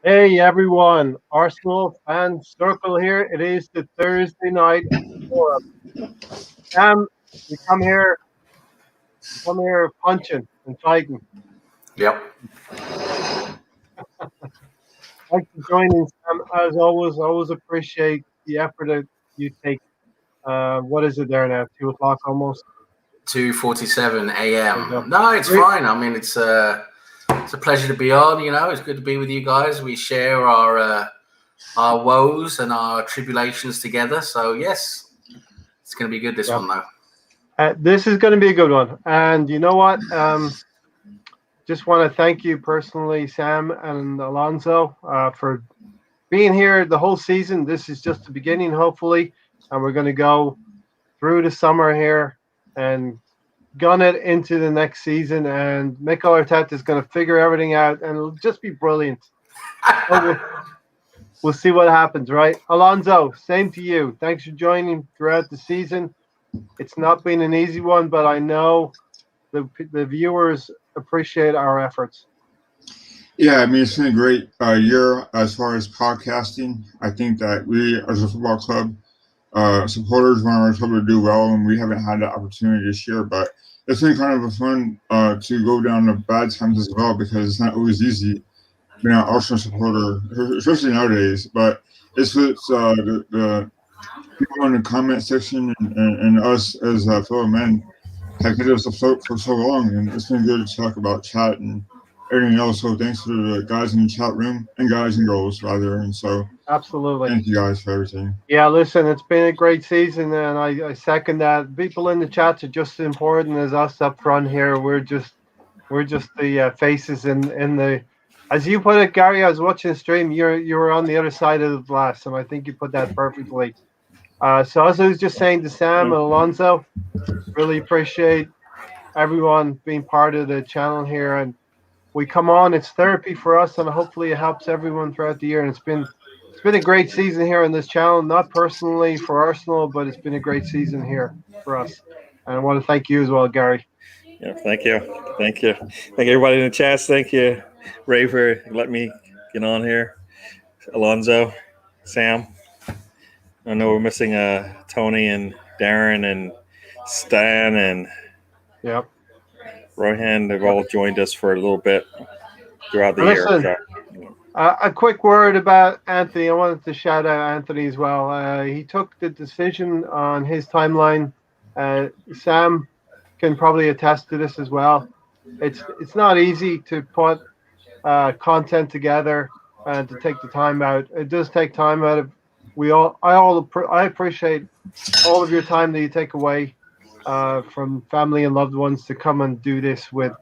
Hey everyone, Arsenal fan circle here. It is the Thursday night forum. Sam, we come here punching and fighting. Yep. Thanks for joining, Sam. As always, always appreciate the effort that you take. What is it there now? 2 o'clock almost. 2:47 There you go. a.m. No, it's Great. fine. I mean, it's a pleasure to be on. It's good to be with you guys. We share our woes and our tribulations together. So yes, it's going to be good this Yep. one though. This is going to be a good one. And you know what? Just want to thank you personally, Sam and Alonso, for being here the whole season. This is just the beginning, hopefully, and we're going to go through the summer here and gun it into the next season. And Mikel Arteta is going to figure everything out, and it'll just be brilliant. So we'll see what happens, right? Alonso, same to you. Thanks for joining throughout the season. It's not been an easy one, but I know the viewers appreciate our efforts. Yeah, I mean, it's been a great year as far as podcasting. I think that we, as a football club, supporters want our club to do well, and we haven't had that opportunity this year. But it's been kind of a fun to go down the bad times as well, because it's not always easy being an Arsenal supporter, especially nowadays. But it's with the people in the comment section and us as fellow men have kept us afloat for so long, and it's been good to talk about chat and everything else. So thanks to the guys in the chat room and guys and girls rather. And so Absolutely. thank you guys for everything. Yeah, listen, it's been a great season, and I second that. People in the chats are just as important as us up front here. We're just the faces in the. As you put it, Gary, I was watching the stream. You were on the other side of the glass, and I think you put that perfectly. So as I was just saying to Sam and Alonso, really appreciate everyone being part of the channel here, and we come on. It's therapy for us, and hopefully it helps everyone throughout the year. And it's been a great season here on this channel, not personally for Arsenal, but it's been a great season here for us. And I want to thank you as well, Gary. Yeah, thank you. Thank everybody in the chats. Thank you, Ray, for letting me get on here. Alonso, Sam. I know we're missing Tony and Darren and Stan and Yep. Rohan. They've all joined us for a little bit throughout the Listen, year. a quick word about Anthony. I wanted to shout out Anthony as well. He took the decision on his timeline. Sam can probably attest to this as well. It's not easy to put content together and to take the time out. It does take time out of. I appreciate all of your time that you take away from family and loved ones to come and do this with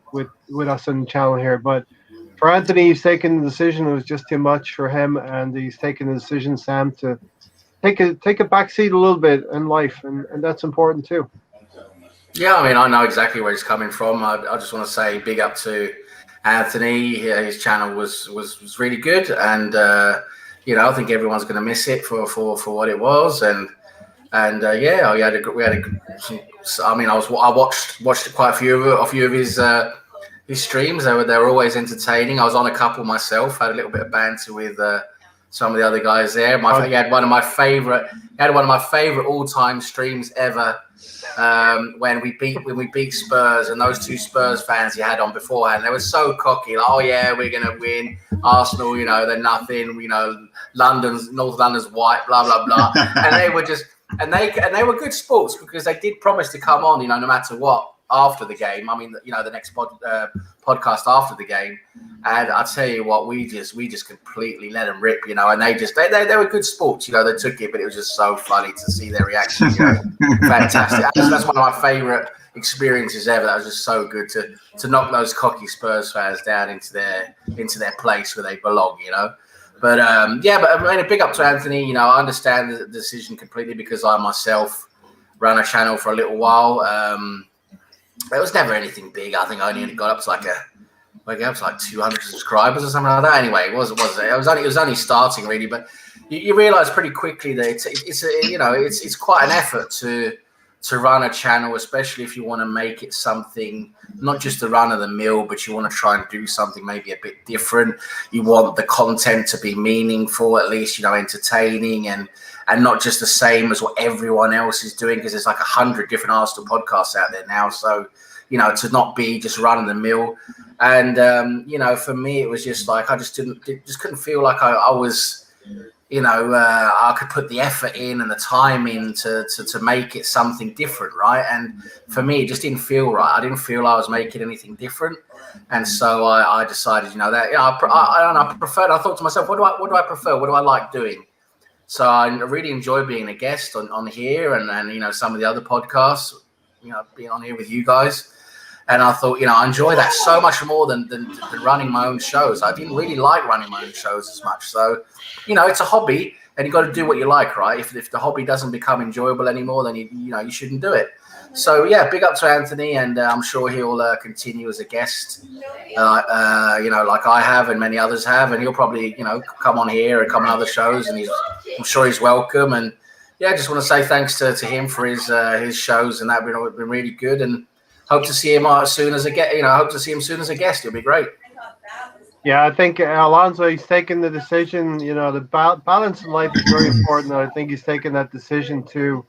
us on the channel here. But for Anthony, he's taken the decision. It was just too much for him, and he's taken the decision, Sam, to take a back seat a little bit in life, and that's important too. Yeah, I mean, I know exactly where he's coming from. I just want to say big up to Anthony. His channel was really good, and I think everyone's going to miss it for what it was, and yeah, I watched quite a few of his streams. They were always entertaining. I was on a couple myself. Had a little bit of banter with some of the other guys there. He had one of my favorite all-time streams ever. When we beat Spurs, and those two Spurs fans he had on beforehand, they were so cocky, like, oh yeah, we're gonna win. Arsenal, they're nothing. North London's white, blah blah blah, and they were just they were good sports because they did promise to come on, no matter what after the game. I mean, the next podcast after the game, and I tell you what, we just completely let them rip, and they were good sports, they took it, but it was just so funny to see their reaction. Fantastic. That's one of my favorite experiences ever. That was just so good to knock those cocky Spurs fans down into their place where they belong, But I mean, a big up to Anthony. I understand the decision completely because I myself ran a channel for a little while. It was never anything big. I think I only got up to like 200 subscribers or something like that. Anyway, it was only starting really, but you realise pretty quickly that it's quite an effort to run a channel, especially if you want to make it something, not just the run of the mill, but you want to try and do something maybe a bit different. You want the content to be meaningful, at least, entertaining, and not just the same as what everyone else is doing, because there's like 100 different Arsenal podcasts out there now. So, to not be just running the mill. And, for me, it was just like, I just couldn't feel like I was, I could put the effort in and the time in to make it something different, right? And for me, it just didn't feel right. I didn't feel I was making anything different, and so I decided, I preferred. I thought to myself, what do I prefer? What do I like doing? So I really enjoy being a guest on here, and some of the other podcasts, being on here with you guys. And I thought, I enjoy that so much more than running my own shows. I didn't really like running my own shows as much. So, it's a hobby, and you got to do what you like, right? If the hobby doesn't become enjoyable anymore, then you shouldn't do it. So yeah, big up to Anthony, and I'm sure he'll continue as a guest, like I have and many others have, and he'll probably come on here and come on other shows, and I'm sure he's welcome. And yeah, I just want to say thanks to him for his shows, and that been really good, and hope to see him soon as a guest. Hope to see him soon as a guest. It'll be great. Yeah, I think Alonso, he's taken the decision. The balance in life is very important. I think he's taken that decision to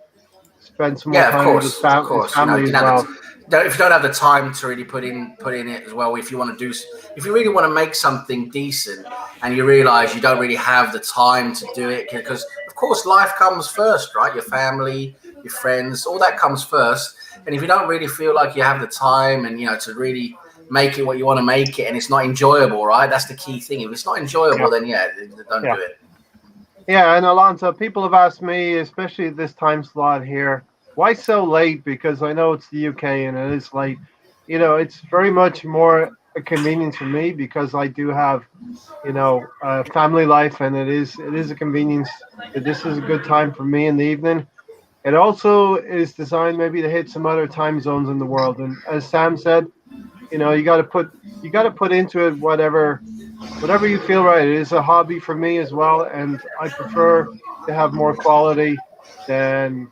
spend some more time with his family as well. If you don't have the time to really put in it as well, if you really want to make something decent, and you realize you don't really have the time to do it, because of course life comes first, right? Your family, your friends, all that comes first. And if you don't really feel like you have the time and to really make it what you want to make it, and it's not enjoyable, right? That's the key thing. If it's not enjoyable, then don't do it. Yeah, and Alonso, people have asked me, especially at this time slot here, why so late? Because I know it's the UK and it is late. It's very much more a convenience for me, because I do have, a family life, and it is a convenience. This is a good time for me in the evening. It also is designed maybe to hit some other time zones in the world. And as Sam said, you got to put into it whatever you feel right. It is a hobby for me as well, and I prefer to have more quality than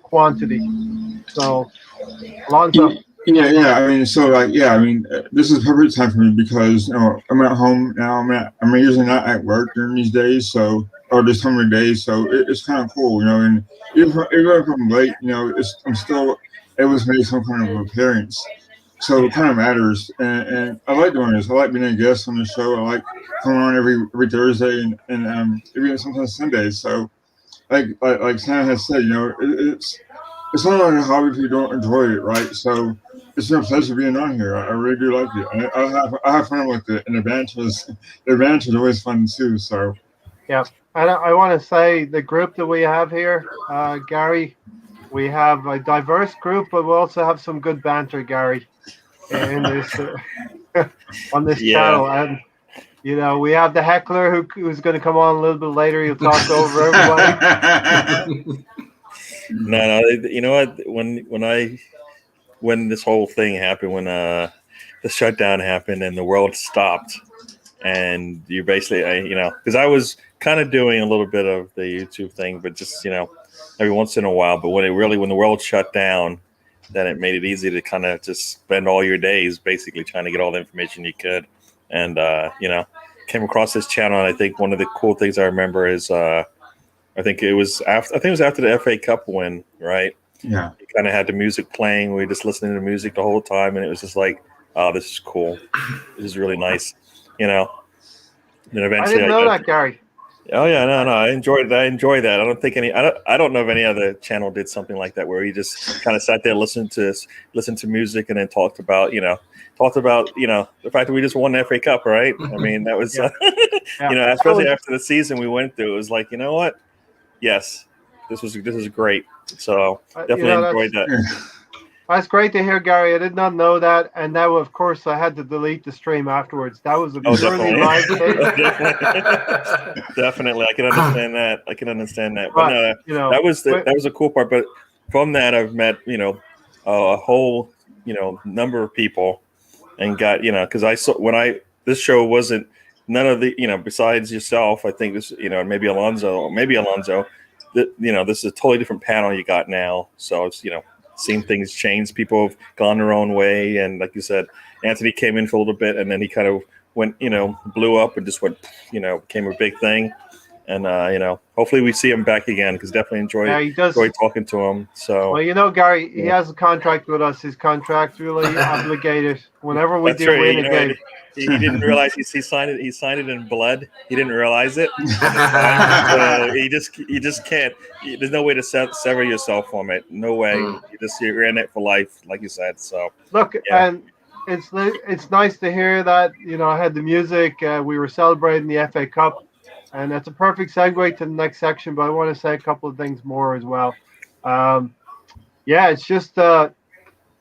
quantity. So, Alonso. Yeah. I mean, this is a perfect time for me, because I'm at home now. I'm usually not at work during these days, or this summer days, so it's kind of cool, and even if I'm late, I'm still able to make some kind of appearance. So it kind of matters, and I like doing this. I like being a guest on the show. I like coming on every Thursday and even sometimes Sundays. So like Sam has said, it's not like a hobby if you don't enjoy it, right? So it's been a pleasure being on here. I really do like it. I have fun with it, and the banter is always fun too. So yeah. And I want to say the group that we have here, Gary, we have a diverse group, but we also have some good banter, Gary, in this on this channel. And we have the heckler who's going to come on a little bit later. He'll talk over everybody. No, you know what? When this whole thing happened, when the shutdown happened and the world stopped, and you basically, because I was kind of doing a little bit of the YouTube thing, but just every once in a while. But when the world shut down, then it made it easy to kind of just spend all your days basically trying to get all the information you could. And came across this channel, and I think one of the cool things I remember is I think it was after the FA Cup win, right? Yeah. You kind of had the music playing. We were just listening to music the whole time, and it was just like, oh, this is cool. This is really nice, And eventually, I didn't know that, Gary. Oh yeah, no, I enjoyed that. I don't think I don't know if any other channel did something like that, where he just kind of sat there, listened to music, and then talked about the fact that we just won the FA Cup, right? I mean, that was especially after the season we went through, it was like, you know what? Yes, this is great. So definitely enjoyed that. That's great to hear, Gary. I did not know that, and now, of course, I had to delete the stream afterwards. That was a purely live thing. Definitely, I can understand that. But that was a cool part. But from that, I've met a whole number of people, and got because I saw this show wasn't none of the besides yourself. I think this maybe Alonso. this is a totally different panel you got now. So it's, seeing things change. People have gone their own way. And like you said, Anthony came in for a little bit and then he kind of went, blew up and just went, became a big thing. And, hopefully we see him back again because definitely enjoy talking to him. So, well, Gary, he has a contract with us. He's contractually obligated. Whenever we win a game. He didn't realize he signed it. He signed it in blood. He didn't realize it. You just can't. There's no way to sever yourself from it. No way. You're in it for life, like you said. So look, and it's nice to hear that. I had the music. We were celebrating the FA Cup. And that's a perfect segue to the next section, but I want to say a couple of things more as well. It's just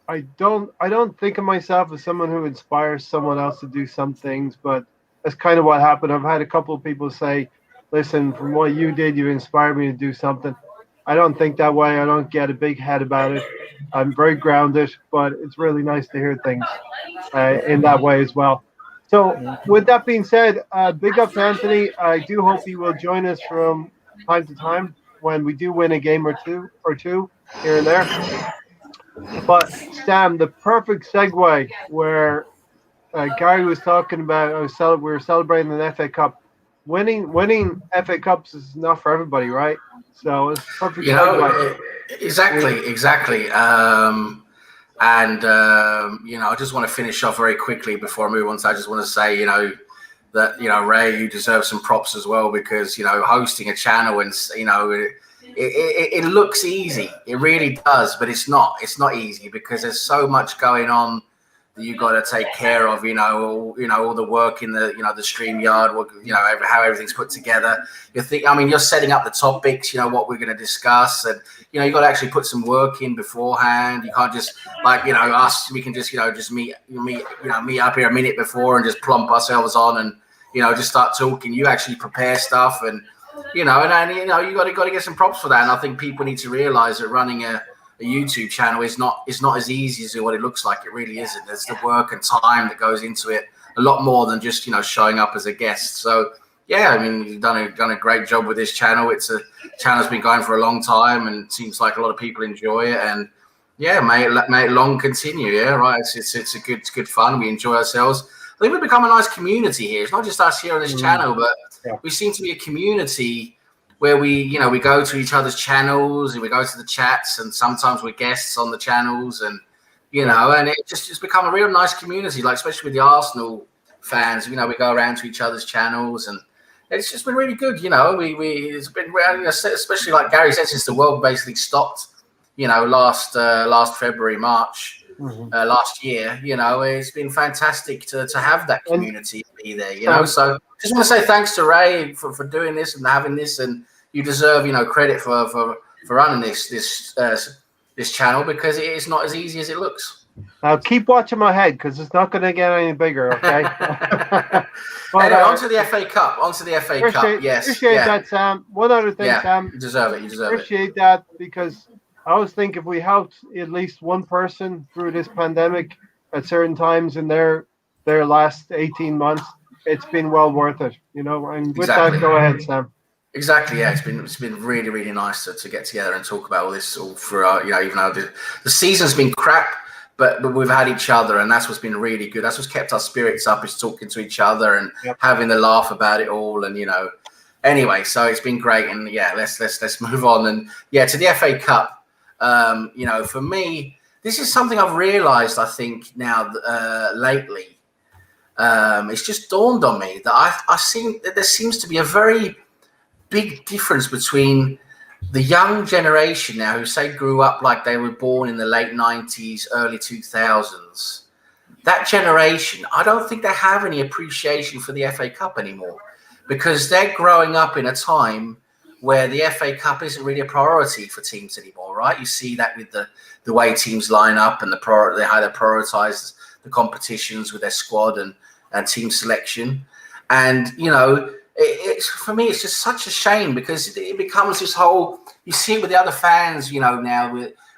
I don't think of myself as someone who inspires someone else to do some things, but that's kind of what happened. I've had a couple of people say, "Listen, from what you did, you inspired me to do something." I don't think that way. I don't get a big head about it. I'm very grounded, but it's really nice to hear things in that way as well. So with that being said, big up to Anthony. I do hope he will join us from time to time when we do win a game or two here and there. But Sam, the perfect segue where Gary was talking about, we were celebrating an FA Cup. Winning FA Cups is not for everybody, right? So it's perfect segue. Exactly. I just want to finish off very quickly before I move on. So I just want to say, that, Ray, you deserve some props as well because, hosting a channel and, it looks easy. It really does, but it's not. It's not easy because there's so much going on that you got to take care of. All the work in the the StreamYard. How everything's put together. You're setting up the topics. What we're going to discuss, and you got to actually put some work in beforehand. You can't just us. We can just just meet up here a minute before and just plump ourselves on and just start talking. You actually prepare stuff and. You got to get some props for that, and I think people need to realize that running a YouTube channel is not as easy as what it looks like. It really isn't. There's the work and time that goes into it, a lot more than just showing up as a guest. So you've done a great job with this channel. It's a channel that's been going for a long time, and it seems like a lot of people enjoy it. And may it long continue. Yeah, right. It's good fun. We enjoy ourselves. I think we've become a nice community here. It's not just us here on this channel, but we seem to be a community where we go to each other's channels and we go to the chats, and sometimes we're guests on the channels, and and it's become a real nice community. Like especially with the Arsenal fans, we go around to each other's channels, and it's just been really good. It's been especially like Gary said, since the world basically stopped. Last February, March. Last year, it's been fantastic to have that community be there, So just want to say thanks to Ray for doing this and having this, and you deserve, credit for running this channel because it is not as easy as it looks. Now keep watching my head because it's not going to get any bigger, okay? But onto the FA Cup. Yes, appreciate that, Sam. One other thing, Sam. You deserve it. Appreciate that because. I always think if we helped at least one person through this pandemic at certain times in their last 18 months, it's been well worth it, And with that, go ahead, Sam. Exactly, yeah. It's been really, really nice to get together and talk about all this all throughout. Even though the season's been crap, but we've had each other, and that's what's been really good. That's what's kept our spirits up, is talking to each other and having the laugh about it all, and Anyway, so it's been great, and let's move on, and to the FA Cup. For me, this is something I've realized, I think now lately, it's just dawned on me that I've seen that there seems to be a very big difference between the young generation now who say grew up like they were born in the late 90s, early 2000s. That generation, I don't think they have any appreciation for the FA Cup anymore because they're growing up in a time where the FA Cup isn't really a priority for teams anymore, right? You see that with the way teams line up and how they prioritize the competitions with their squad and team selection. And, it's for me, it's just such a shame because it becomes this whole, you see it with the other fans, now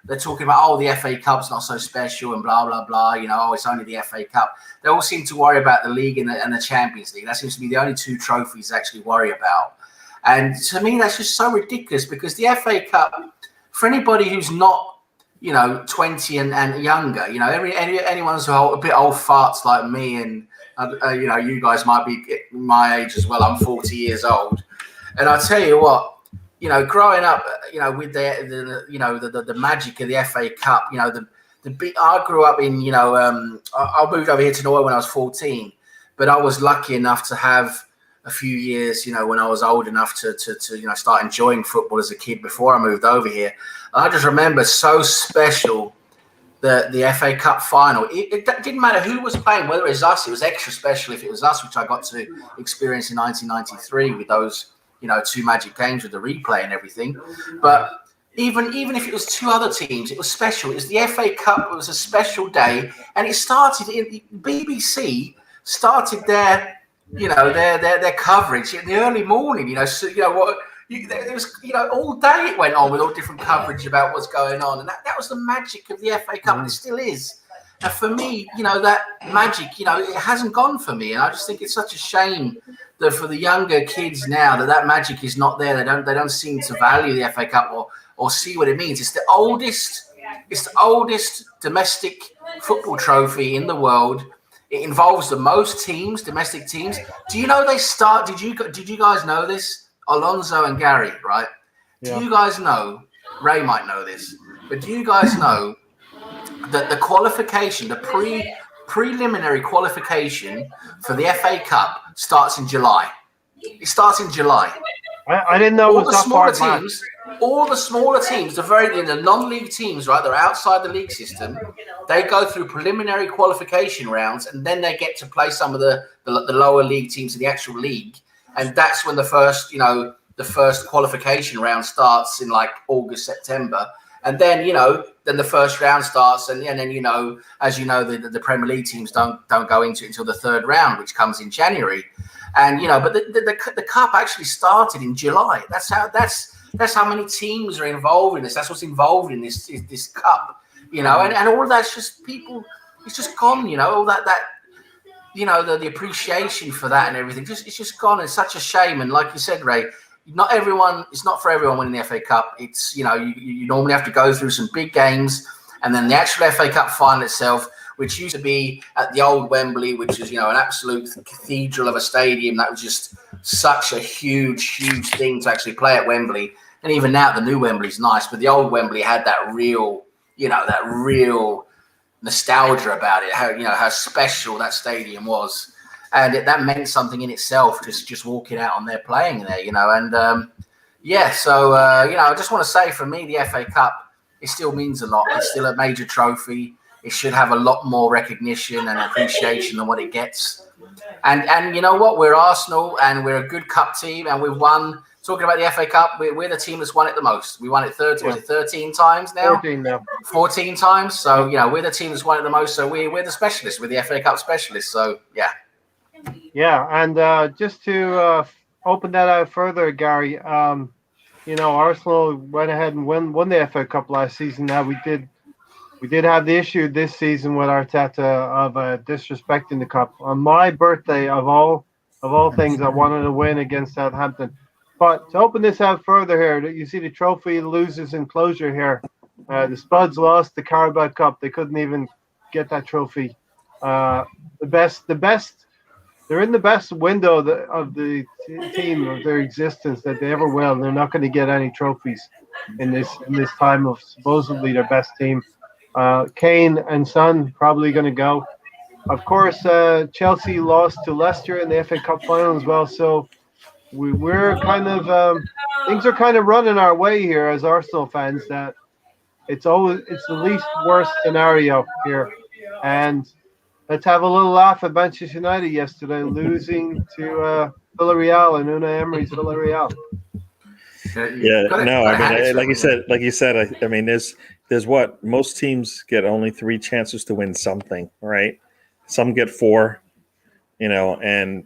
they're talking about, the FA Cup's not so special and blah, blah, blah, it's only the FA Cup. They all seem to worry about the league and the Champions League. That seems to be the only two trophies they actually worry about. And to me, that's just so ridiculous because the FA Cup, for anybody who's not, 20 and younger, anyone who's a bit old farts like me, and you guys might be my age as well. I'm 40 years old, and I tell you what, growing up, with the magic of the FA Cup, I grew up in, I moved over here to Norway when I was 14, but I was lucky enough to have a few years, when I was old enough to start enjoying football as a kid before I moved over here. I just remember so special the FA Cup final. It didn't matter who was playing, whether it was us. It was extra special if it was us, which I got to experience in 1993 with those, 2 magic games with the replay and everything. But even if it was 2 other teams, it was special. It was the FA Cup. It was a special day, and it started in BBC started their coverage in the early morning. It was, all day it went on with all different coverage about what's going on. And that was the magic of the FA Cup, and it still is. And for me, that magic, it hasn't gone for me. And I just think it's such a shame that for the younger kids now that magic is not there. They don't seem to value the FA Cup or see what it means. It's the oldest domestic football trophy in the world. It involves the most teams, domestic teams. Do you know they start? Did you guys know this? Alonso and Gary, right? Yeah. Do you guys know? Ray might know this, but do you guys know that the qualification, the preliminary qualification for the FA Cup starts in July? It starts in July. I didn't know. All the smaller teams, the non-league teams, right? They're outside the league system. They go through preliminary qualification rounds, and then they get to play some of the lower league teams in the actual league. And that's when the first qualification round starts in like August, September. And then, then the first round starts. And then, as you know, the Premier League teams don't go into it until the 3rd round, which comes in January. And, but the cup actually started in July. That's how many teams are involved in this. That's what's involved in this cup, and all of that's just people, it's just gone, all that the appreciation for that and everything, it's just gone. It's such a shame. And like you said, Ray, it's not for everyone winning the FA Cup. It's, you normally have to go through some big games, and then the actual FA Cup final itself, which used to be at the old Wembley, which is, an absolute cathedral of a stadium. That was just such a huge thing to actually play at Wembley. And even now the new Wembley is nice, but the old Wembley had that real nostalgia about it, how special that stadium was, and that meant something in itself, just walking out on there playing there, and so I just want to say, for me, the FA Cup, it still means a lot. It's still a major trophy. It should have a lot more recognition and appreciation than what it gets. And you know what, we're Arsenal and we're a good cup team, and we've won. Talking about the FA Cup, we're the team that's won it the most. We won it 13 times now? 14 now. 14 times. So, we're the team that's won it the most. So we're the specialists. We're the FA Cup specialists. So, yeah. Yeah, and just to open that out further, Gary, Arsenal went ahead and won the FA Cup last season. Now, we did have the issue this season with Arteta of disrespecting the cup. On my birthday, of all things, I wanted to win against Southampton. But to open this out further here, you see the trophy loses enclosure here. The Spuds lost the Carabao Cup. They couldn't even get that trophy. The best. They're in the best window of the team of their existence that they ever will. They're not going to get any trophies in this time of supposedly their best team. Kane and Son probably going to go. Of course, Chelsea lost to Leicester in the FA Cup final as well. So we're kind of things are kind of running our way here as Arsenal fans. That it's the least worst scenario here. And let's have a little laugh at Manchester United yesterday, losing to Villarreal and Unai Emery's Villarreal. Yeah, no, I mean, like you said, I mean, there's what most teams get only 3 chances to win something, right? Some get 4, and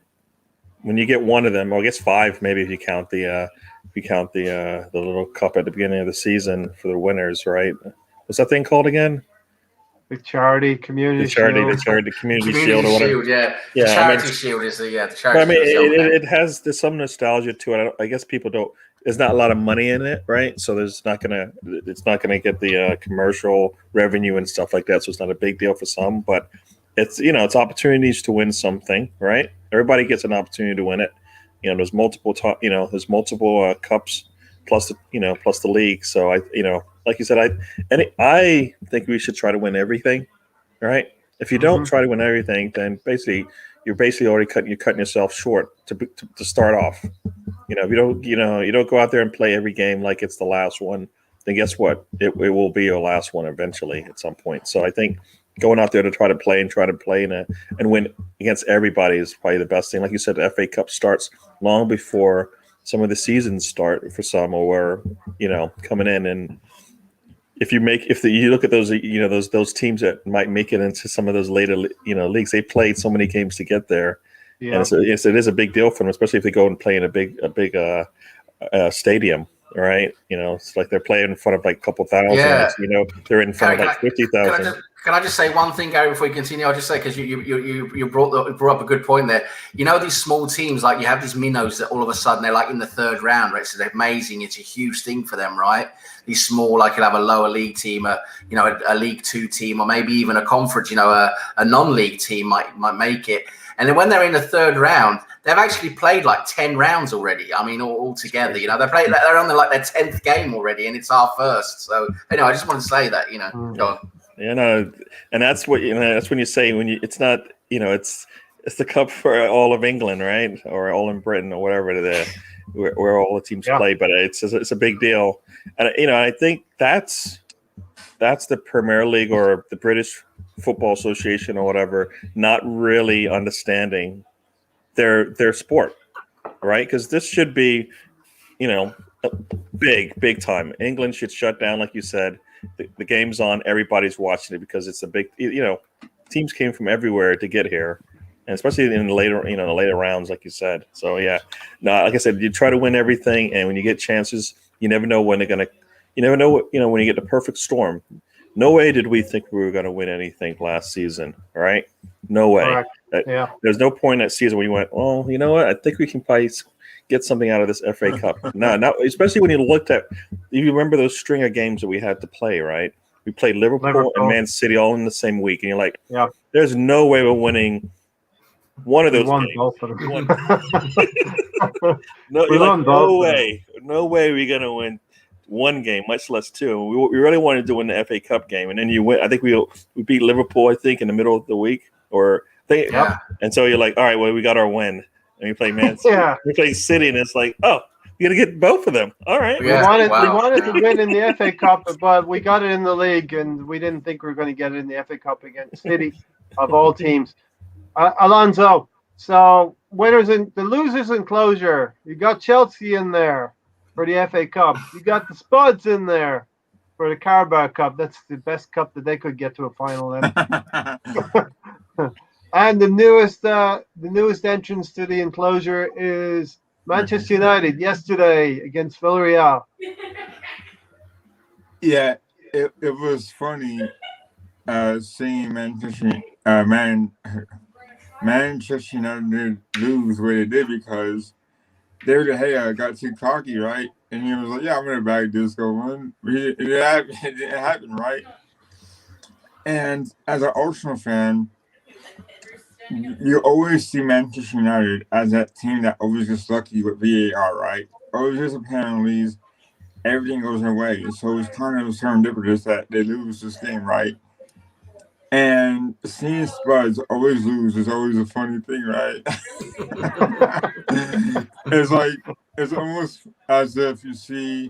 when you get one of them, well, I guess 5 maybe if you count the little cup at the beginning of the season for the winners, right? What's that thing called again? The charity community the charity, shield. the community shield or whatever. Shield, yeah. Yeah, The I charity mean, shield is the but I charity mean, shield. it has there's some nostalgia to it. I guess people don't. There's not a lot of money in it, right? So it's not gonna get the commercial revenue and stuff like that. So it's not a big deal for some, but it's it's opportunities to win something, right? Everybody gets an opportunity to win it. There's multiple cups plus plus the league. So like you said, I think we should try to win everything, right? If you don't try to win everything, then you're basically already cutting yourself short to start off. If you don't go out there and play every game like it's the last one, then guess what? It will be your last one eventually at some point. So I think going out there to try to play and win against everybody is probably the best thing. Like you said, the FA Cup starts long before some of the seasons start for some, or coming in. And if you look at those those teams that might make it into some of those later leagues, they played so many games to get there. Yeah. And it is a big deal for them, especially if they go and play in a big stadium, right? It's like they're playing in front of like a couple thousand. Yeah. They're in front of like 50,000. Can I just say one thing, Gary, before we continue? I'll just say, because you brought up a good point there. These small teams, like you have these minnows that all of a sudden they're like in the third round, right? So they're amazing. It's a huge thing for them, right? These small, like you'll have a lower league team, a League Two team, or maybe even a conference, a non-league team might make it. And then when they're in the third round, they've actually played like 10 rounds already. I mean, all together, they're on their 10th game already, and it's our first. So anyway, I just want to say that, go on. And that's what that's when you say it's not it's the cup for all of England, right, or all in Britain or whatever where all the teams play. But it's a big deal, and I think that's the Premier League or the British Football Association or whatever not really understanding their sport, right? Because this should be big time. England should shut down, like you said. The game's on, everybody's watching it because it's a big teams came from everywhere to get here, and especially in the later rounds, like you said. So like I said, you try to win everything, and when you get chances, you never know when they're gonna when you get the perfect storm. No way did we think we were going to win anything last season, right? No way. There's no point in that season where you went, well, you know what? I think we can probably get something out of this FA Cup. No, especially when you looked at, you remember those string of games that we had to play, right? We played Liverpool and Man City all in the same week, and you're like, there's no way we're winning one of those games. Both of them. No way we're going to win one game, much less two. We really wanted to win the FA Cup game, and then you win. I think we beat Liverpool. I think in the middle of the week, and so you're like, all right, well, we got our win, and we play Man City. We play City, and it's like, oh, you're gonna get both of them. All right. We wanted to win in the FA Cup, but we got it in the league, and we didn't think we were going to get it in the FA Cup against City, of all teams. Alonso. So losers in closure. You got Chelsea in there for the FA Cup. You got the Spuds in there for the Carabao Cup. That's the best cup that they could get to a final in. And the newest entrance to the enclosure is Manchester United yesterday against Villarreal. Yeah, it was funny seeing Manchester United lose the way they did, because David De Gea got too cocky, right? And he was like, yeah, I'm going to bag this going. It didn't happen, right? And as an Arsenal fan, you always see Manchester United as that team that always gets lucky with VAR, right? Always gets penalties, everything goes their way. So it's kind of serendipitous that they lose this game, right? And seeing Spuds always lose is always a funny thing, right? It's almost as if you see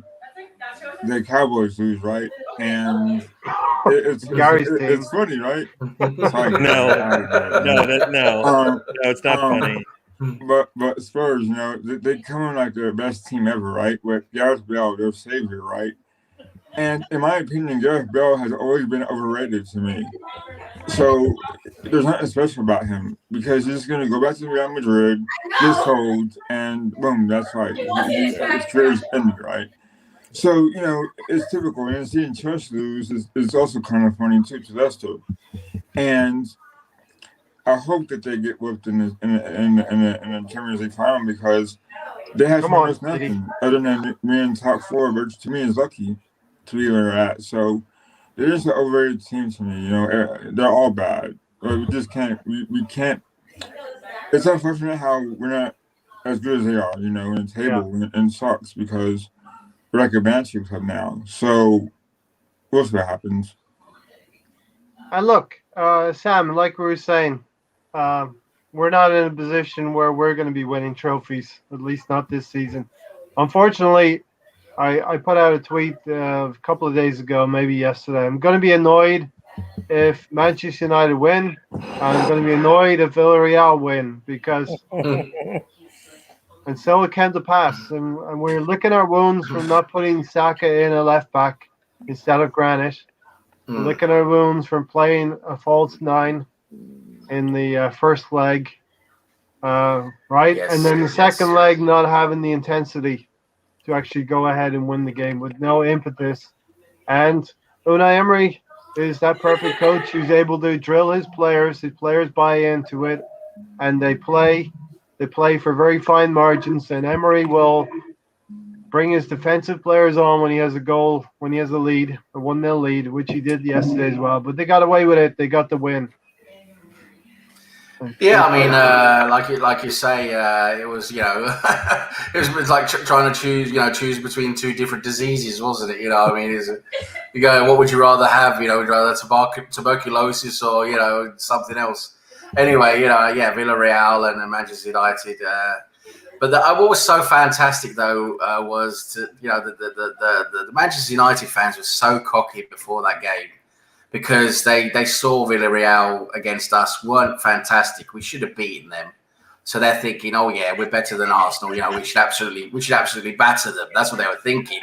the Cowboys lose, right? And it's funny, right? Sorry. No, it's not funny. But Spurs, they come in like the best team ever, right? With Gareth Bale, their savior, right? And in my opinion, Gareth Bale has always been overrated to me. So there's nothing special about him, because he's going to go back to Real Madrid, get sold, and boom, that's right. His career's ended, right? So, it's typical. And seeing Chelsea lose is also kind of funny, too, to us, too. And I hope that they get whipped in the Champions League final because they have Come on, almost nothing other than being in top four, which to me is lucky to be where they're at. So they're just an overrated team to me. They're all bad. We just can't. We can't. It's unfortunate how we're not as good as they are. In the table, and it sucks because we're like a Banshee club now. So we'll see what happens. And look, Sam, like we were saying, we're not in a position where we're going to be winning trophies, at least not this season. Unfortunately, I put out a tweet a couple of days ago, maybe yesterday. I'm going to be annoyed if Manchester United win. I'm going to be annoyed if Villarreal win because and so it came to pass. And we're licking our wounds from not putting Saka in a left back instead of Granit. We're licking our wounds from playing a false nine in the first leg, right? Yes, and then the second leg not having the intensity to actually go ahead and win the game with no impetus. And Unai Emery is that perfect coach who's able to drill his players buy into it, and they play for very fine margins, and Emery will bring his defensive players on when he has a goal, when he has a lead, a 1-0 lead, which he did yesterday as well. But they got away with it. They got the win. Yeah, I mean, like you say, it was it was like trying to choose between two different diseases, wasn't it? I mean, you go, what would you rather have? Would you rather tuberculosis or something else? Anyway, Villarreal and Manchester United. But what was so fantastic though was the Manchester United fans were so cocky before that game. Because they saw Villarreal against us weren't fantastic. We should have beaten them. So they're thinking, oh yeah, we're better than Arsenal. We should absolutely batter them. That's what they were thinking.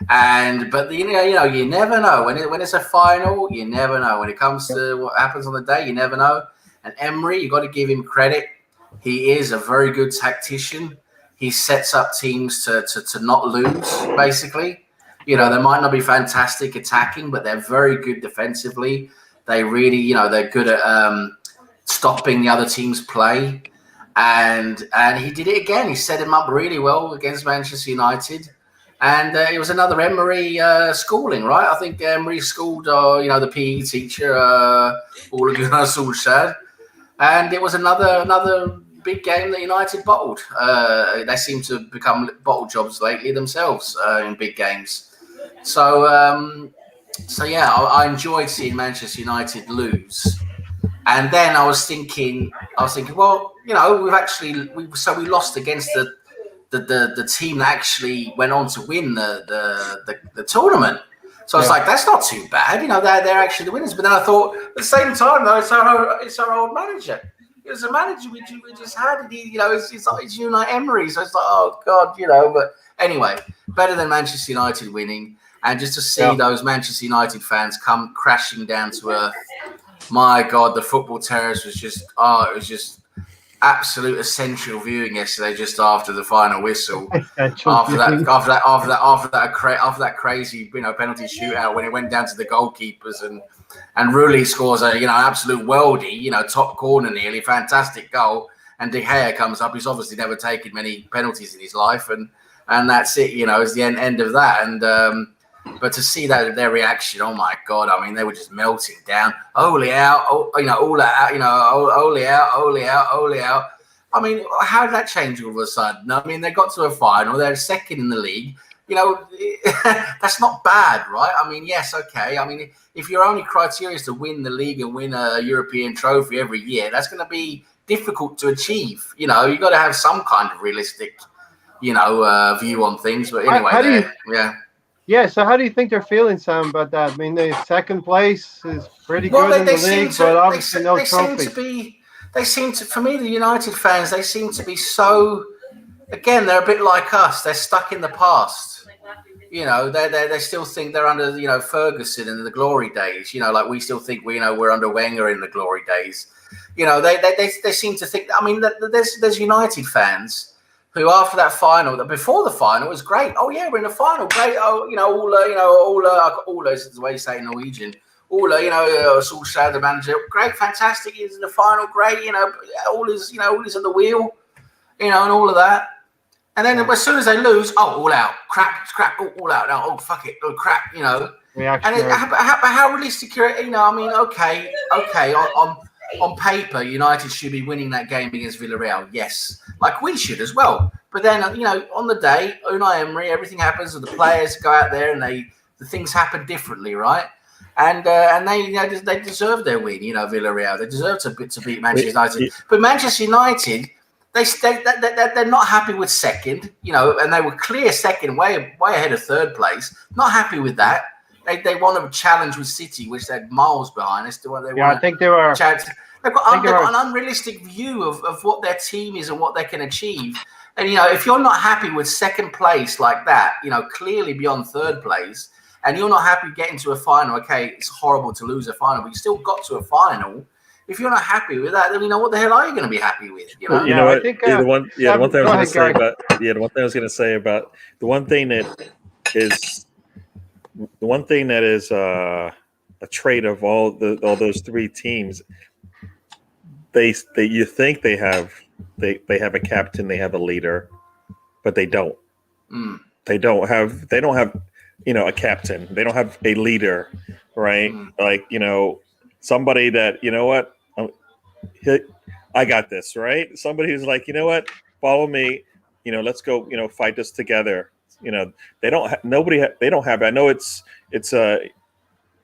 But you never know when it's a final. You never know when it comes to what happens on the day. You never know. And Emery, you got to give him credit. He is a very good tactician. He sets up teams to not lose, basically. They might not be fantastic attacking, but they're very good defensively. They really, they're good at stopping the other team's play. And he did it again. He set him up really well against Manchester United. And it was another Emery schooling, right? I think Emery schooled, the PE teacher, Ole Gunnar Solskjaer. And it was another big game that United bottled. They seem to have become bottle jobs lately themselves in big games. So yeah, I enjoyed seeing Manchester United lose, and then I was thinking, well, we lost against the team that actually went on to win the tournament. So I was like, that's not too bad, they're actually the winners. But then I thought, at the same time, though, it's our old manager. It was a manager we just had. It's Unai Emery. So it's like, oh God, But anyway, better than Manchester United winning. And just to see those Manchester United fans come crashing down to earth, my God, the football terrace was just it was just absolute essential viewing yesterday. Just after the final whistle, after that crazy penalty shootout when it went down to the goalkeepers and Rulli scores a absolute worldie, top corner nearly, fantastic goal, and De Gea comes up. He's obviously never taken many penalties in his life, and that's it. Is the end of that and. But to see their reaction, oh my God! I mean, they were just melting down. Ole out, all out, Ole out, Ole out, Ole out. I mean, how did that change all of a sudden? I mean, they got to a final. They're second in the league. That's not bad, right? I mean, yes, okay. I mean, if your only criteria is to win the league and win a European trophy every year, that's going to be difficult to achieve. You got to have some kind of realistic, view on things. But anyway, Yeah, so how do you think they're feeling, Sam, about that? I mean, the second place is pretty good in the league, but obviously no trophy. They seem to, for me, the United fans, they seem to be so, again, they're a bit like us. They're stuck in the past. They still think they're under, Ferguson in the glory days. Like we still think we're under Wenger in the glory days. They seem to think. I mean, there's United fans who after that final, before the final, was great. Oh yeah, we're in the final, great. Oh, all those is the way you say it in Norwegian. Solskjaer, the manager, great, fantastic. He's in the final, great. All is on the wheel, and all of that. And then as soon as they lose, all out, crap, all out. Now, fuck it, crap, Reactionary. And how realistic are it? I mean, okay. On paper, United should be winning that game against Villarreal. Yes, like we should as well. But then, on the day, Unai Emery, everything happens, and the players go out there, and the things happen differently, right? And they deserve their win. Villarreal, they deserve to beat Manchester United. But Manchester United, they're not happy with second. And they were clear second, way ahead of third place. Not happy with that. They want a challenge with City, which they're miles behind. I think they were. They've got an unrealistic view of what their team is and what they can achieve. And, if you're not happy with second place like that, clearly beyond third place, and you're not happy getting to a final, okay, it's horrible to lose a final, but you still got to a final. If you're not happy with that, then what the hell are you going to be happy with? What? I think, the one thing I was going to say about the one thing that is a trait of all those three teams. You think they have a captain, they have a leader, but they don't. They don't have a captain. They don't have a leader, right? Like somebody that I got this, right? Somebody who's like, follow me, let's go, fight this together. They don't have. I know it's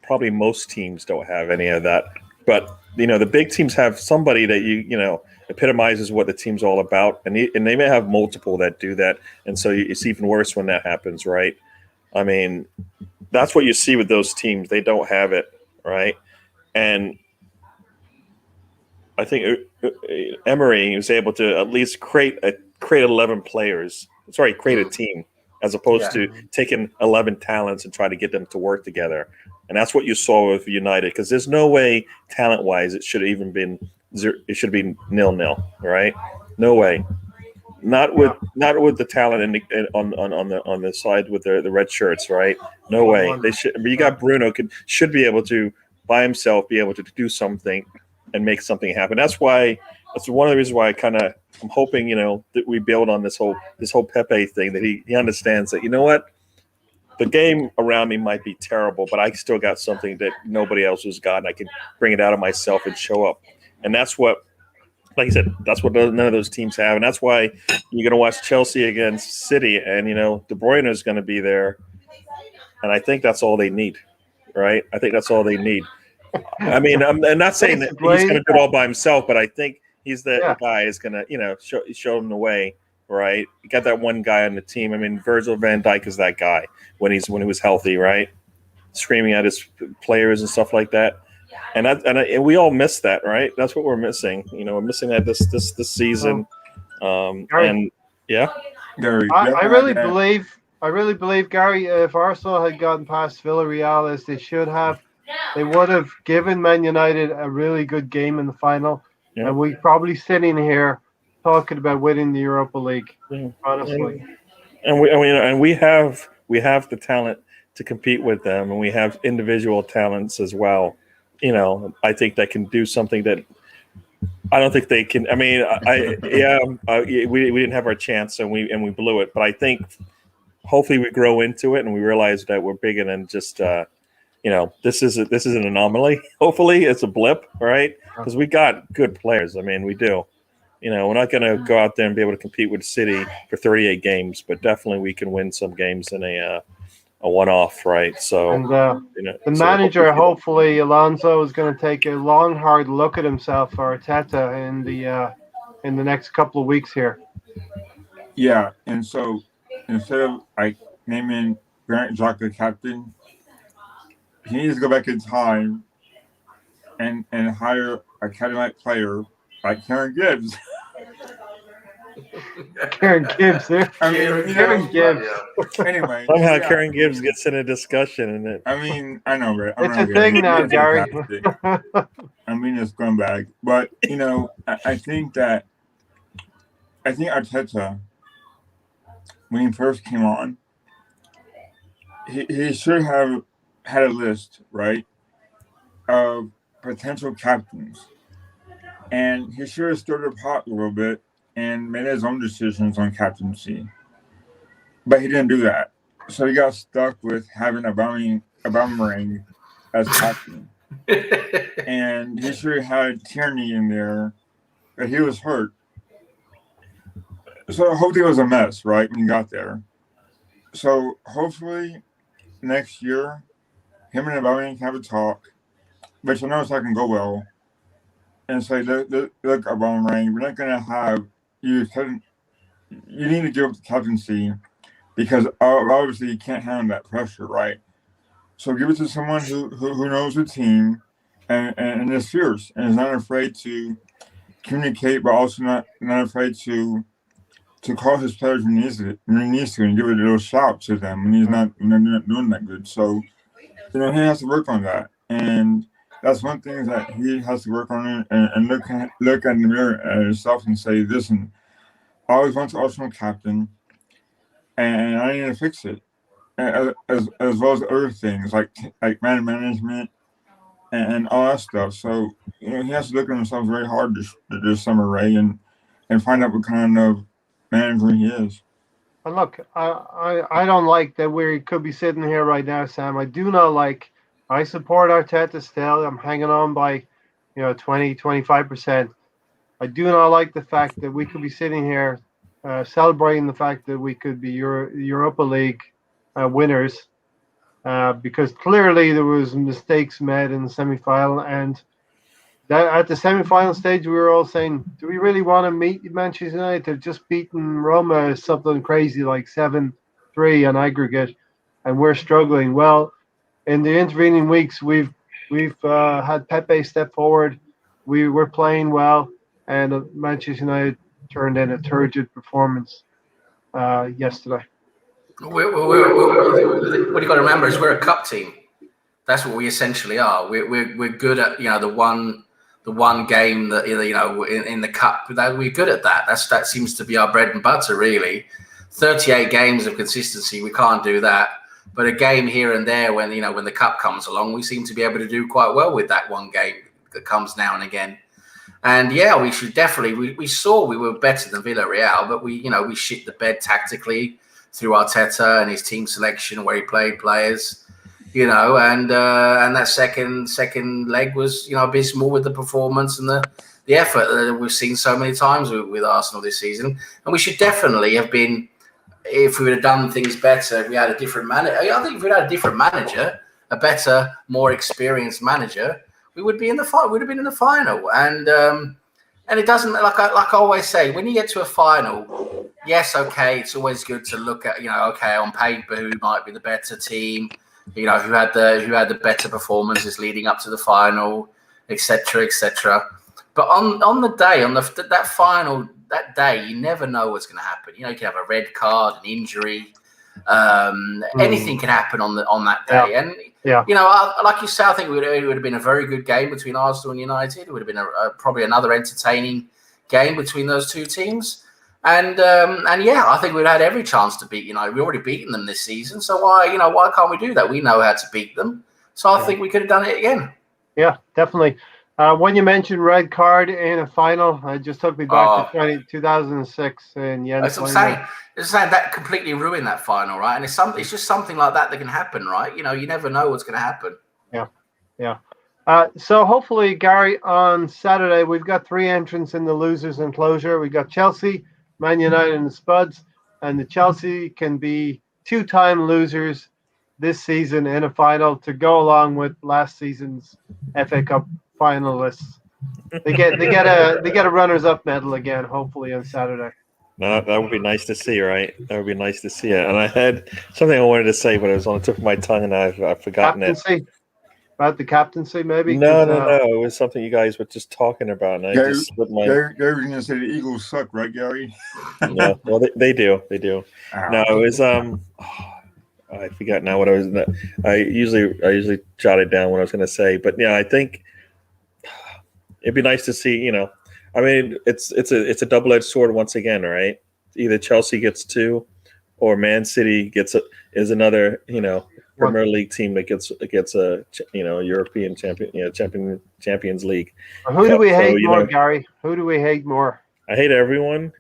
probably most teams don't have any of that, but the big teams have somebody that epitomizes what the team's all about, and they may have multiple that do that, and so it's even worse when that happens, right? I mean, that's what you see with those teams. They don't have it, right? And I think Emery was able to at least create 11 players. Create a team, as opposed to taking 11 talents and try to get them to work together. And that's what you saw with United, because there's no way talent-wise it should have even been zero. It should be 0-0, right? No way. Not with the talent on the side with the red shirts, right? No way. They should. You got Bruno should be able to by himself be able to do something and make something happen. That's one of the reasons why I'm hoping that we build on this whole Pepe thing, that he understands that the game around me might be terrible, but I still got something that nobody else has got, and I can bring it out of myself and show up. And that's what, like I said, that's what none of those teams have, and that's why you're going to watch Chelsea against City, and De Bruyne is going to be there, and I think that's all they need, right? I think that's all they need. I mean, I'm not saying that he's going to do it all by himself, but I think he's the guy is going to, show him the way, right? You got that one guy on the team. I mean, Virgil van Dijk is that guy when he was healthy, right? Screaming at his players and stuff like that. And we all miss that, right? That's what we're missing. We're missing that this season. Gary, Gary, I really believe, Gary, if Arsenal had gotten past Villarreal as they should have, they would have given Man United a really good game in the final, and we're probably sitting here talking about winning the Europa League. Honestly, and we have the talent to compete with them, and we have individual talents as well. I think that can do something that I don't think they can. I mean, we didn't have our chance, and we blew it. But I think hopefully we grow into it, and we realize that we're bigger than just. This is an anomaly. Hopefully, it's a blip, right? Because we got good players. I mean, we do. We're not going to go out there and be able to compete with City for 38 games, but definitely we can win some games in a one-off, right? So, and the manager, hopefully, Alonso, is going to take a long, hard look at himself for Arteta in the next couple of weeks here. Yeah, and so instead of naming Granit Xhaka captain, he needs to go back in time and hire a academic player like Karen Gibbs. Karen Gibbs. Karen Gibbs. Anyway. Somehow Karen Gibbs gets in a discussion in it. I mean, I know, but it's a thing now, Gary. I mean, a scumbag. But, I think Arteta when he first came on, he should have had a list, right, of potential captains. And he should have stirred the pot a little bit and made his own decisions on captaincy. But he didn't do that. So he got stuck with having Aubameyang as captain. And he should have had Tierney in there, but he was hurt. So the whole thing was a mess, right, when he got there. So hopefully next year, him and Aubameyang can have a talk, which I know it's not going to go well, and say, look Aubameyang, we're not going to have you. You need to give up the captaincy because obviously you can't handle that pressure, right? So give it to someone who knows the team and is fierce and is not afraid to communicate, but also not afraid to call his players when he needs to, and give it a little shout to them when he's not doing that good. So, he has to work on that. And that's one thing that he has to work on and look in the mirror at himself and say, listen, I always want to Arsenal captain, and I need to fix it. As well as other things like man management and all that stuff. So, he has to look at himself very hard this summer, Ray, and find out what kind of manager he is. And look, I don't like that we could be sitting here right now, Sam. I do not like. I support Arteta still. I'm hanging on by, 20, 25%. I do not like the fact that we could be sitting here celebrating the fact that we could be Europa League winners because clearly there was mistakes made in the semi-final, and that at the semi-final stage we were all saying, do we really want to meet Manchester United? They've just beaten Roma something crazy like 7-3 on aggregate, and we're struggling. Well, in the intervening weeks we've had Pepe step forward. We were playing well, and Manchester United turned in a turgid performance yesterday. What you got to remember is we're a cup team. That's what we essentially are. We're good at the one game that in the cup. We're good at that. That seems to be our bread and butter, really. 38 games of consistency, we can't do that. But a game here and there, when the cup comes along, we seem to be able to do quite well with that one game that comes now and again. And we should definitely. We saw we were better than Villarreal, but we shit the bed tactically through Arteta and his team selection, where he played players, and that second leg was abysmal with the performance and the effort that we've seen so many times with Arsenal this season. And we should definitely have been, if we would have done things better, if we had a different manager. I think if we had a different manager, a better, more experienced manager, we would be in the final. Would have been in the final, and it doesn't, like I always say, when you get to a final, yes, okay, it's always good to look at, okay, on paper who might be the better team, who had the better performances leading up to the final, etc., etc. But on the day, that day, you never know what's going to happen. You can have a red card, an injury, anything can happen on that day. And like you say, I think it would have been a very good game between Arsenal and United. It would have been probably another entertaining game between those two teams. And I think we'd had every chance to beat United. We've already beaten them this season, so why can't we do that? We know how to beat them, so I think we could have done it again. Yeah, definitely. When you mentioned red card in a final, it just took me back to 2006 and That's what I'm saying. It's saying that completely ruined that final, right? And it's just something like that can happen, right? You never know what's going to happen. Yeah. So hopefully, Gary, on Saturday we've got 3 entrants in the losers enclosure. We got Chelsea, Man United, and the Spuds, and the Chelsea can be 2-time losers this season in a final to go along with last season's FA Cup finalists. They get a runners-up medal again, hopefully on Saturday. No, that would be nice to see, right? That would be nice to see it. And I had something I wanted to say, but it was on the tip of my tongue, and I've forgotten captaincy? About the captaincy, maybe? No. It was something you guys were just talking about, and I just slipped my. Gary's going to say the Eagles suck, right, Gary? No, well, they do. They do. No, it was I forgot now what I was. I usually jot it down what I was going to say, but I think it'd be nice to see. I mean, it's a double-edged sword once again, right? Either Chelsea gets 2, or Man City is another Premier League team that gets a European Champions League. Who do we Cup. hate more, Gary? Who do we hate more? I hate everyone.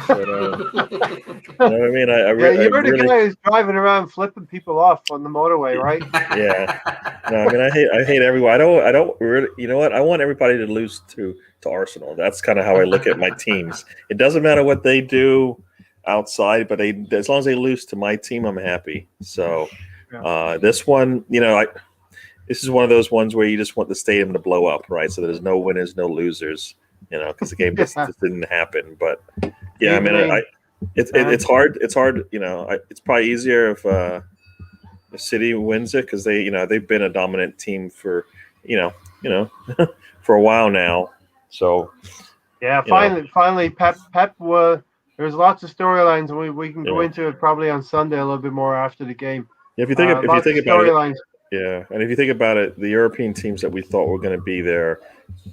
But, you know what I mean? You're the guy who's driving around flipping people off on the motorway, right? Yeah. No, I mean, I hate everyone. I don't really. You know what? I want everybody to lose to Arsenal. That's kind of how I look at my teams. It doesn't matter what they do outside, but as long as they lose to my team, I'm happy. So this one, this is one of those ones where you just want the stadium to blow up, right? So there's no winners, no losers, because the game just didn't happen. But yeah, I mean, it's hard. It's hard. It's probably easier if City wins it because they've been a dominant team for for a while now. So yeah, finally, Pep. There's lots of storylines, and we can go into it probably on Sunday a little bit more after the game. Yeah, if you think about it, yeah, and if you think about it, the European teams that we thought were going to be there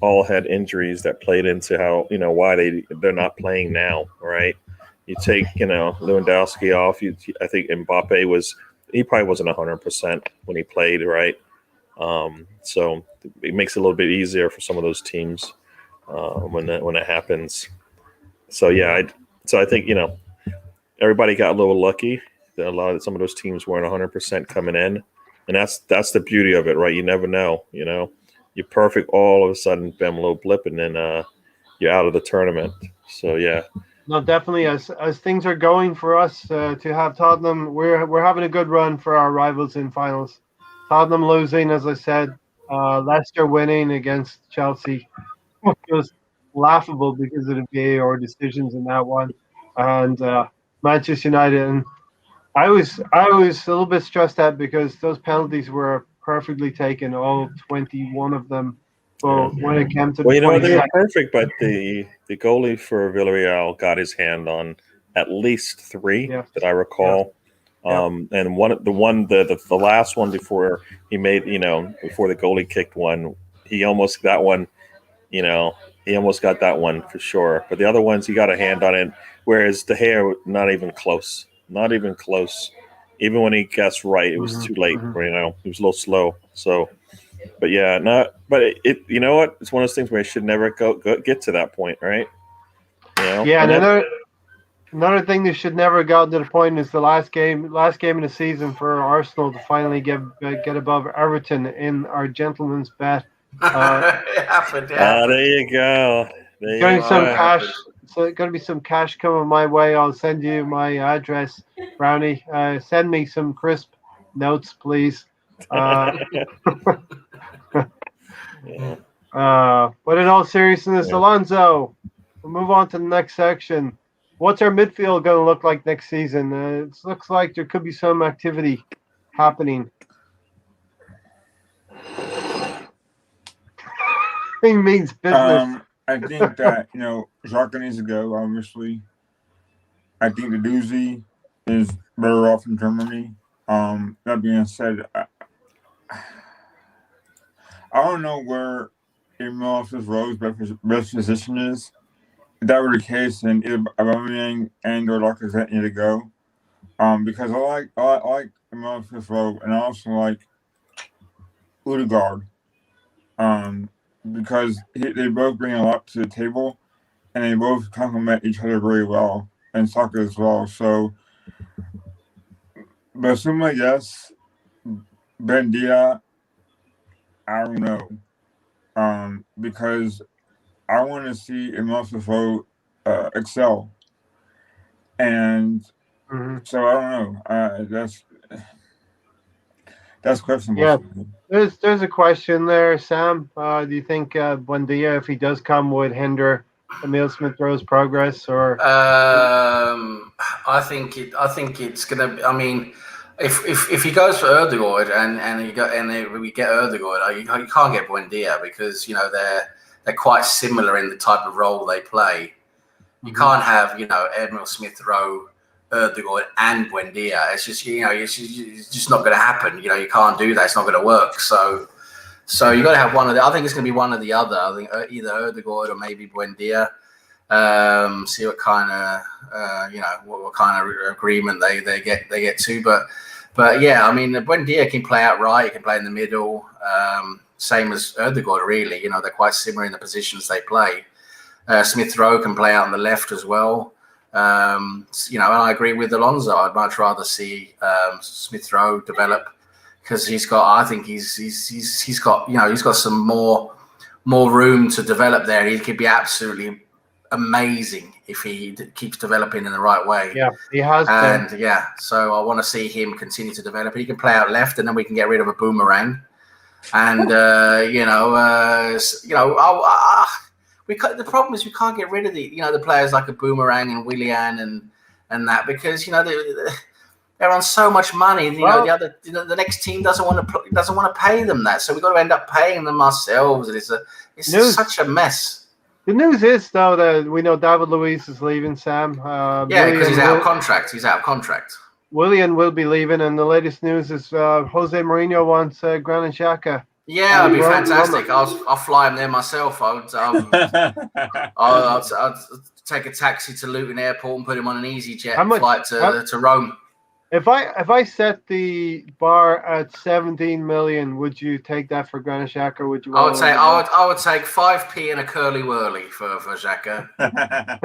all had injuries that played into how why they're not playing now, right? You take Lewandowski off. I think Mbappe he probably wasn't 100% when he played, right? So it makes it a little bit easier for some of those teams when that happens. So yeah, I think everybody got a little lucky. Some of those teams weren't 100% coming in, and that's the beauty of it, right? You never know. You're perfect. All of a sudden, bam, a little blip, and then you're out of the tournament. So yeah. No, definitely. As things are going for us to have Tottenham, we're having a good run for our rivals in finals. Tottenham losing, as I said, Leicester winning against Chelsea, which was laughable because of the VAR decisions in that one, and Manchester United. And I was a little bit stressed out because those penalties were perfectly taken, all 21 of them. Well, when it came to they were perfect, but the goalie for Villarreal got his hand on at least 3 that I recall. Yeah. And the last one before he made, before the goalie kicked one, he almost got one, he almost got that one for sure. But the other ones, he got a hand on it, whereas the hair, not even close. Even when he guessed right, it was too late. He was a little slow. So. But yeah, you know what? It's one of those things where it should never get to that point, right? Yeah, and another thing that should never have gotten to the point is the last game of the season for Arsenal to finally get above Everton in our gentleman's bet. There you go. Cash. So going to be some cash coming my way. I'll send you my address, Brownie. Send me some crisp notes, please. But in all seriousness, Alonso, we'll move on to the next section. What's our midfield going to look like next season? It looks like there could be some activity happening. He means business. I think that Xhaka needs to go. Obviously, I think the doozy is better off in Germany. That being said, I don't know where Emil Rowe's best position is. If that were the case, then either Aubameyang and or Lacazette need to go. Because I like Emil Rowe, and I also like Odegaard. Because they both bring a lot to the table, and they both complement each other very well, and Saka as well. So, but assuming yes, Buendia, I don't know, because I want to see Emil Rowe excel, and so I don't know. That's questionable. Yeah, there's a question there, Sam. Do you think Buendia, if he does come, would hinder Emil Smith-Rowe's progress, or? I think it's gonna. I mean, if he goes for Ødegaard and we get Ødegaard, you can't get Buendia because they're quite similar in the type of role they play. You can't have Emil Smith-Rowe, Ødegaard and Buendia. It's just it's just not going to happen. You can't do that. It's not going to work. So you got to have one of the. I think it's going to be one or the other. I think either Ødegaard or maybe Buendia. See what kind of what kind of agreement they get to. But yeah, I mean, Buendia can play out right. He can play in the middle. Same as Ødegaard, really. They're quite similar in the positions they play. Smith Rowe can play out on the left as well. And I agree with Alonso. I'd much rather see Smith Rowe develop because I think he's got some more room to develop there. He could be absolutely amazing if he keeps developing in the right way. Yeah, he has. So I want to see him continue to develop. He can play out left, and then we can get rid of a boomerang. And the problem is we can't get rid of the players like a boomerang and Willian and that because they're on so much money. The next team doesn't want to pay them that, so we've got to end up paying them ourselves, and it's such a mess. The news is though that we know David Luiz is leaving, Sam. Because he's out of contract. He's out of contract. Willian will be leaving, and the latest news is Jose Mourinho wants Granit Xhaka. Yeah, it'd be fantastic. I'll fly him there myself. I'll take a taxi to Luton Airport and put him on an EasyJet flight to Rome. If I set the bar at 17 million, would you take that for Granit Xhaka? Or would you? I would take 5p and a curly whirly for Xhaka.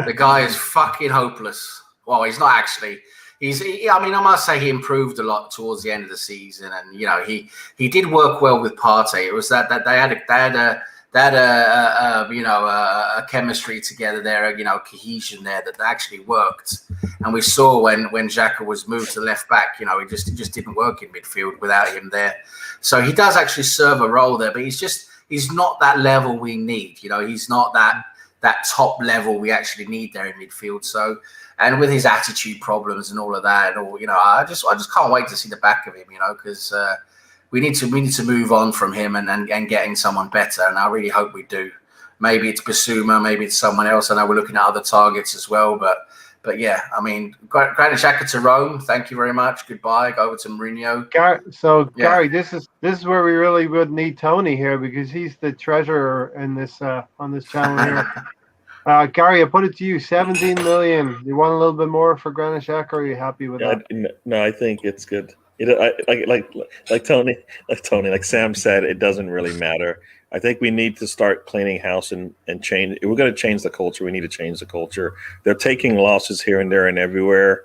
The guy is fucking hopeless. Well, he's not actually. I must say he improved a lot towards the end of the season, and he did work well with Partey. It was that they had a chemistry together there, cohesion there that actually worked. And we saw when Xhaka was moved to left back, it just didn't work in midfield without him there. So he does actually serve a role there, but he's not that level we need. He's not that top level we actually need there in midfield. So. And with his attitude problems and all of that, I just can't wait to see the back of him, because we need to move on from him and getting someone better. And I really hope we do. Maybe it's Basuma, maybe it's someone else. I know we're looking at other targets as well, but yeah, I mean, Granit Xhaka to Rome. Thank you very much. Goodbye. Go over to Mourinho. Gary, this is where we really would need Tony here because he's the treasurer in this on this channel here. Gary, I put it to you, 17 million. You want a little bit more for Granit Xhaka, or are you happy with that? No, I think it's good. Like Sam said, it doesn't really matter. I think we need to start cleaning house and change. If we're going to change the culture, we need to change the culture. They're taking losses here and there and everywhere.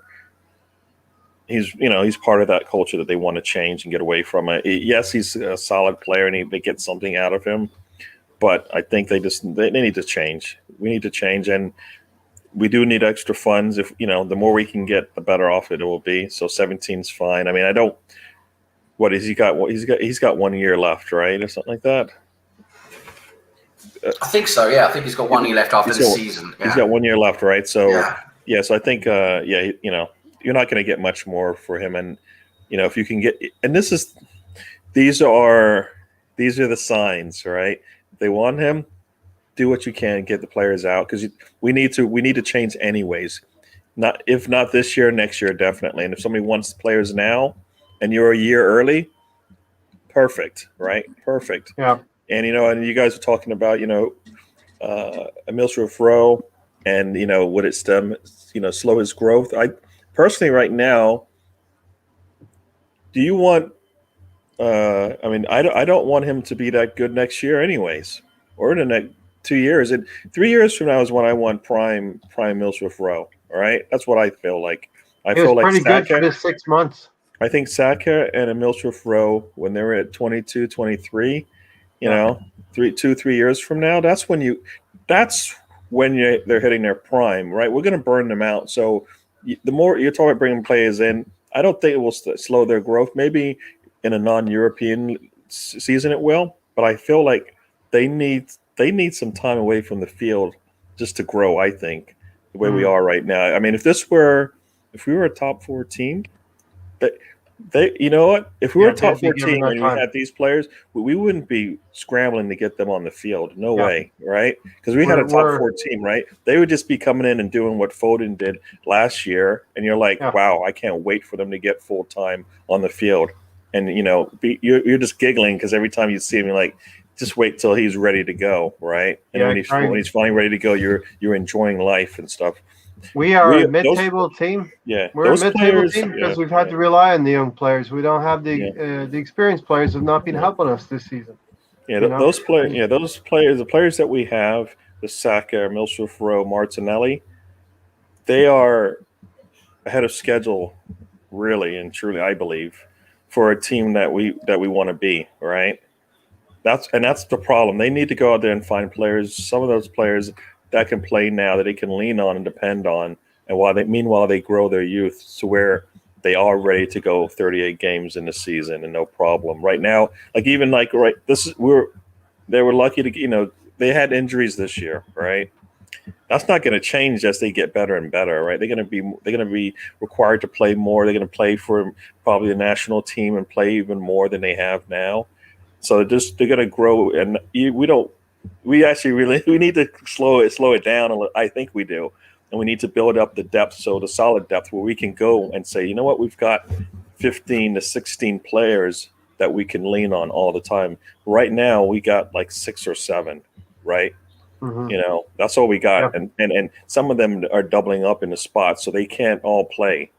He's part of that culture that they want to change and get away from it. Yes, he's a solid player and they get something out of him. But I think they need to change. We need to change, and we do need extra funds. If the more we can get, the better off it will be. So 17's fine. I mean, I don't. What has he got? He's got 1 year left, right, or something like that. I think so. Yeah, I think he's got 1 year left after this season. Yeah. He's got 1 year left, right? So so I think you're not going to get much more for him, and if you can get, and these are the signs, right? They want him. Do what you can, get the players out because we need to change anyways. If not this year, next year definitely. And if somebody wants players now, and you're a year early, perfect, right? Perfect. Yeah. And and you guys are talking about Emil Rowe, and would it slow his growth? I personally right now, do you want? I don't want him to be that good next year, anyways, or in the next 2 years. And 3 years from now is when I want prime Milsworth Rowe. All right, that's what I feel like. I feel like pretty Saka, good for this 6 months. I think Saka and Milsworth Rowe, when they were at 22, 23, 3 years from now, that's when they're hitting their prime, right? We're going to burn them out. So the more you're talking about bringing players in, I don't think it will slow their growth. Maybe in a non-European season it will, but I feel like they need some time away from the field just to grow, I think, the way we are right now. I mean, if we were a top 4 team, you know what? If we were a top 4 team and we had these players, we wouldn't be scrambling to get them on the field. No way, right? Because we had a top 4 team, right? They would just be coming in and doing what Foden did last year, and you're like, wow, I can't wait for them to get full time on the field. And you're just giggling because every time you see him, you're like, just wait till he's ready to go, right? And when he's finally ready to go, you're enjoying life and stuff. We are a mid-table team. Yeah, we're a mid-table team because we've had to rely on the young players. We don't have the experienced players have not been helping us this season. Yeah, those players. Yeah, those players. The players that we have, the Saka, Milsroof Rowe, Martinelli, they are ahead of schedule, really and truly, I believe, for a team that we want to be. Right. That's the problem. They need to go out there and find players. Some of those players that can play now that they can lean on and depend on, and meanwhile they grow their youth to where they are ready to go 38 games in the season and no problem. Right now, they were lucky to they had injuries this year, right? That's not going to change as they get better and better, right? They're going to be required to play more. They're going to play for probably the national team and play even more than they have now. So they're going to grow, and we need to slow it down. I think we do, and we need to build up the depth, so the solid depth where we can go and say, you know what, we've got 15 to 16 players that we can lean on all the time. Right now, we got like 6 or 7, right? Mm-hmm. That's all we got, and some of them are doubling up in the spots, so they can't all play.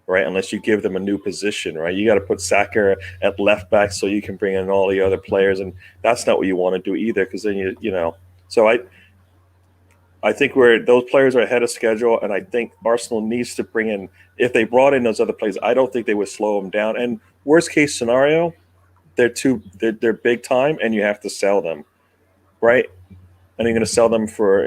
Right, unless you give them a new position, right? You got to put Saka at left back so you can bring in all the other players, and that's not what you want to do either. Because then So I think those players are ahead of schedule, and I think Arsenal needs to bring in. If they brought in those other players, I don't think they would slow them down. And worst case scenario, they're big time, and you have to sell them, right? And you're going to sell them for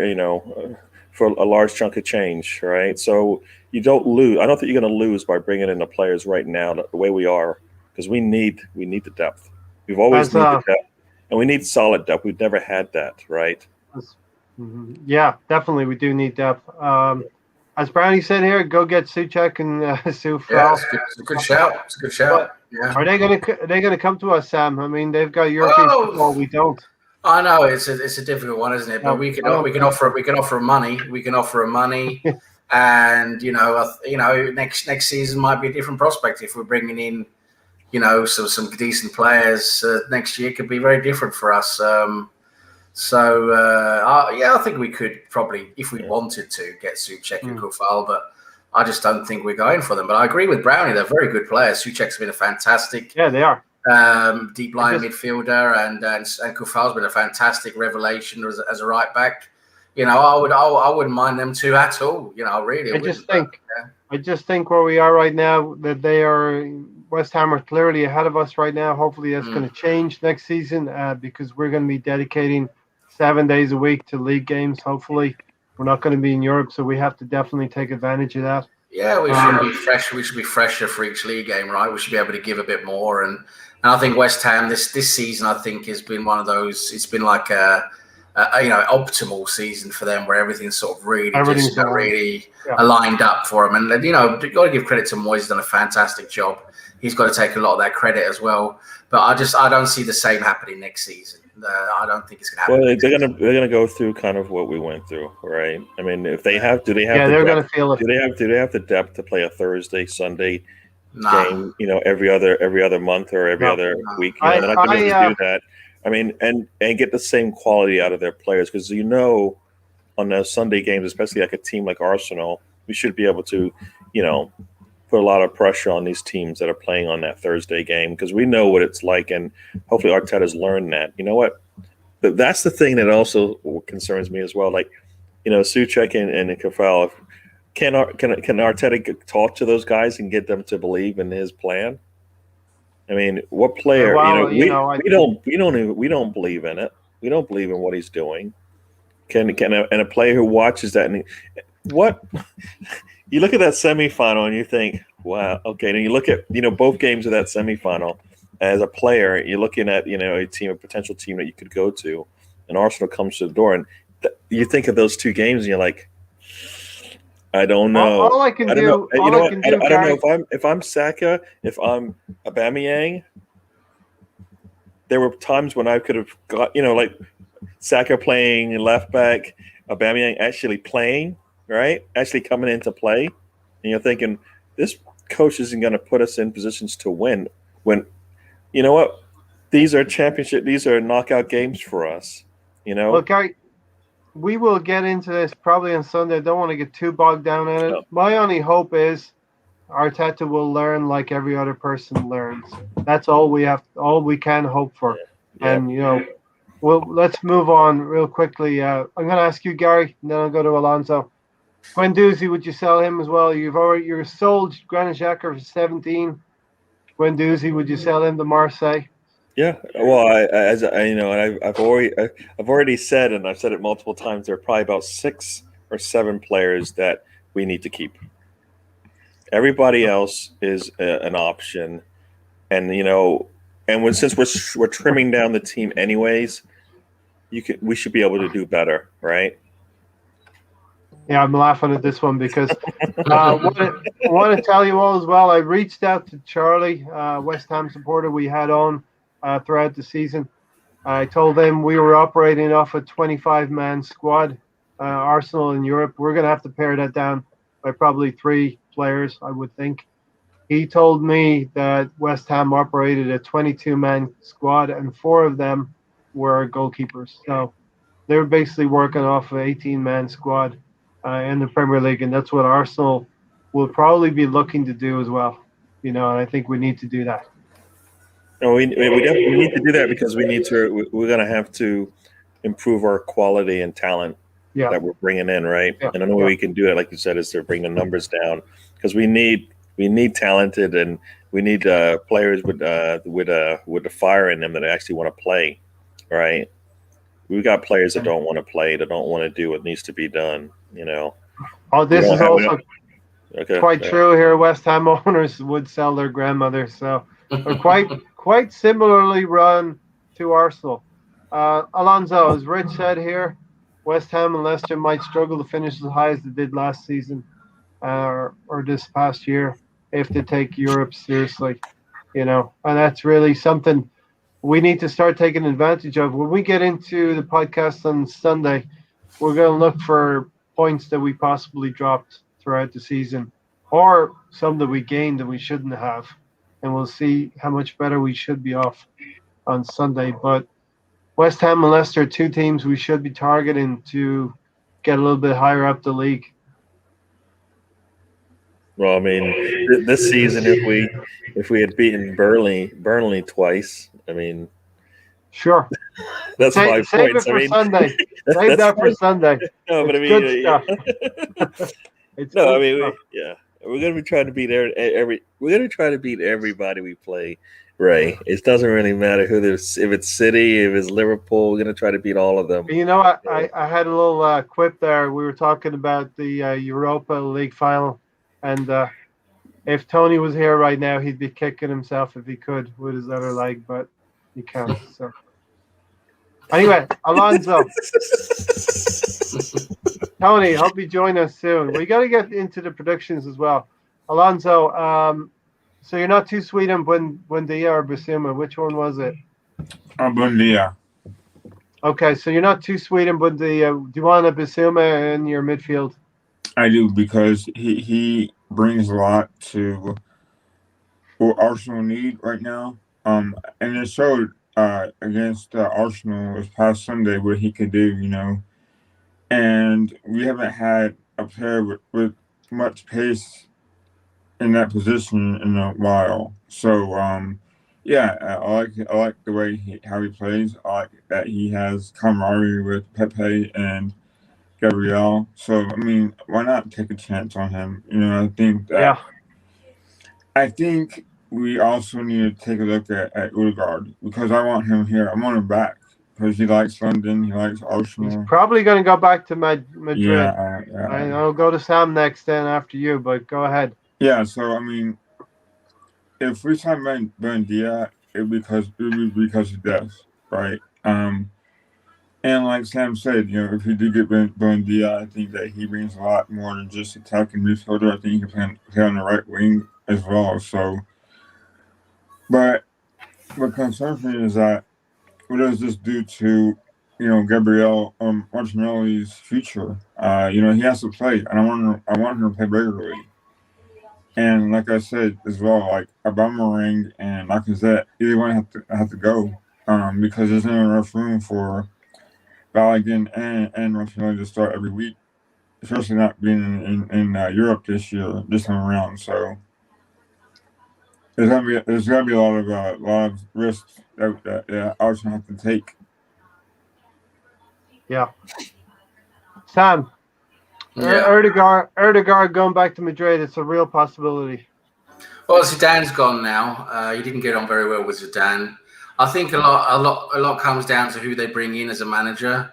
for a large chunk of change, right? So you don't lose. I don't think you're going to lose by bringing in the players right now the way we are, because we need the depth. We've always needed depth, and we need solid depth. We've never had that, right? Yeah, definitely, we do need depth. As Brownie said here, go get Souček and Soufal. Yeah, it's a good shout. It's a good shout. Yeah. Are they gonna come to us, Sam? I mean, they've got European football. We don't. I know it's a difficult one, isn't it? But we can offer money. We can offer money, and next season might be a different prospect if we're bringing in, some decent players. Next year could be very different for us. I think we could probably, if we wanted to, get Souček and Koufal, but I just don't think we're going for them. But I agree with Brownie; they're very good players. Souček's been a fantastic. Yeah, they are. Deep line midfielder, and Koufal's been a fantastic revelation as a right back. I wouldn't mind them two at all. Really. I just think where we are right now that West Ham are clearly ahead of us right now. Hopefully that's going to change next season because we're going to be dedicating 7 days a week to league games. Hopefully we're not going to be in Europe, so we have to definitely take advantage of that. Yeah, we should be fresh. We should be fresher for each league game, right? We should be able to give a bit more. And I think West Ham this season, I think, has been one of those. It's been like a optimal season for them, where everything's sort of really aligned up for them. And you've got to give credit to Moyes. He's done a fantastic job. He's got to take a lot of that credit as well. But I don't see the same happening next season. I don't think it's going to happen. Well, they're gonna go through kind of what we went through, right? I mean, if they have, do they have? Yeah, they're going to feel it. Do they have the depth to play a Thursday, Sunday game? Every other month or every other week. They're not going to do that. I mean, and get the same quality out of their players, because on those Sunday games, especially like a team like Arsenal, we should be able to, put a lot of pressure on these teams that are playing on that Thursday game, because we know what it's like, and hopefully Arteta's learned that. You know what? But that's the thing that also concerns me as well. Like, Souček and Koufal, can Arteta talk to those guys and get them to believe in his plan? I mean, what player? We don't believe in it. We don't believe in what he's doing. Can a player who watches that and what? You look at that semifinal and you think, wow, okay. And you look at both games of that semifinal as a player. You're looking at a potential team that you could go to, and Arsenal comes to the door, and you think of those two games, and you're like, I don't know. All I can do. I don't know if I'm Saka, if I'm Aubameyang. There were times when I could have got like Saka playing left back, Aubameyang actually playing. Right, actually coming into play, and you're thinking this coach isn't going to put us in positions to win. When these are championship. These are knockout games for us. You know. Look, we will get into this probably on Sunday. I don't want to get too bogged down in it. No. My only hope is Arteta will learn like every other person learns. That's all we can hope for. Yeah. And let's move on real quickly. I'm going to ask you, Gary, and then I'll go to Alonso. Guendouzi, would you sell him as well? You're sold Granit Xhaka for 17. Guendouzi, would you sell him to Marseille? Yeah, well, I've already said, and I've said it multiple times. There are probably about 6 or 7 players that we need to keep. Everybody else is an option, and since we're trimming down the team anyways, we should be able to do better, right? Yeah, I'm laughing at this one because I want to tell you all as well. I reached out to Charlie, West Ham supporter we had on throughout the season. I told them we were operating off a 25-man squad. Arsenal in Europe, we're going to have to pare that down by probably 3 players, I would think. He told me that West Ham operated a 22-man squad and 4 of them were goalkeepers. So they were basically working off an 18-man squad in the Premier League, and that's what Arsenal will probably be looking to do as well. And I think we need to do that. No, we definitely need to do that because we're going to have to improve our quality and talent that we're bringing in, right? Yeah. And the only way we can do it, like you said, is to bring the numbers down because we need talented and we need players with the fire in them that actually want to play, right? We've got players that don't want to play, that don't want to do what needs to be done, Oh, this is also quite yeah. true here. West Ham owners would sell their grandmothers, so they're quite similarly run to Arsenal. Alonso, as Rich said here, West Ham and Leicester might struggle to finish as high as they did last season or this past year if they take Europe seriously, and that's really something we need to start taking advantage of. When we get into the podcast on Sunday, we're going to look for points that we possibly dropped throughout the season or some that we gained that we shouldn't have. And we'll see how much better we should be off on Sunday. But West Ham and Leicester are 2 teams we should be targeting to get a little bit higher up the league. Well, I mean, this season, if we had beaten Burnley twice, I mean, sure, that's 5 points. Save it for Sunday. Save that for Sunday. No, but good stuff. We're going to be trying to beat We're going to try to beat everybody we play. Ray, it doesn't really matter if it's City, if it's Liverpool. We're going to try to beat all of them. I had a little quip there. We were talking about the Europa League final, and if Tony was here right now, he'd be kicking himself if he could with his other leg, but he can't. So anyway, Alonso, Tony, hope you join us soon. We got to get into the predictions as well. Alonso, so you're not too sweet on Buendia or Bissouma. Which one was it? Buendia. Okay, so you're not too sweet on Buendia. Do you want a Bissouma in your midfield? I do because he brings a lot to what Arsenal need right now. And it showed against Arsenal this past Sunday what he could do, And we haven't had a player with much pace in that position in a while. So, I like the way how he plays. I like that he has camaraderie with Pepe and Gabriel. So, I mean, why not take a chance on him? I think that. Yeah. I think we also need to take a look at Odegaard because I want him here. I want him back because he likes London. He likes Arsenal. He's probably going to go back to Madrid. Yeah. I'll go to Sam next then after you, but go ahead. Yeah, so I mean, if we sign Buendia, it would be because of death, right? And like Sam said, if you do get Buendia, I think that he brings a lot more than just attacking midfielder. I think he can play on the right wing as well. So, but what concerns me is that what does this do to Gabriel Martinelli's future? He has to play, and I want him to play regularly. And like I said as well, like Aubameyang and Lacazette, either one have to go. because there's not enough room for Balogun and Martinelli to start every week, especially not being in Europe this time around. So there's gonna be a lot of risks that Arsenal have to take. Yeah. Sam, Yeah. Erdegaard going back to Madrid, it's a real possibility. Well, Zidane's gone now. He didn't get on very well with Zidane. I think a lot comes down to who they bring in as a manager.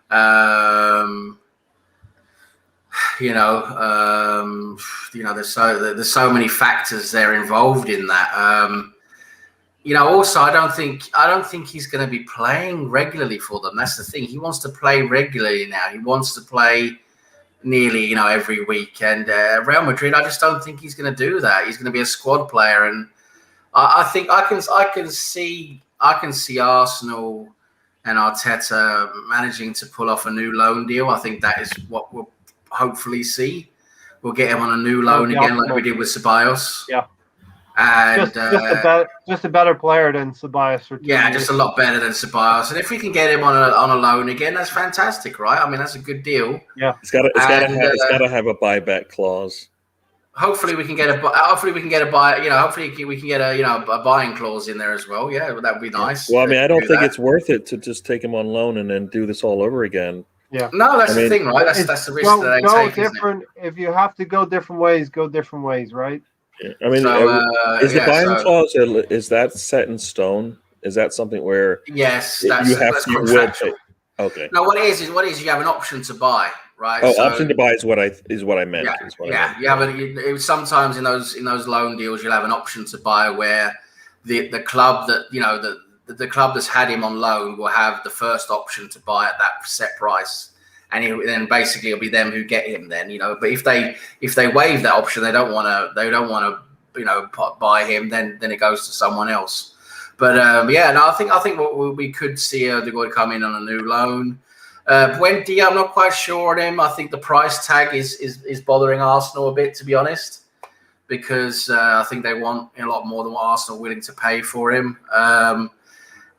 There's so many factors there involved in that. Also, I don't think he's going to be playing regularly for them. That's the thing. He wants to play regularly now. He wants to play nearly, every week. And Real Madrid, I just don't think he's going to do that. He's going to be a squad player, and I think I can see Arsenal and Arteta managing to pull off a new loan deal. I think that is what we'll hopefully see. We'll get him on a new loan again, like we did with Ceballos. Yeah. And just a better player than Ceballos. Just a lot better than Ceballos. And if we can get him on a loan again, that's fantastic, right? I mean, that's a good deal. Yeah, it's got to have a buyback clause. Hopefully we can get a buy. Hopefully we can get a buying clause in there as well. Yeah, that would be nice. Well, I mean, I don't think it's worth it to just take him on loan and then do this all over again. Yeah. No, that's the thing, right? That's the risk that they take. Different. If you have to go different ways, go different ways, right? Yeah. I mean, is the buying clause, is that set in stone? Is that something where yes, you will pay? Okay. No, what it is you have an option to buy, right? Oh, option to buy is what I meant. You have sometimes in those loan deals you'll have an option to buy where the club that the club that's had him on loan will have the first option to buy at that set price. And then basically it'll be them who get him then, But if they waive that option, they don't want to buy him. Then it goes to someone else. But I think what we could see Erdegaard come in on a new loan. Buendia, I'm not quite sure on him. I think the price tag is bothering Arsenal a bit, to be honest, because I think they want a lot more than what Arsenal are willing to pay for him.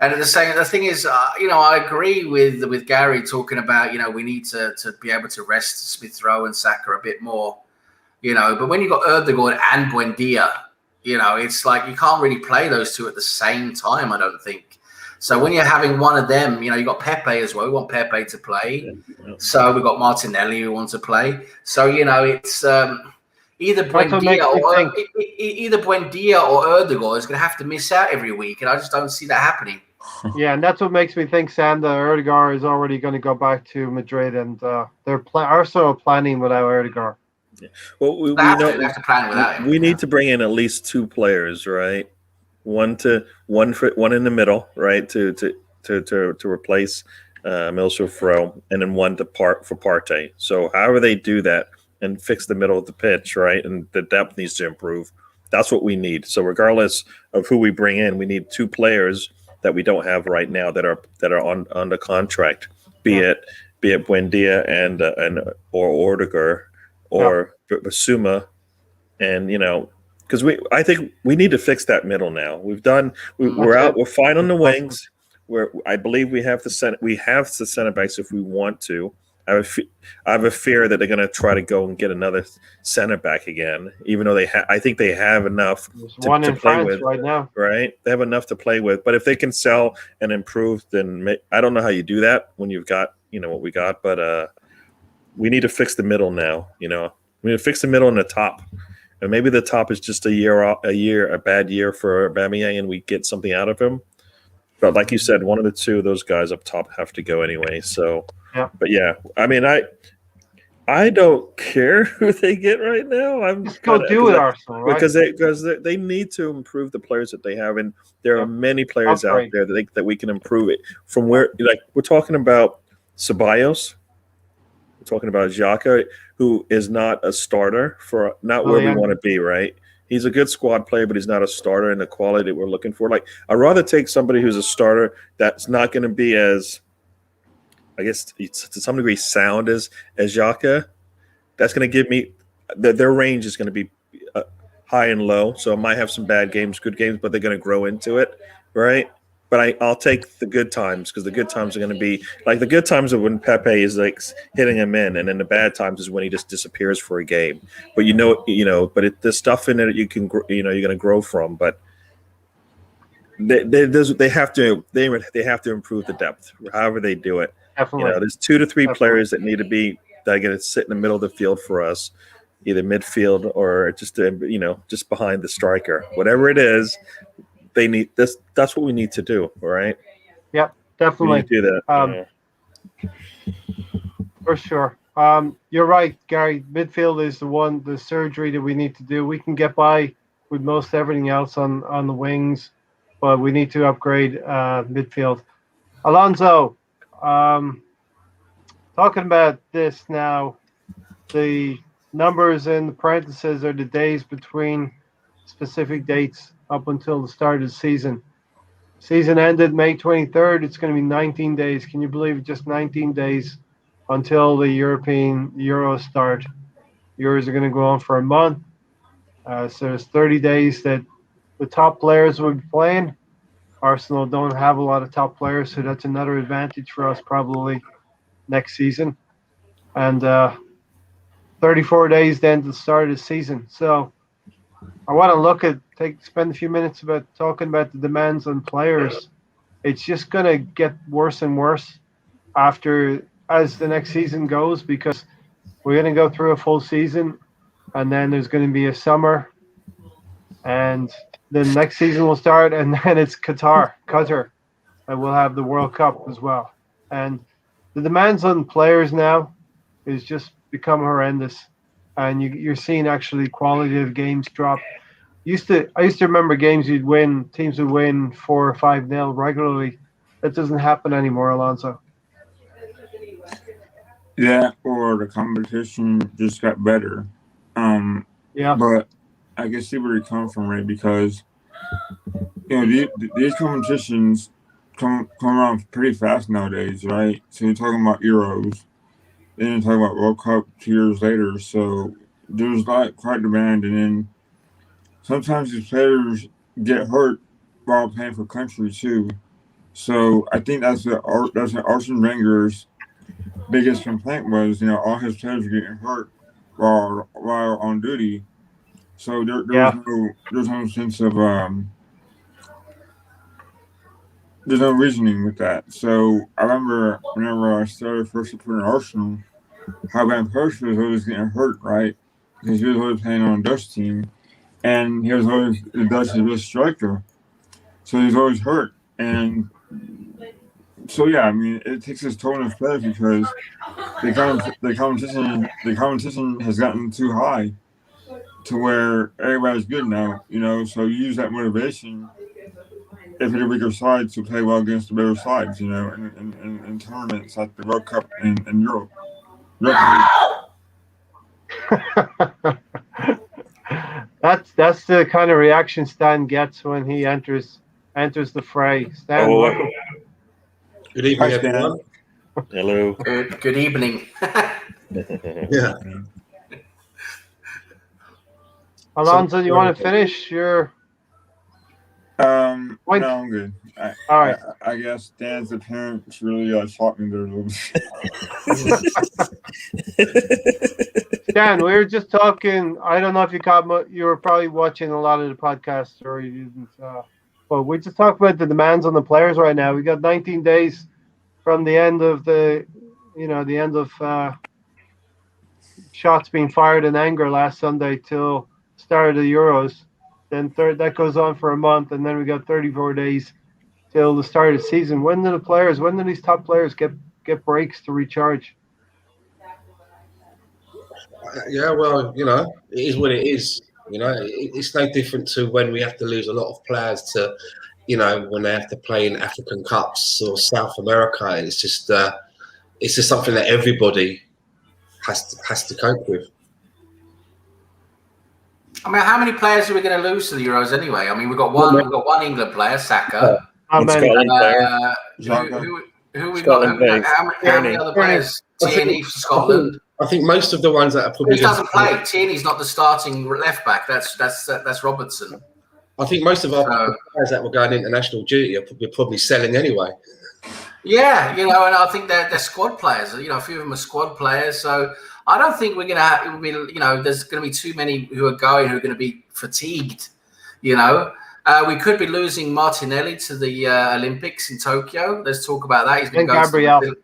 And the thing is, I agree with Gary talking about, we need to be able to rest Smith Rowe and Saka a bit more, But when you've got Erdegaard and Buendia, it's like you can't really play those two at the same time, I don't think. So when you're having one of them, you've got Pepe as well. We want Pepe to play. Yeah. So we've got Martinelli who wants to play. So, it's either Buendia or Erdegaard is going to have to miss out every week. And I just don't see that happening. Yeah, and that's what makes me think, Sam, that Erdegaard is already going to go back to Madrid, and they're Arsenal planning without Erdegaard. Yeah. Well, we have to plan without him. We need to bring in at least two players, right? One in the middle, right, to replace Milsrud, and then one for Partey. So however they do that and fix the middle of the pitch, right, and the depth needs to improve. That's what we need. So regardless of who we bring in, we need two players that we don't have right now that are on the contract, be it Buendia and or Odegaard or Basuma, and because I think we need to fix that middle now. We're fine on the wings. I believe we have the center backs if we want to. I have a fear that they're going to try to go and get another center back again, even though I think they have enough to play with right now. Right, they have enough to play with. But if they can sell and improve, then I don't know how you do that when you've got what we got. But we need to fix the middle now. We need to fix the middle and the top, and maybe the top is just a bad year for Aubameyang, and we get something out of him. But like you said, one of the two of those guys up top have to go anyway. So. Yeah. But yeah, I mean, I don't care who they get right now. I'm just go do it, Arsenal, right? Because they need to improve the players that they have, and there are many players out there that we can improve it from. Where we're talking about Ceballos, we're talking about Xhaka, who is not a starter where we want to be, right? He's a good squad player, but he's not a starter in the quality that we're looking for. I'd rather take somebody who's a starter that's not going to be as, I guess, to some degree, sound as Xhaka. That's going to give me their range is going to be high and low. So I might have some bad games, good games, but they're going to grow into it, right? but I'll take the good times, because the good times are going to be like the good times are when Pepe is like hitting him in, and then the bad times is when he just disappears for a game. But there's stuff in it that you can you're going to grow from. But they have to improve the depth, however they do it. Definitely. There's 2 to 3 players that need to be that are going to sit in the middle of the field for us, either midfield or just just behind the striker, whatever it is. They need this. That's what we need to do. All right. Yep, definitely. We need to do that. For sure. You're right, Gary. Midfield is the surgery that we need to do. We can get by with most everything else on the wings, but we need to upgrade midfield. Alonso, talking about this now, the numbers in the parentheses are the days between specific dates up until the start of the season. Season ended May 23rd. It's going to be 19 days. Can you believe it? Just 19 days until the European Euros start. Euros are going to go on for a month. So there's 30 days that the top players will be playing. Arsenal don't have a lot of top players, so that's another advantage for us probably next season. And 34 days then to the start of the season. So I want to spend a few minutes talking about the demands on players. It's just going to get worse and worse as the next season goes, because we're going to go through a full season, and then there's going to be a summer, and the next season will start, and then it's Qatar, and we'll have the World Cup as well. And the demands on players now is just become horrendous, and you're seeing actually quality of games drop. I used to remember games teams would win 4 or 5-0 regularly. That doesn't happen anymore, Alonso. Yeah, or the competition just got better. Yeah. But I can see where you come from, right? Because these competitions come around pretty fast nowadays, right? So you're talking about Euros, then you're talking about World Cup 2 years later. So there's quite demand, and then sometimes these players get hurt while playing for country too. So I think that's Arsene Wenger's biggest complaint was, all his players were getting hurt while on duty. So there's no sense of there's no reasoning with that. So I remember whenever I started first supporting Arsenal, how Van Persie was always getting hurt, right? Because he was always playing on a Dutch team, and he was always the Dutch's best striker. So he was always hurt, and so yeah, I mean, it takes its toll on his players because the competition has gotten too high to where everybody's good now, So you use that motivation if you're the weaker side to play well against the better sides, in tournaments like the World Cup and Europe. That's the kind of reaction Stan gets when he enters the fray. Stan, welcome. Good evening, everyone. Hello. Good evening. Yeah. Alonso, you want to finish your? No, I'm good. All right. I guess Dan's appearance really shocked me there a little bit. Stan, we were just talking. I don't know if you were probably watching a lot of the podcasts, or you didn't. But we just talked about the demands on the players right now. We got 19 days from the end of shots being fired in anger last Sunday till start of the Euros. Then that goes on for a month, and then we got 34 days till the start of the season. When do these top players get breaks to recharge? Yeah, well, it is what it is. It's no different to when we have to lose a lot of players to, when they have to play in African Cups or South America. It's just something that everybody has to cope with. I mean, how many players are we going to lose to the Euros anyway? I mean, we've got one England player, Saka. How many? Who we got? How many other players? Tierney for Scotland. I think most of the ones that are probably doesn't play. Tierney's not the starting left back. That's Robertson. I think most of our So- players that were going international duty are probably selling anyway. Yeah, and I think they're squad players. A few of them are squad players. So I don't think we're going to there's going to be too many who are going to be fatigued. We could be losing Martinelli to the Olympics in Tokyo. Let's talk about that. He's been going to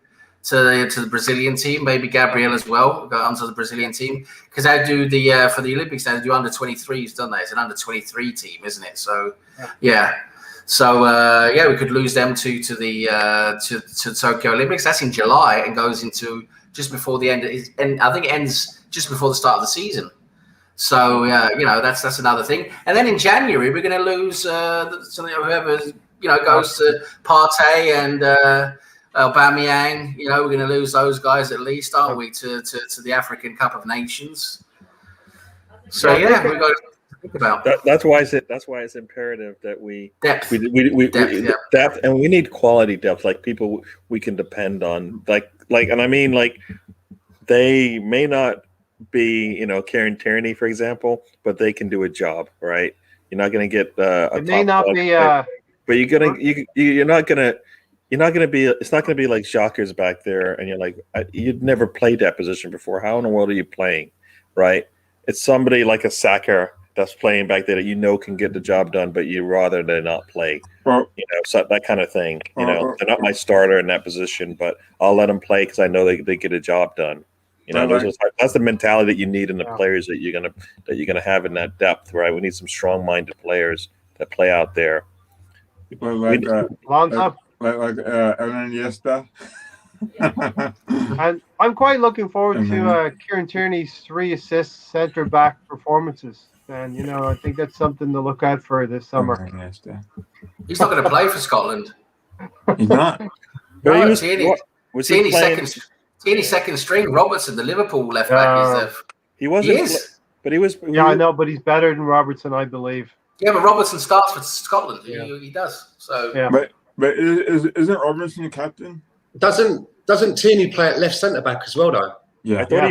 the Brazilian team. Maybe Gabriel as well go onto the Brazilian team because they do the for the Olympics. They do under 23s, don't they? It's an under 23 team, isn't it? So yeah. So we could lose them to Tokyo Olympics. That's in July and goes into just before the end. And I think it ends just before the start of the season. So that's another thing. And then in January we're going to lose whoever goes to Partey and Aubameyang. We're going to lose those guys at least, aren't we, to the African Cup of Nations? So we've got to think about that's why it's imperative that we depth, depth, and we need quality depth, like people we can depend on, and I mean, like, they may not be Kieran Tierney, for example, but they can do a job, right? You're not going to get it may not be but you're not going to be, it's not going to be like Jacques back there and you're like, you'd never played that position before. How in the world are you playing, right? It's somebody like a Saka that's playing back there that can get the job done, but you rather than not play. Well, so that kind of thing. They're not my starter in that position, but I'll let them play because I know they get a job done. That's the mentality that you need in the players that you're gonna have in that depth, right? We need some strong-minded players that play out there. Lonzo, like Ellen Yesta. and I'm quite looking forward to Kieran Tierney's 3 assists centre back performances, and I think that's something to look out for this summer. He's not going to play for Scotland. He's not. No, Tierney's second string. Robertson, the Liverpool left back, he wasn't. He is. But he was. I know, but he's better than Robertson, I believe. Yeah, but Robertson starts for Scotland. He does. So yeah. But isn't Robertson the captain? Doesn't Tierney play at left centre back as well, though? Yeah, I thought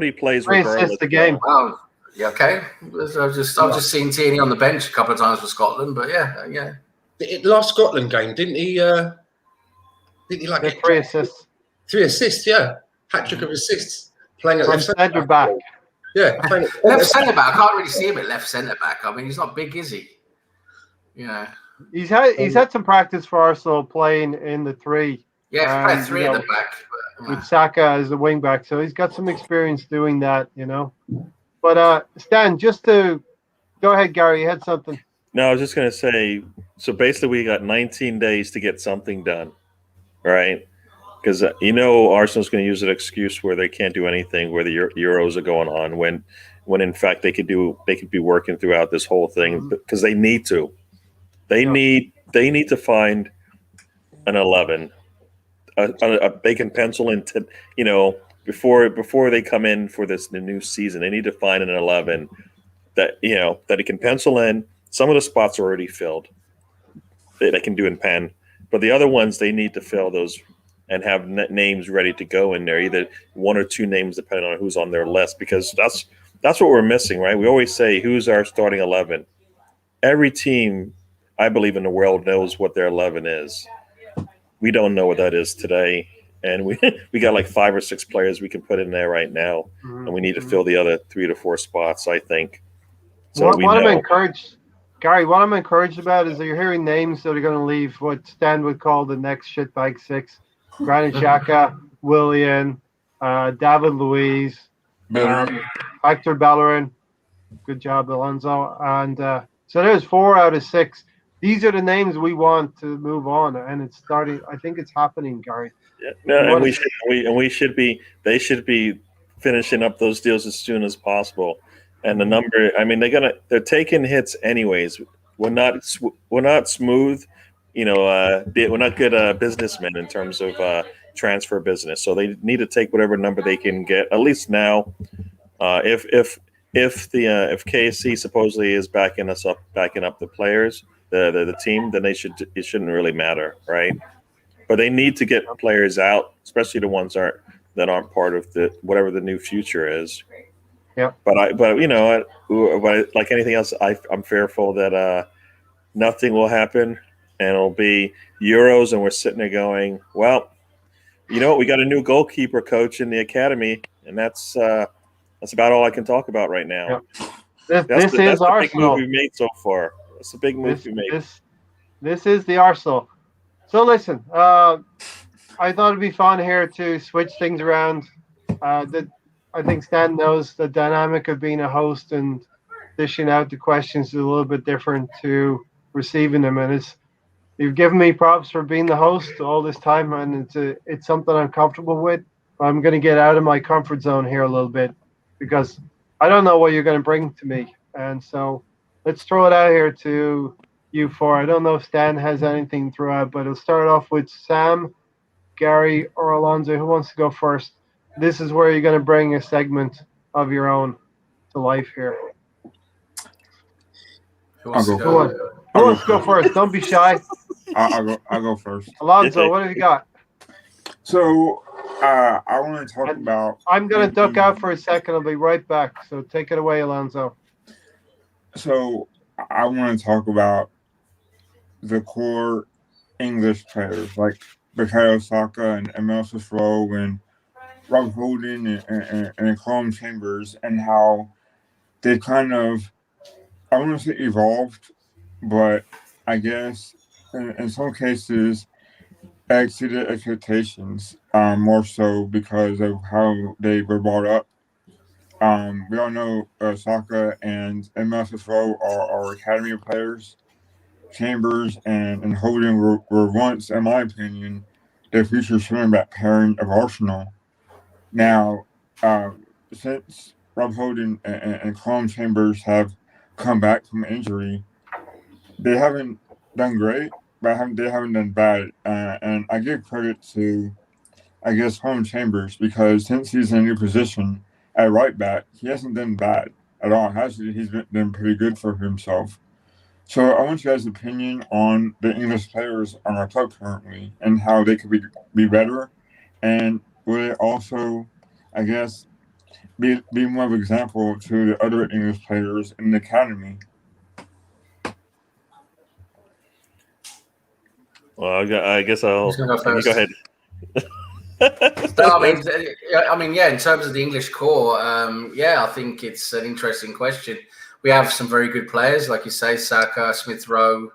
he plays regardless. The game. Wow. Yeah, okay. I've just seen Tierney on the bench a couple of times for Scotland, but yeah. The last Scotland game, didn't he? Didn't he get 3 assists? 3 assists, yeah. Hat-trick of assists. Playing at From left centre back. Yeah. Left centre back. I can't really see him at left centre back. I mean, he's not big, is he? Yeah. He's had some practice for Arsenal playing in the 3. Yeah, he's played 3 at the back. With Saka as the wing back, so he's got some experience doing that, But Stan, just to go ahead, Gary, you had something. No, I was just going to say, so basically we got 19 days to get something done, right? Because Arsenal's going to use an excuse where they can't do anything, where the Euros are going on, when in fact they could be working throughout this whole thing because they need to. They need to find an 11. They can pencil in, before they come in for the new season. They need to find an 11 that it can pencil in. Some of the spots are already filled. They can do in pen, but the other ones they need to fill those and have names ready to go in there. Either 1 or 2 names, depending on who's on their list, because that's what we're missing, right? We always say, who's our starting 11? Every team, I believe, in the world knows what their 11 is. We don't know what that is today, and we got like 5 or 6 players we can put in there right now, and we need to fill the other 3 to 4 spots, I think. So what I'm encouraged, Gary, what I'm encouraged about is that you're hearing names that are going to leave what Stan would call the next shitbag 6. Granit Xhaka, Willian, David Luiz, Hector Bellerin. Good job, Alonso. And so there's 4 out of 6. These are the names we want to move on, and it's starting. I think it's happening, Gary. Yeah, no, they should be finishing up those deals as soon as possible. And the number, I mean, they're taking hits anyways. We're not smooth, we're not good businessmen in terms of transfer business. So they need to take whatever number they can get. At least now, if KSC supposedly is backing up the players, the team, then it shouldn't really matter, right? But they need to get players out, especially the ones that aren't part of whatever the new future is. Yeah. But like anything else, I'm fearful that nothing will happen, and it'll be Euros, and we're sitting there going, well, you know what? We got a new goalkeeper coach in the academy, and that's about all I can talk about right now. Yeah. That's This is the big move Arsenal. we've made so far. That's the big move we made. This is the Arsenal. So listen, I thought it'd be fun here to switch things around. I think Stan knows the dynamic of being a host and dishing out the questions is a little bit different to receiving them, and you've given me props for being the host all this time, and it's something I'm comfortable with. I'm going to get out of my comfort zone here a little bit because I don't know what you're going to bring to me, and so let's throw it out here to you four. I don't know if Stan has anything to throw out, but it'll start off with Sam, Gary, or Alonso. Who wants to go first? This is where you're going to bring a segment of your own to life here. Who wants to Who wants to go first? Don't be shy. I'll go first. Alonso, what have you got? So I want to talk about. I'm going to duck out for a second. I'll be right back. So take it away, Alonso. So I want to talk about the core English players like Bukayo Saka and Emile Smith-Rowe and Rob Holding and Colin Chambers, and how they kind of, I want to say, evolved, but I guess in some cases exceeded expectations, more so because of how they were brought up. We all know Saka and Emile Smith-Rowe are academy players. Chambers and Holding were once, in my opinion, the future center back pairing of Arsenal. Now, since Rob Holding and Colin Chambers have come back from injury, they haven't done great, but they haven't done bad. And I give credit to, I guess, Colin Chambers, because since he's in a new position at right back, he hasn't done bad at all. Actually, he's been pretty good for himself. So I want you guys' opinion on the English players on our club currently and how they could be better, and will it also, I guess, be more of an example to the other English players in the academy? Well, I guess I'll Go first. You go ahead. No, I mean, yeah. In terms of the English core, I think it's an interesting question. We have some very good players, like you say, Saka, Smith-Rowe,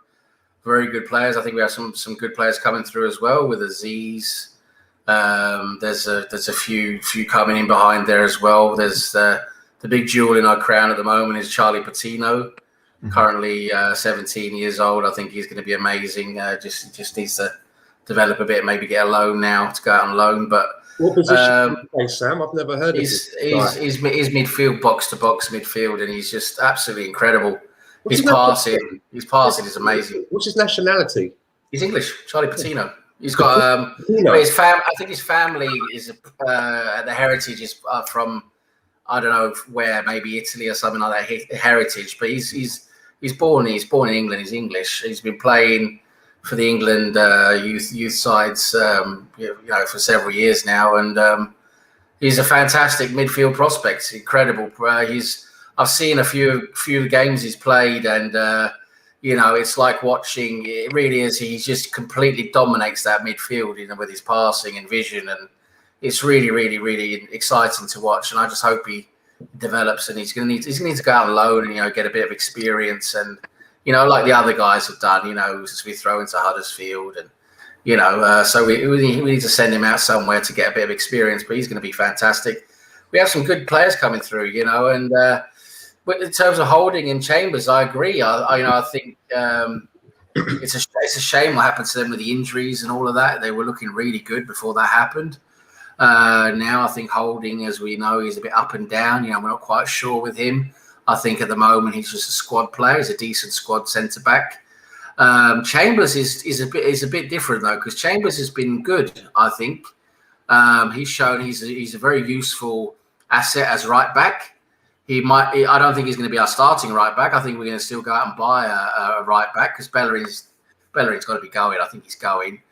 very good players. I think we have some good players coming through as well with Aziz. There's a few coming in behind there as well. There's the big jewel in our crown at the moment is Charlie Patino, currently 17 years old. I think he's going to be amazing. Just needs to develop a bit, maybe get a loan now to go out on loan. But what position do you play, Sam? I've never heard of he's midfield, box to box midfield, and he's just absolutely incredible. His passing is amazing. What's his nationality? He's English, Charlie Patino. He's got I think his family is the heritage is from I don't know where, maybe Italy or something like that. Heritage, but he's born in England. He's English. He's been playing for the England youth sides, for several years now, and he's a fantastic midfield prospect. Incredible. I've seen a few games he's played, and it's like watching. It really is. He just completely dominates that midfield, with his passing and vision, and it's really, really, really exciting to watch. And I just hope he develops, and he's going to need to go out on loan and get a bit of experience, and like the other guys have done. As we throw into Huddersfield, and so we need to send him out somewhere to get a bit of experience. But he's going to be fantastic. We have some good players coming through, and. But in terms of Holding and Chambers, I agree. I think it's a shame what happened to them with the injuries and all of that. They were looking really good before that happened. Now I think Holding, as we know, he's a bit up and down. We're not quite sure with him. I think at the moment he's just a squad player. He's a decent squad centre back. Chambers is a bit different though, because Chambers has been good. I think he's shown he's a very useful asset as right back. I don't think he's going to be our starting right back. I think we're going to still go out and buy a right back because Bellerin's got to be going. I think he's going.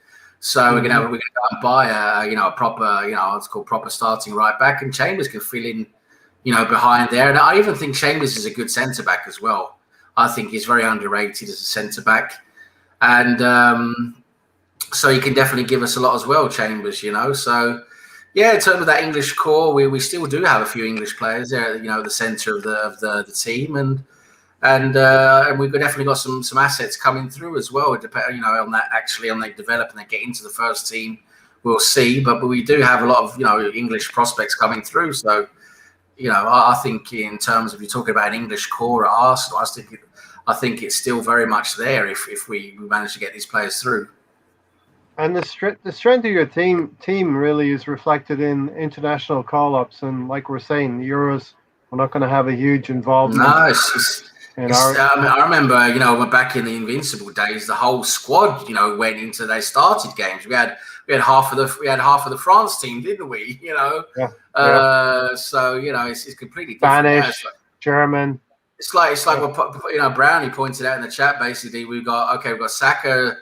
So we're going to go out and buy a proper, what's called proper starting right back, and Chambers can fill in behind there. And I even think Chambers is a good centre back as well. I think he's very underrated as a centre back, and so he can definitely give us a lot as well, Chambers. So. Yeah, in terms of that English core, we still do have a few English players there, the centre of the team, and we've definitely got some assets coming through as well. On that on they develop and they get into the first team, we'll see. But we do have a lot of English prospects coming through. So I think in terms of you're talking about an English core at Arsenal, I think it's still very much there if we manage to get these players through. And the strength of your team really is reflected in international call-ups. And like we're saying, the Euros, we're not going to have a huge involvement. No, I remember, back in the Invincible days, the whole squad, went into they started games. We had half of the France team, didn't we? So it's completely different. Spanish, German. It's like what Brownie pointed out in the chat. Basically, we've got Saka.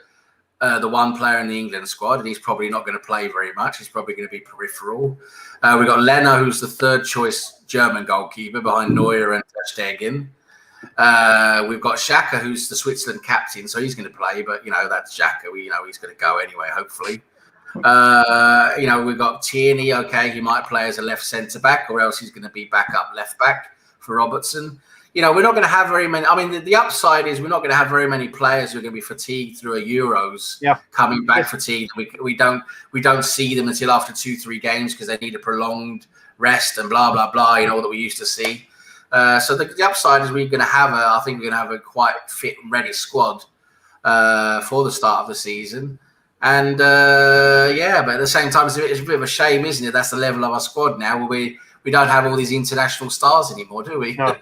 The one player in the England squad, and he's probably not going to play very much. He's probably going to be peripheral. We've got Leno, who's the third choice German goalkeeper behind Neuer and Ter Stegen. We've got Xhaka, who's the Switzerland captain, so he's going to play, but that's Xhaka. He's going to go anyway, hopefully. We've got Tierney. Okay, he might play as a left centre back, or else he's going to be back up left back for Robertson. We're not going to have very many. I mean, the upside is we're not going to have very many players who are going to be fatigued through a Euros. Coming back fatigued. We don't see them until after 2-3 games because they need a prolonged rest and blah blah blah. That we used to see. So the upside is we're going to have a quite fit and ready squad for the start of the season. And but at the same time, it's a bit of a shame, isn't it? That's the level of our squad now. We don't have all these international stars anymore, do we? No.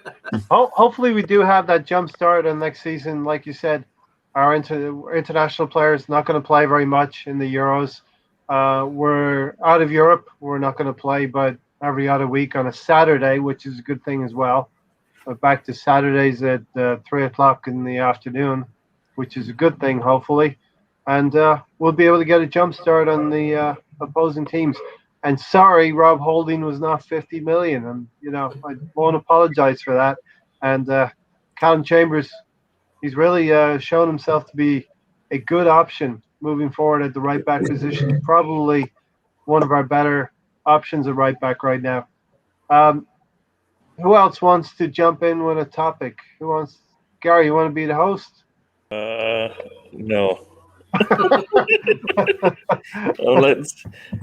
Hopefully we do have that jump start on next season. Like you said, our international players not going to play very much in the Euros. We're out of Europe. We're not going to play but every other week on a Saturday, which is a good thing as well. Back to Saturdays at 3:00 in the afternoon, which is a good thing, hopefully. And we'll be able to get a jump start on the opposing teams. And sorry, Rob Holding was not 50 million. And, I won't apologize for that. And Callum Chambers, he's really shown himself to be a good option moving forward at the right back position. Probably one of our better options at right back right now. Who else wants to jump in with a topic? Gary, you want to be the host? No.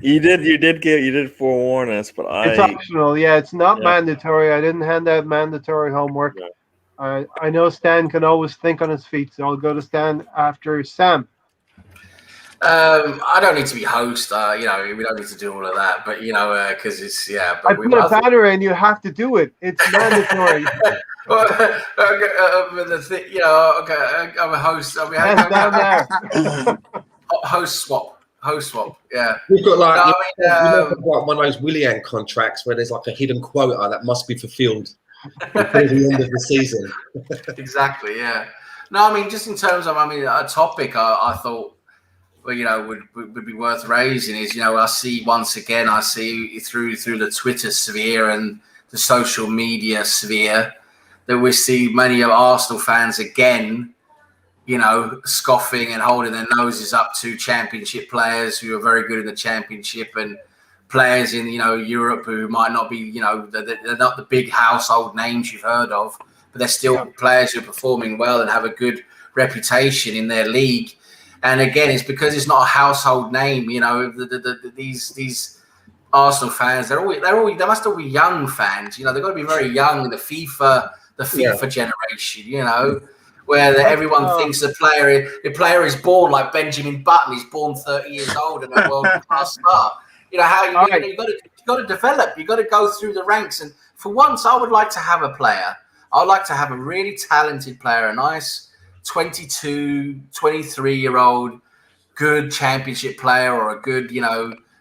You did forewarn us, but it's optional. Yeah, it's not mandatory. I didn't hand out mandatory homework. Yeah. I know Stan can always think on his feet, so I'll go to Stan after Sam. I don't need to be host. We don't need to do all of that, but because it's But I put a banner in. You have to do it. It's mandatory. I'm a host. Down there. Host swap. Yeah. We've got one of those Willian contracts where there's like a hidden quota that must be fulfilled before the end of the season. Exactly. Yeah. No, I mean, just in terms of, a topic I thought, would be worth raising is, I see through the Twitter sphere and the social media sphere that we see many of Arsenal fans again, scoffing and holding their noses up to championship players who are very good in the championship and players in, Europe who might not be, they're not the big household names you've heard of, but they're still players who are performing well and have a good reputation in their league. And again, it's because it's not a household name. These Arsenal fans, they must all be young fans. They've got to be very young in the FIFA generation. Where everyone thinks the player is born like Benjamin Button. He's born 30 years old and a world class star. You've got to develop. You've got to go through the ranks. And for once, I would like to have a player. I would like to have a really talented player, a nice 22, 23-year-old good championship player or a good,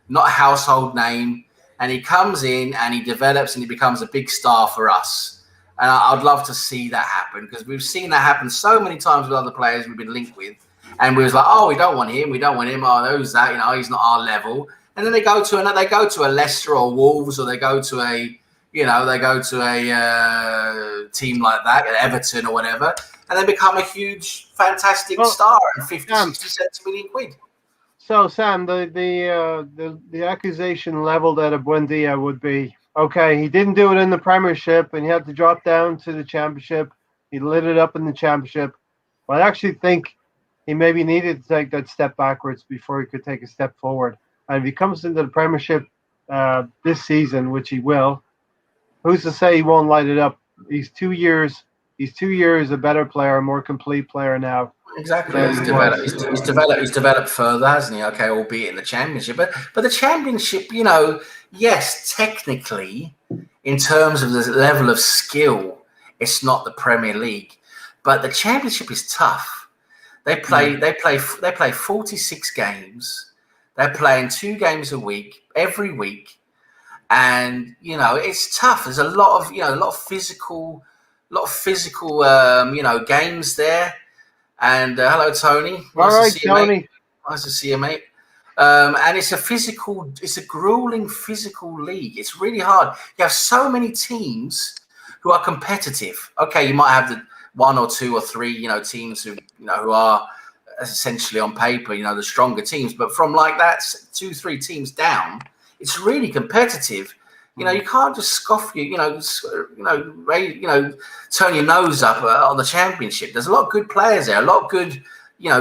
not a household name. And he comes in and he develops and he becomes a big star for us. And I'd love to see that happen because we've seen that happen so many times with other players we've been linked with. And we was like, oh, we don't want him. Oh, who's that? He's not our level. And then they go to a Leicester or Wolves or they go to a they go to a team like that, Everton or whatever, and they become a huge, fantastic star and 50, 60, 70 million quid. So, Sam, the accusation leveled at Buendia would be, okay, he didn't do it in the Premiership and he had to drop down to the Championship. He lit it up in the Championship. But I actually think he maybe needed to take that step backwards before he could take a step forward. And if he comes into the Premiership this season, which he will, who's to say he won't light it up? He's 2 years a better player, a more complete player now. Exactly. He's developed further, hasn't he? Okay, albeit in the Championship. But the Championship, yes, technically, in terms of the level of skill, it's not the Premier League. But the Championship is tough. They play 46 games. They're playing 2 games a week, every week. And, it's tough. There's a lot of physical games there. And hello, Tony. All right, Tony. Nice to see you, mate. And it's a grueling physical league. It's really hard. You have so many teams who are competitive. Okay, you might have the 1 or 2 or 3, teams who are essentially on paper, the stronger teams. But from like that 2, 3 teams down, it's really competitive. You can't just scoff turn your nose up on the Championship. There's a lot of good players there, a lot of good,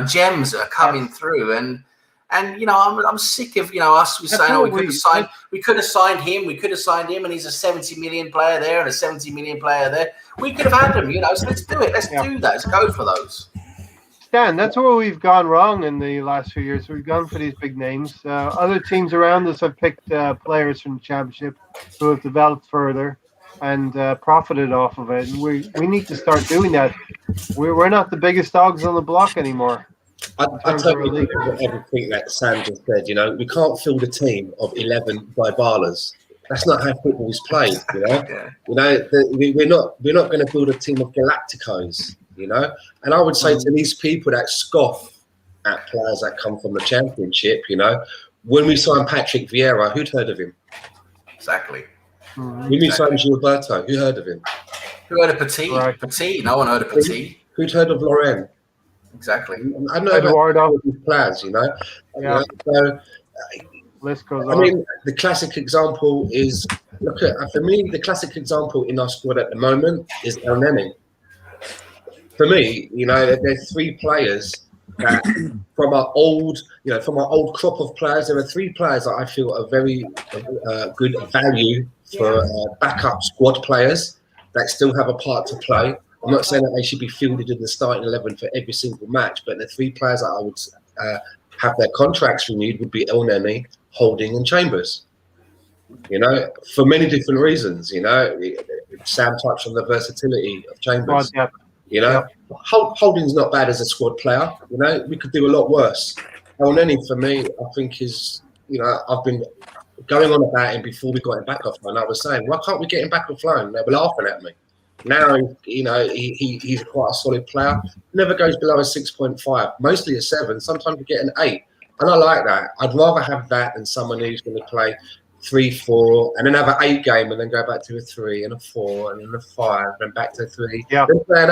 gems that are coming through. And I'm sick of, us saying, we could have signed him, and he's a 70 million player there and a 70 million player there. We could have had him, so let's do it. Let's do that. Let's go for those. Stan, that's where we've gone wrong in the last few years. We've gone for these big names. Other teams around us have picked players from the Championship who have developed further and profited off of it. And we need to start doing that. We're not the biggest dogs on the block anymore. I totally agree with everything that Sam just said. We can't field a team of 11 Dybalas. That's not how football is played. We're not going to build a team of Galacticos. And I would say to these people that scoff at players that come from the Championship, when we signed Patrick Vieira, who'd heard of him? Exactly. When we signed Gilberto, who heard of him? Who heard of Petit? Right. Petit, no one heard of Petit. Who'd heard of Loren? Exactly. I know about these players, Yeah. So, list goes on. I mean, the classic example is, for me, the classic example in our squad at the moment is El Neni. For me, there's 3 players that from our old crop of players, there are 3 players that I feel are very good value for backup squad players that still have a part to play. I'm not saying that they should be fielded in the starting 11 for every single match, but the 3 players that I would have their contracts renewed would be El Neni, Holding, and Chambers. For many different reasons. Sam touched on the versatility of Chambers. Holding's not bad as a squad player. We could do a lot worse. El Neni, for me, I think is, I've been going on about him before we got him back off loan. I was saying, why can't we get him back off loan? They were laughing at me. Now, he's quite a solid player. Never goes below a 6.5, mostly a 7. Sometimes we get an 8. And I like that. I'd rather have that than someone who's going to play 3-4 and then have an 8 game and then go back to a 3 and a 4 and then a 5 and back to 3. Yeah. Then play an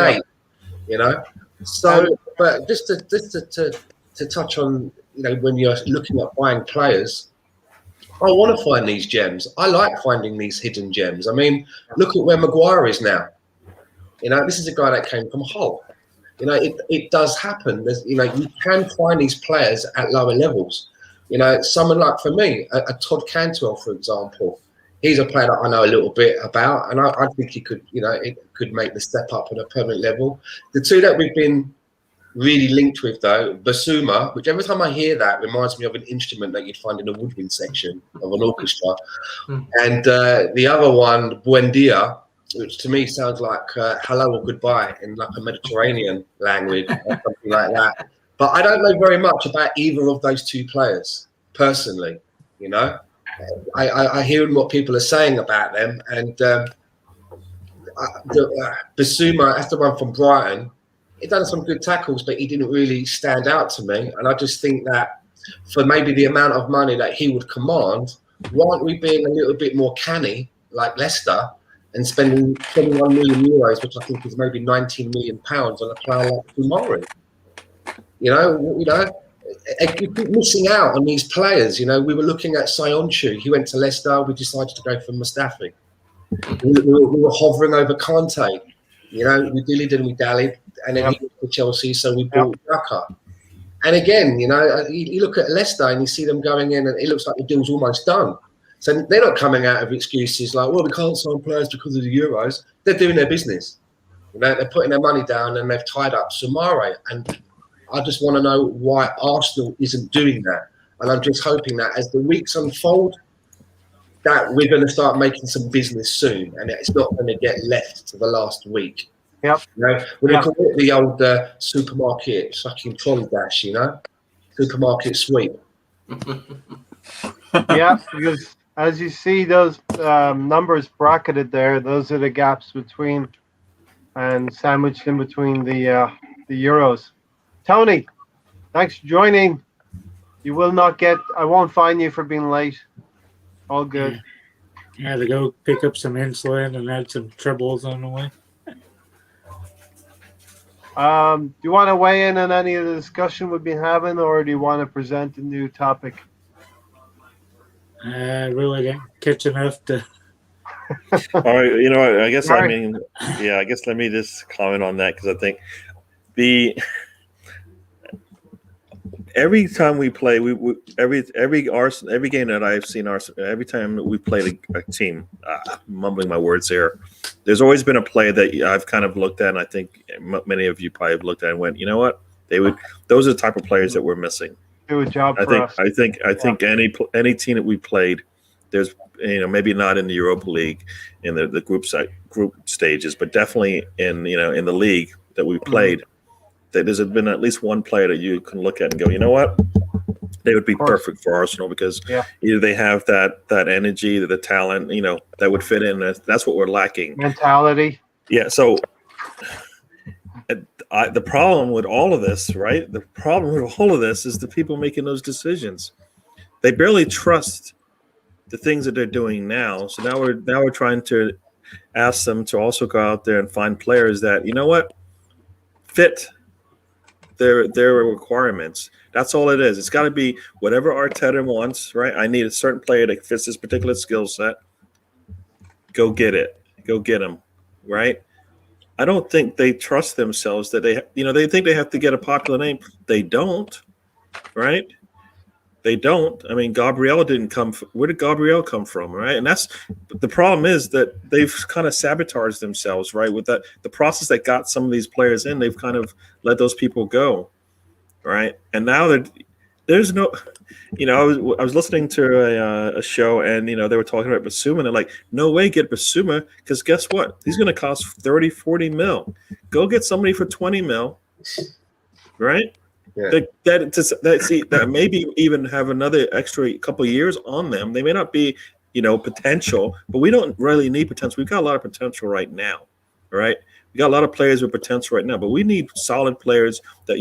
8. So, but just to touch on, when you're looking at buying players, I want to find these gems. I like finding these hidden gems. I mean, look at where Maguire is now. This is a guy that came from Hull. It does happen. There's, you can find these players at lower levels. Someone like, for me, a Todd Cantwell, for example, he's a player that I know a little bit about, and I think he could, it could make the step up at a permanent level. The 2 that we've been really linked with, though, Basuma, which every time I hear that reminds me of an instrument that you'd find in a woodwind section of an orchestra, and the other one, Buendia, which to me sounds like hello or goodbye in like a Mediterranean language or something like that. But I don't know very much about either of those 2 players personally. I hear what people are saying about them, and Basuma, that's the one from Brighton. He done some good tackles, but he didn't really stand out to me. And I just think that for maybe the amount of money that he would command, why aren't we being a little bit more canny like Leicester and spending 21 million euros, which I think is maybe 19 million pounds on a player like Tomori. I keep missing out on these players. We were looking at Sionchu. He went to Leicester. We decided to go for Mustafi. We were hovering over Kante. We dillied and we dallied, and then he went to Chelsea, so we bought Xhaka. And again, you look at Leicester and you see them going in, and it looks like the deal's almost done. So they're not coming out of excuses like, well, we can't sign players because of the Euros. They're doing their business. They're putting their money down, and they've tied up Soumare. And I just want to know why Arsenal isn't doing that. And I'm just hoping that as the weeks unfold, that we're going to start making some business soon, and it's not going to get left to the last week. Yep. We're going to call it the old supermarket fucking trolley dash, supermarket sweep. Yeah, because as you see those numbers bracketed there, those are the gaps between and sandwiched in between the Euros. Tony, thanks for joining. You will not get, I won't fine you for being late. All good. I had to go pick up some insulin and had some tribbles on the way. Do you want to weigh in on any of the discussion we've been having, or do you want to present a new topic? I really didn't catch enough to. All right, I guess Sorry. I guess let me just comment on that, because I think every time we play, every game that I've seen Arsenal, every time we played a team, mumbling my words here, there's always been a play that I've kind of looked at, and I think many of you probably have looked at and went, you know what, those are the type of players that we're missing. Do a job for us. I think any team that we played, there's maybe not in the Europa League in the group stages, but definitely in in the league that we played, that there's been at least one player that you can look at and go, you know what, they would be perfect for Arsenal, because either they have that energy, the talent, that would fit in. That's what we're lacking. Mentality. Yeah. So the problem with all of this, right? The problem with all of this is the people making those decisions. They barely trust the things that they're doing now. So now we're trying to ask them to also go out there and find players that, fit their requirements. That's all it is. It's got to be whatever Arteta wants, right? I need a certain player that fits this particular skill set. Go get it. Go get them, right? I don't think they trust themselves that they think they have to get a popular name. They don't, right? They don't. I mean, Gabriel didn't come. Where did Gabriel come from, right? And that's the problem, is that they've kind of sabotaged themselves, right? With the process that got some of these players in, they've kind of let those people go, right? And now there's no, I was listening to a show, and they were talking about Basuma, and they're like, no way, get Basuma, because guess what? He's going to cost 30, 40 mil. Go get somebody for 20 mil, right? Yeah. That maybe even have another extra couple of years on them. They may not be, potential, but we don't really need potential. We've got a lot of potential right now, right? We got a lot of players with potential right now, but we need solid players that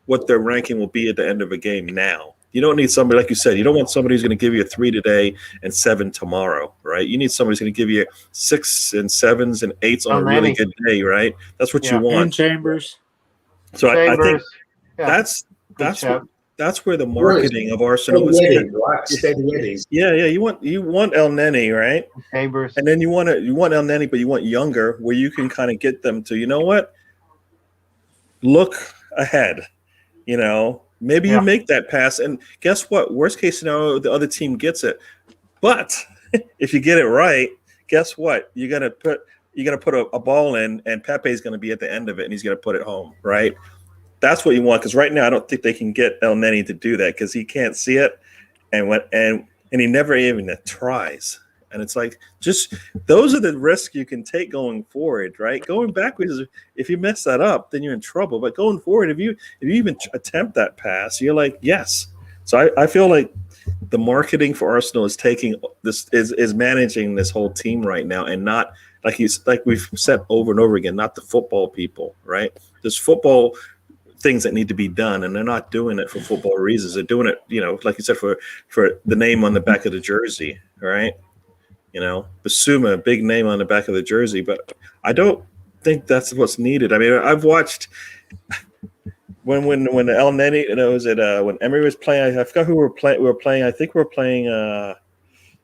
what their ranking will be at the end of a game now. You don't need somebody, like you said, you don't want somebody who's going to give you a 3 today and 7 tomorrow, right? You need somebody who's going to give you 6 and 7s and 8s on a really good day, right? That's what you want. And Chambers. So I think Yeah. that's where the marketing of Arsenal is. Steady Eddies. Yeah. You want El Neni, right? Chambers. And then you want El Neni, but you want younger, where you can kind of get them to, look ahead. Maybe you make that pass, and guess what? Worst case scenario, the other team gets it. But if you get it right, guess what? You're gonna put a ball in, and Pepe's going to be at the end of it, and he's going to put it home, right? That's what you want, because right now I don't think they can get El Neni to do that, because he can't see it, and he never even tries. And it's like, just those are the risks you can take going forward, right? Going backwards, if you mess that up, then you're in trouble. But going forward, if you even attempt that pass, you're like, yes. So I feel like the marketing for Arsenal is taking this is managing this whole team right now, and not like we've said over and over again, not the football people, right? There's football things that need to be done, and they're not doing it for football reasons. They're doing it, like you said, for the name on the back of the jersey, right? Basuma, big name on the back of the jersey, but I don't think that's what's needed. I mean, I've watched when El Neni, was it when Emery was playing? I forgot who we were playing. We were playing. I think we were playing.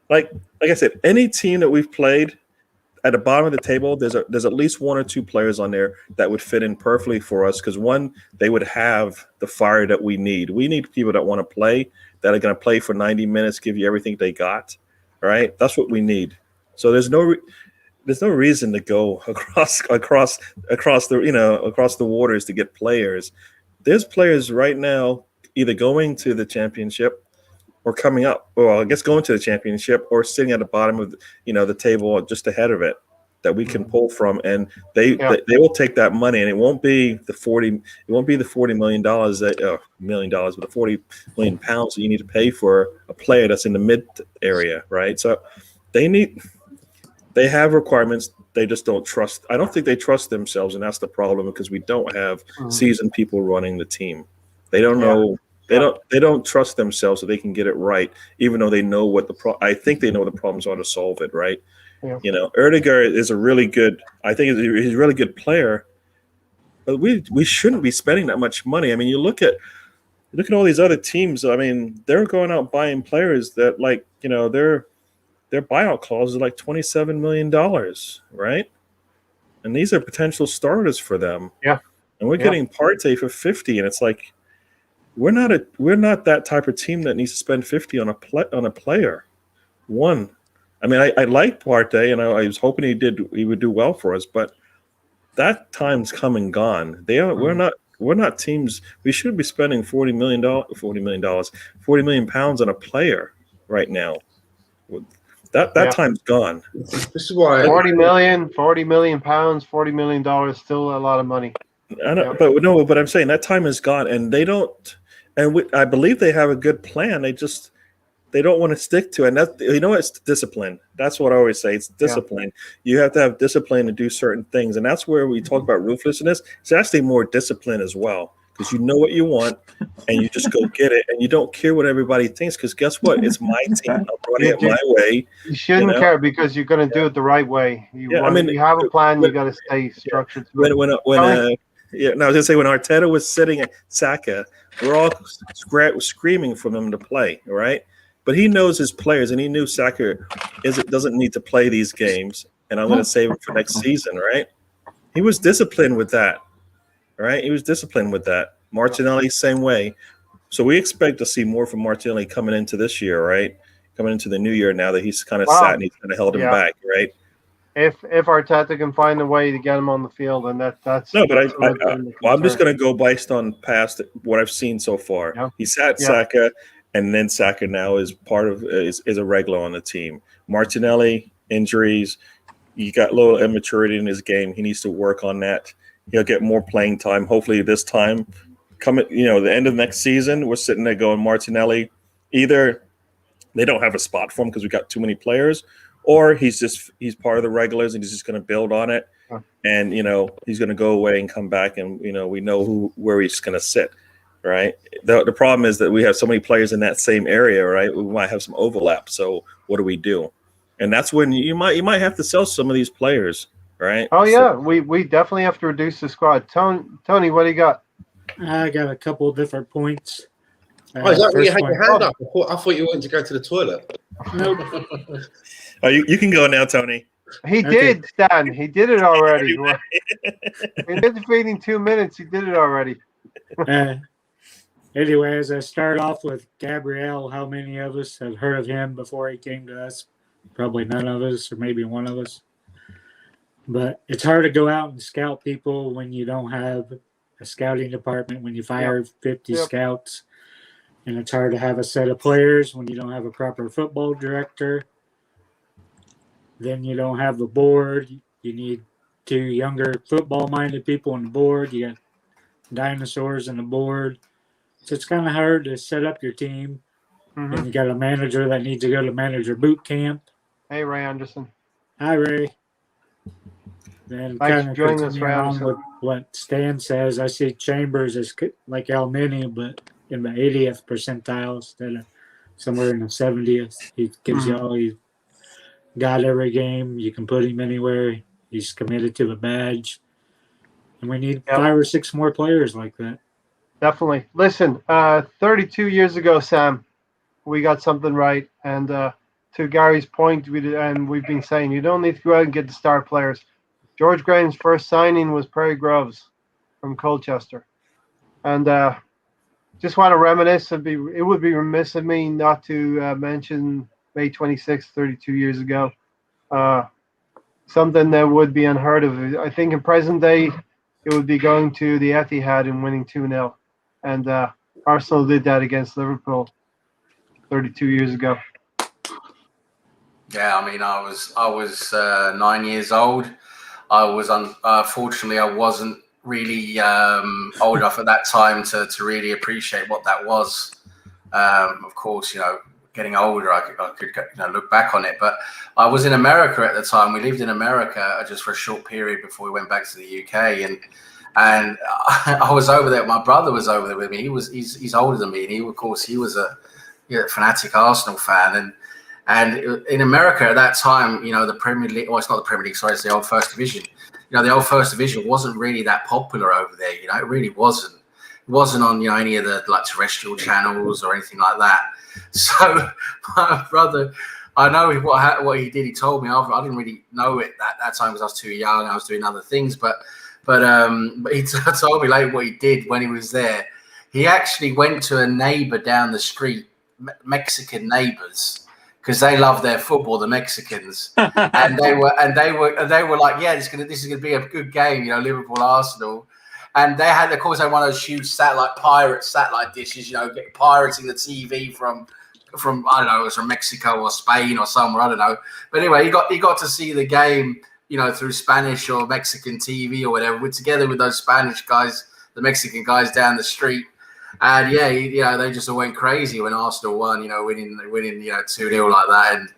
Like I said, any team that we've played at the bottom of the table, there's at least one or two players on there that would fit in perfectly for us. Because one, they would have the fire that we need. We need people that want to play, that are going to play for 90 minutes, give you everything they got. All right, that's what we need. So there's no reason to go across the waters to get players. There's players right now either going to the championship or coming up, well, I guess going to the championship or sitting at the bottom of the table or just ahead of it that we can pull from, and they will take that money, and it won't be the $40 million but the £40 million that you need to pay for a player that's in the mid area, right? So they have requirements. They just don't trust. I don't think they trust themselves, and that's the problem, because we don't have seasoned people running the team. They don't know. They don't trust themselves so they can get it right, even though they know what I think they know the problems are to solve it, right? Yeah. Erdegaard is a really good. I think he's a really good player, but we shouldn't be spending that much money. I mean, you look at all these other teams. I mean, they're going out buying players that their buyout clause is like $27 million, right? And these are potential starters for them. Yeah, and we're getting Partey for 50, and it's like, we're not that type of team that needs to spend 50 on a player. One, I mean, I like Partey, and I was hoping he would do well for us, but that time's come and gone. We're not teams. We should be spending £40 million on a player right now. That time's gone. This is why £40 million, $40 million, still a lot of money. I know, but I'm saying that time is gone, and they don't. And I believe they have a good plan. They don't want to stick to it. And it's discipline. That's what I always say. It's discipline. Yeah. You have to have discipline to do certain things, and that's where we talk about ruthlessness. It's actually more discipline as well, because you know what you want, and you just go get it, and you don't care what everybody thinks. Because guess what? It's my team. I'm running it my way. You shouldn't care, because you're going to do it the right way. You have a plan. You got to stay structured. I was gonna say, when Arteta was sitting at Saka, we're all screaming for him to play, right? But he knows his players, and he knew Saka doesn't need to play these games, and I'm going to save him for next season, right? He was disciplined with that, right? He was disciplined with that. Martinelli, same way. So we expect to see more from Martinelli coming into this year, right? Coming into the new year now that he's kind of sat and he's kind of held him back, right? If Arteta can find a way to get him on the field, and that's no, but I'm just going to go based on past what I've seen so far. Yeah. He sat Saka, and then Saka now is is a regular on the team. Martinelli, injuries, he got a little immaturity in his game. He needs to work on that. He'll get more playing time. Hopefully, this time, the end of next season, we're sitting there going, Martinelli, either they don't have a spot for him because we got too many players, or he's part of the regulars and he's just going to build on it, and he's going to go away and come back, and we know where he's going to sit, right? The problem is that we have so many players in that same area, right? We might have some overlap. So what do we do? And that's when you might have to sell some of these players, right? Oh yeah, we definitely have to reduce the squad. Tony, what do you got? I got a couple of different points. Is that where you had your hand up? I thought you wanted to go to the toilet. Nope. Oh, you can go now, Tony. He did, Stan. He did it already. In the defeating 2 minutes, he did it already. Anyway, as I start off with Gabriel, how many of us have heard of him before he came to us? Probably none of us, or maybe one of us. But it's hard to go out and scout people when you don't have a scouting department, when you fire 50 scouts. And it's hard to have a set of players when you don't have a proper football director. Then you don't have the board. You need 2 younger football-minded people on the board. You got dinosaurs on the board. So it's kind of hard to set up your team. Mm-hmm. And you got a manager that needs to go to manager boot camp. Hey, Ray Anderson. Hi, Ray. Then kind of continuing on with what Stan says, I see Chambers as like El Nini, but in the 80th percentile instead of somewhere in the 70th. He gives you all these got every game. You can put him anywhere. He's committed to the badge. And we need 5 or 6 more players like that. Definitely. Listen, 32 years ago, Sam, we got something right. And to Gary's point, we've been saying, you don't need to go out and get the star players. George Graham's first signing was Perry Groves from Colchester. And just want to reminisce. It would be remiss of me not to mention May 26th, 32 years ago. Something that would be unheard of. I think in present day, it would be going to the Etihad and winning 2-0. And Arsenal did that against Liverpool 32 years ago. Yeah, I mean, I was 9 years old. I was unfortunately, I wasn't really old enough at that time to really appreciate what that was. Of course, getting older, I could look back on it. But I was in America at the time. We lived in America just for a short period before we went back to the UK, and I was over there. My brother was over there with me. He's older than me, and he was a fanatic Arsenal fan. And in America at that time, the Premier League. Well, it's not the Premier League. Sorry, it's the old First Division. The old First Division wasn't really that popular over there. It really wasn't. It wasn't on any of the terrestrial channels or anything like that. So my brother, I know what he did. He told me. I didn't really know it at that time because I was too young. I was doing other things. But he told me later what he did when he was there. He actually went to a neighbor down the street, Mexican neighbors, because they love their football, the Mexicans, and they were like, yeah, this is gonna be a good game, Liverpool Arsenal, and they had one of those huge satellite dishes, pirating the TV from I don't know, it was from Mexico or Spain or somewhere, I don't know, but anyway, he got to see the game, through Spanish or Mexican TV or whatever, together with those Spanish guys, the Mexican guys down the street. And they just all went crazy when Arsenal won, winning 2-0 like that. And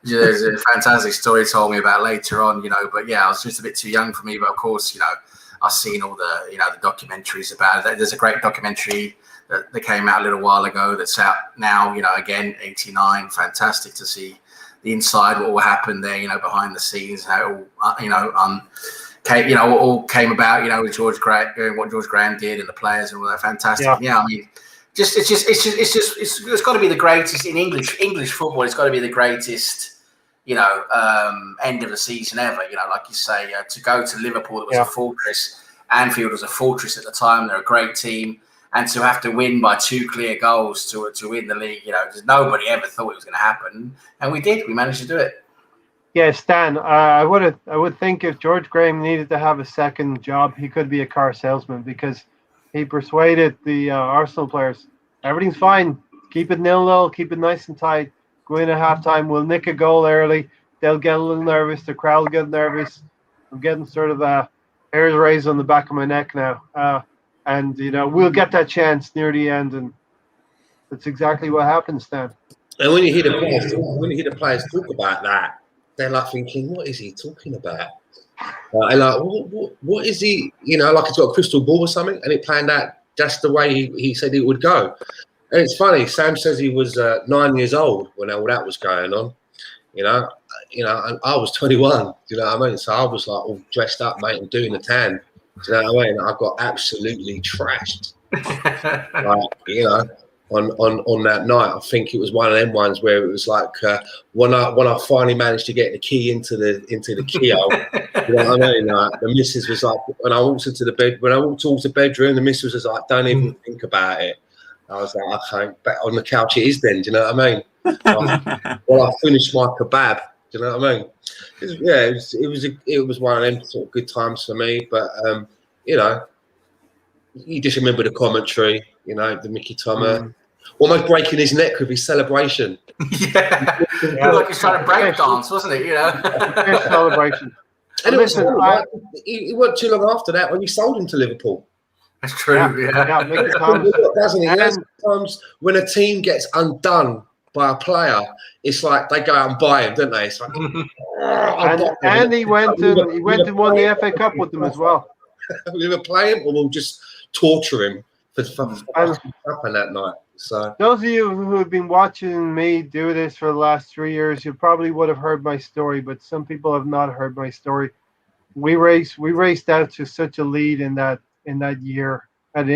there's a fantastic story told me about later on, But yeah, I was just a bit too young for me. But of course, I've seen all the, the documentaries about it. There's a great documentary that came out a little while ago that's out now, again, 89. Fantastic to see the inside, what will happen there, behind the scenes, how it all, what all came about, with George Graham, what George Graham did, and the players and all that. Fantastic. Yeah, I mean, it's got to be the greatest in English football. It's got to be the greatest, end of the season ever. Like you say, to go to Liverpool, that was a fortress. Anfield was a fortress at the time. They're a great team, and to have to win by 2 clear goals to win the league, because nobody ever thought it was going to happen, and we did. We managed to do it. Yeah, Stan, I would think if George Graham needed to have a second job, he could be a car salesman, because he persuaded the Arsenal players, everything's fine, keep it 0-0, keep it nice and tight, go in at halftime, we'll nick a goal early, they'll get a little nervous, the crowd will get nervous. I'm getting sort of hairs raised on the back of my neck now. And, we'll get that chance near the end, and that's exactly what happened, Stan. And when you hear the players talk about that, they're like thinking, what is he talking about? And like, what is he, like he's got a crystal ball or something, and it planned out just the way he said it would go. And it's funny, Sam says he was 9 years old when all that was going on, and I was 21, you know what I mean? So I was like all dressed up, mate, and doing the tan. Do you know what I mean? I got absolutely trashed. On that night, I think it was one of them ones where it was like when I finally managed to get the key into the keyhole, you know what I mean? The missus was like, when I walked towards the bedroom, the missus was like, "Don't even think about it." I was like, "Okay, back on the couch it is then." Do you know what I mean? I finished my kebab. Do you know what I mean? It was one of them sort of good times for me, but you just remember the commentary, the Mickey Thomas. Almost breaking his neck with his celebration. Yeah. Like he's trying to break dance, wasn't it? Celebration. And listen, it wasn't too long after that when you sold him to Liverpool. That's true. Yeah. Mickey Thomas. Doesn't it? Sometimes when a team gets undone by a player, it's like they go out and buy him, don't they? It's like, and he went and won the FA Cup with them as well. We'll either play him or we'll just torture him for happened that night. So those of you who have been watching me do this for the last 3 years, you probably would have heard my story, but some people have not heard my story. We raced out to such a lead in that year. At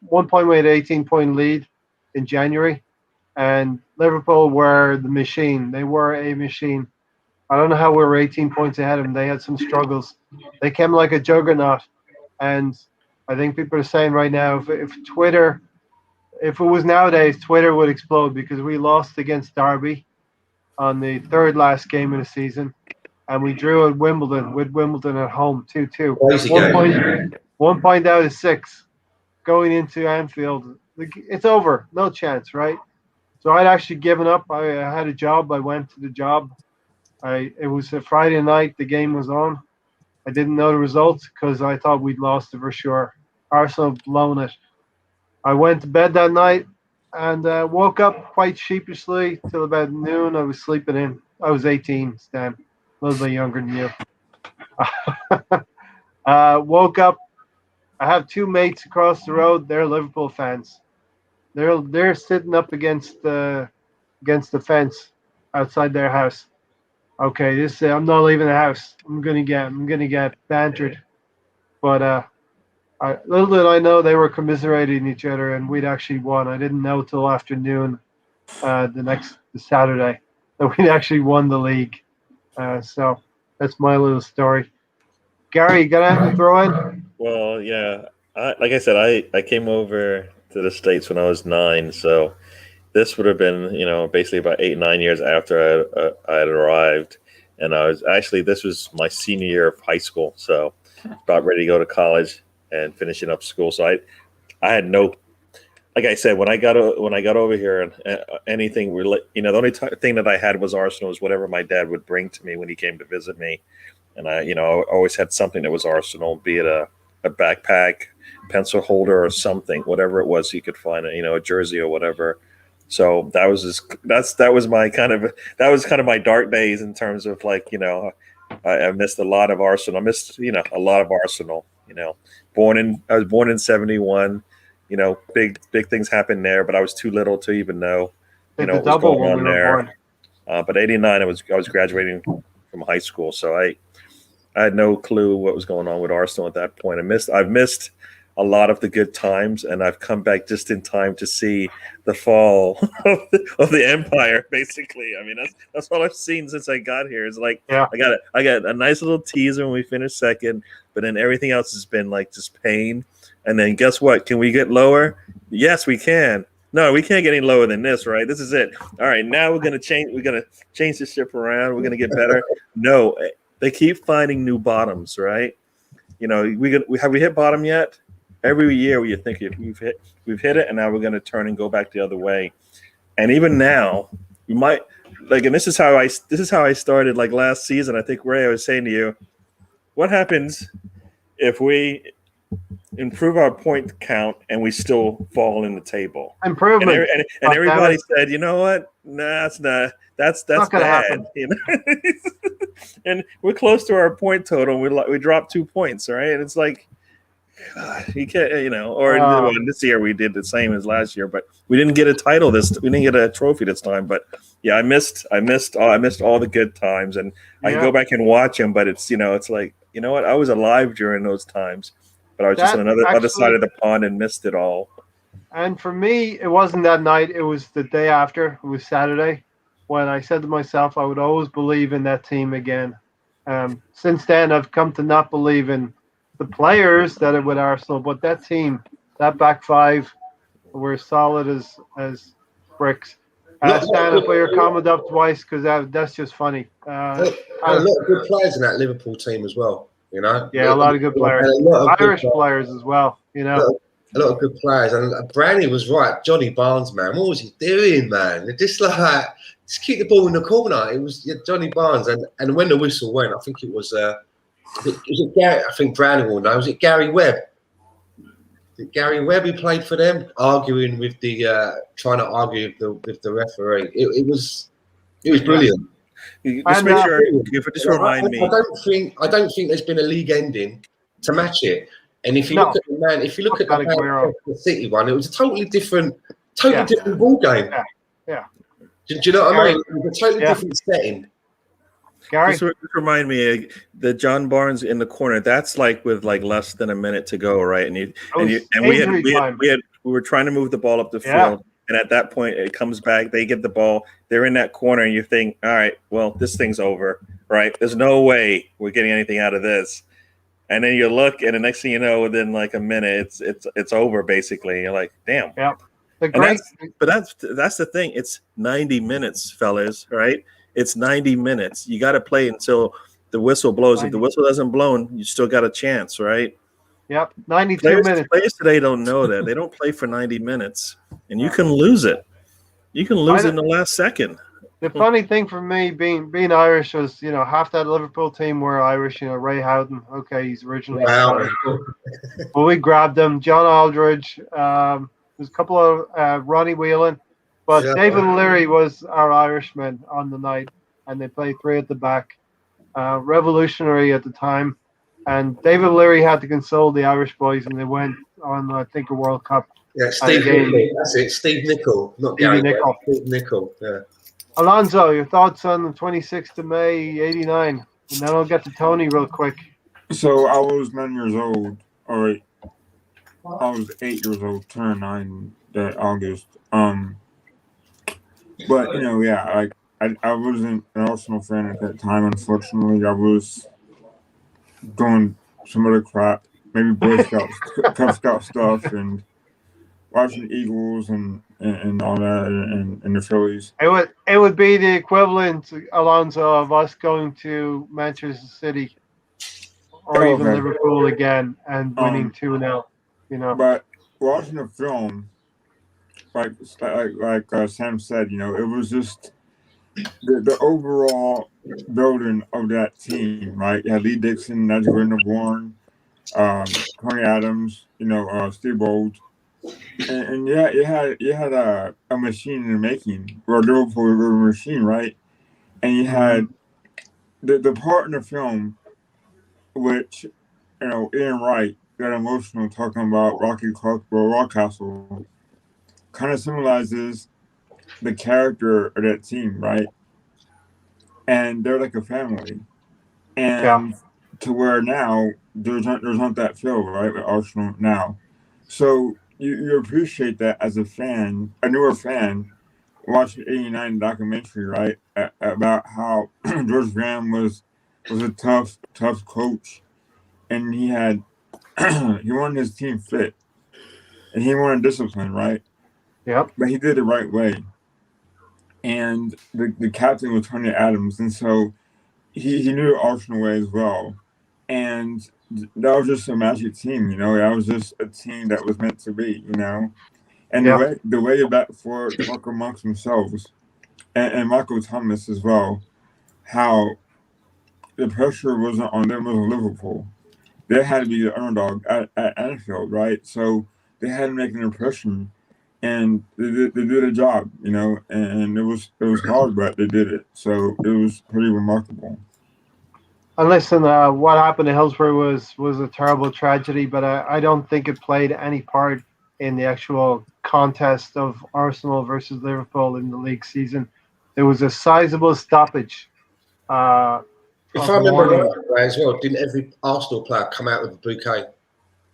one point we had an 18-point lead in January, and Liverpool were the machine. They were a machine. I don't know how we were 18 points ahead of them. They had some struggles. They came like a juggernaut, and I think people are saying right now, if it was nowadays, Twitter would explode because we lost against Derby on the third last game of the season, and we drew at Wimbledon with Wimbledon at home 2-2. crazy game. 1 point out of 6 going into Anfield. It's over. No chance, right? So I'd actually given up. I had a job. I went to the job. It was a Friday night. The game was on. I didn't know the results because I thought we'd lost it for sure. Arsenal blown it. I went to bed that night and woke up quite sheepishly till about noon. I was sleeping in. I was 18, Stan, a little bit younger than you. Woke up. I have 2 mates across the road. They're Liverpool fans. They're sitting up against the fence outside their house. Okay, I'm not leaving the house. I'm gonna get bantered. But little did I know they were commiserating each other, and we'd actually won. I didn't know till afternoon, the Saturday, that we'd actually won the league. So that's my little story. Gary, you got anything to throw in? Well, yeah. Like I said, I came over to the States when I was 9, so this would have been, basically about 8, 9 years after I had arrived. And this was my senior year of high school, so about ready to go to college and finishing up school. So I had no, like I said, when I got over here, and anything, the only thing that I had was Arsenal, was whatever my dad would bring to me when he came to visit me. And I always had something that was Arsenal, be it a backpack, pencil holder, or something, whatever it was you could find, a jersey or whatever. So that was kind of my dark days in terms of I missed a lot of Arsenal. I missed a lot of Arsenal. I was born in 71. Big things happened there, but I was too little to even know what was going on there. But 89, I was graduating from high school, so I had no clue what was going on with Arsenal at that point. I've missed a lot of the good times, and I've come back just in time to see the fall of the empire. Basically, I mean that's all I've seen since I got here. It's like I got a nice little teaser when we finished second, but then everything else has been like just pain. And then guess what? Can we get lower? Yes, we can. No, we can't get any lower than this, right? This is it. All right, now we're gonna change. We're gonna change the ship around. We're gonna get better. No, they keep finding new bottoms, right? Have we hit bottom yet? Every year you think we've hit it, and now we're going to turn and go back the other way. And even now, we might and this is how I started like last season. I think, Ray, I was saying to you, what happens if we improve our point count and we still fall in the table? Improvement. And everybody said, you know what? Nah, that's bad. And we're close to our point total. We dropped 2 points, right? And it's like, God, you can't, this year we did the same as last year, but we didn't get a title we didn't get a trophy this time. But yeah, I missed all the good times, and I can go back and watch them. But it's it's like, what? I was alive during those times, but I was just on other side of the pond and missed it all. And for me, it wasn't that night. It was the day after. It was Saturday, when I said to myself, I would always believe in that team again. Since then, I've come to not believe in the players that are with Arsenal, but that team, that back five, were solid as bricks. Stand up for your comment up twice, because that's just funny. A lot of good players in that Liverpool team as well. Yeah, a lot of good players. Irish players as well. A lot of good players. And Brandy was right. Johnny Barnes, man, what was he doing, man? Just keep the ball in the corner. It was Johnny Barnes, and when the whistle went, I think it was. Was it Gary? I think Browning will know. Was it Gary Webb? Gary Webb who played for them, arguing with trying to argue with the referee. It was brilliant. Just remind me. I don't think there's been a league ending to match it. And if you look at the City one, it was a totally different Totally Yeah. different ball game. Yeah. Do you know what I Gary- mean? It's a totally Yeah. different setting. Gary, Just remind me, the John Barnes in the corner. That's like with like less than a minute to go, right? And we were trying to move the ball up the field, and at that point, it comes back. They get the ball. They're in that corner, and you think, all right, well, this thing's over, right? There's no way we're getting anything out of this. And then you look, and the next thing you know, within like a minute, it's over basically. You're like, damn. Yeah. But that's the thing. It's 90 minutes, fellas, right? It's 90 minutes. You got to play until the whistle blows. If the whistle doesn't blow, you still got a chance, right? Yep, 92 minutes. Players today don't know that. They don't play for 90 minutes, and you can lose it. You can lose it in the last second. The funny thing for me being Irish was, half that Liverpool team were Irish. Ray Houghton, okay, he's originally Scottish. But we grabbed him. John Aldridge. There's a couple of Ronnie Whelan. But David O'Leary was our Irishman on the night, and they played three at the back. Revolutionary at the time. And David O'Leary had to console the Irish boys, and they went on, I think, a World Cup. Yeah, Steve Nicol. That's it. Steve Nicol, not Gary Nicol. Steve Nicol, yeah. Alonzo, your thoughts on the 26th of May, 89? And then I'll get to Tony real quick. So I was 9 years old. All right. I was 8 years old, turned 9 that August. But, I wasn't an Arsenal fan at that time, unfortunately. I was doing some other crap, maybe Boy Scouts, Cub Scout stuff, and watching the Eagles and all that, and the Phillies. It would be the equivalent, Alonso, of us going to Manchester City or even Liverpool again and winning 2-0. But watching the film, like Sam said, it was just the overall building of that team, right? You had Lee Dixon, Nigel Winterborn, Tony Adams, Steve Bold. And you had a machine in the making, or a Liverpool machine, right? And you had the part in the film which, Ian Wright got emotional talking about Rocky Clark or Rockcastle, kind of symbolizes the character of that team, right? And they're like a family. And to where now there's not that feel, right, with Arsenal now. So you appreciate that as a fan, a newer fan, watching the '89 documentary, right, about how George Graham was a tough coach, and he wanted his team fit, and he wanted discipline, right? Yep. But he did it the right way. And the captain was Tony Adams, and so he knew the Arsenal way as well. And that was just a magic team, That was just a team that was meant to be, And the way the back four work amongst themselves, and Michael Thomas as well, how the pressure wasn't on them, it was Liverpool. They had to be the underdog at Anfield, right? So they had to make an impression, and they did a job, And it was hard, but they did it. So it was pretty remarkable. And listen, what happened to Hillsborough was a terrible tragedy, but I don't think it played any part in the actual contest of Arsenal versus Liverpool in the league season. There was a sizable stoppage. If I remember right as well, didn't every Arsenal player come out with a bouquet?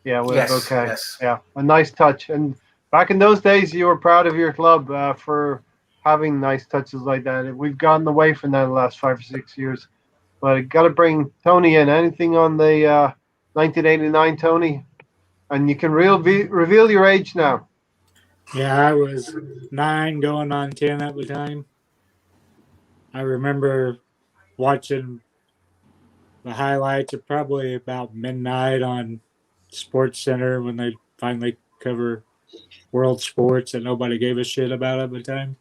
Yeah, with a bouquet. Yes. Yeah, a nice touch. And back in those days, you were proud of your club for having nice touches like that. We've gotten away from that in the last 5 or 6 years. But I got to bring Tony in. Anything on the 1989, Tony? And you can reveal your age now. Yeah, I was 9 going on 10 at the time. I remember watching the highlights at probably about midnight on Sports Center when they finally cover world sports that nobody gave a shit about at the time.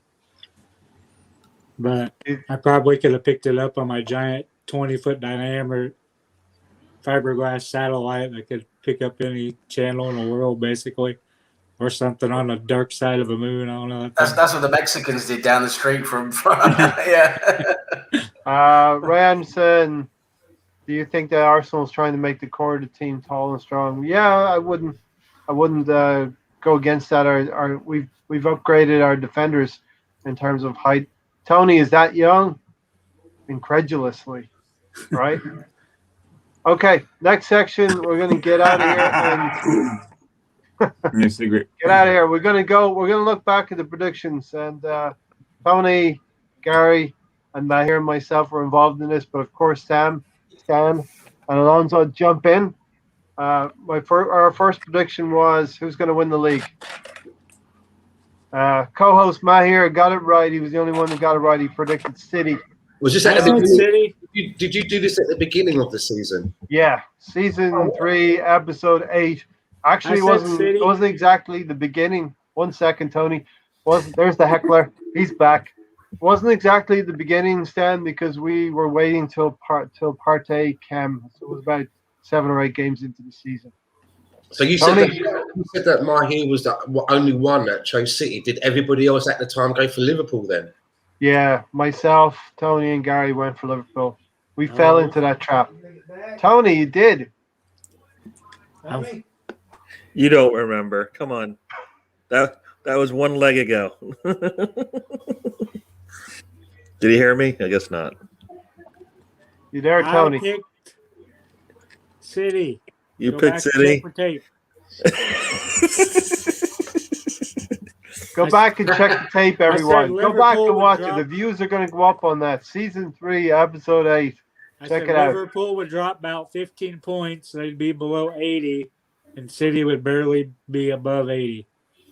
But I probably could have picked it up on my giant 20-foot diameter fiberglass satellite that could pick up any channel in the world, basically, or something on the dark side of a moon. I don't know. That's what the Mexicans did down the street from yeah. Ramson, do you think that Arsenal's trying to make the core of the team tall and strong? Yeah, I wouldn't go against that. We've upgraded our defenders in terms of height. Tony is that young? Incredulously, right? Okay, next section. We're gonna get out of here and get out of here. We're gonna look back at the predictions, and Tony, Gary, and Mahir and myself were involved in this, but of course Sam, Stan, and Alonso jump in. Our first prediction was who's going to win the league. Co-host Mahir got it right. He was the only one that got it right. He predicted City. Was this at the beginning? City? Did you do this at the beginning of the season? Yeah, season 3, episode 8. Actually, it wasn't exactly the beginning. 1 second, Tony. There's the heckler. He's back. Wasn't exactly the beginning, Stan, because we were waiting till Parte Chem. So it was about 7 or 8 games into the season. So you said that Mahir was the only one that chose City. Did everybody else at the time go for Liverpool then? Yeah, myself, Tony, and Gary went for Liverpool. We fell into that trap. Tony, you did. You don't remember. Come on. That was 1 leg ago. Did he hear me? I guess not. You there, Tony? I picked City. You picked City? Go back and check the tape, everyone. Go back and watch it. The views are going to go up on that. Season 3, episode 8. Check it out. Liverpool would drop about 15 points. They'd be below 80, and City would barely be above 80.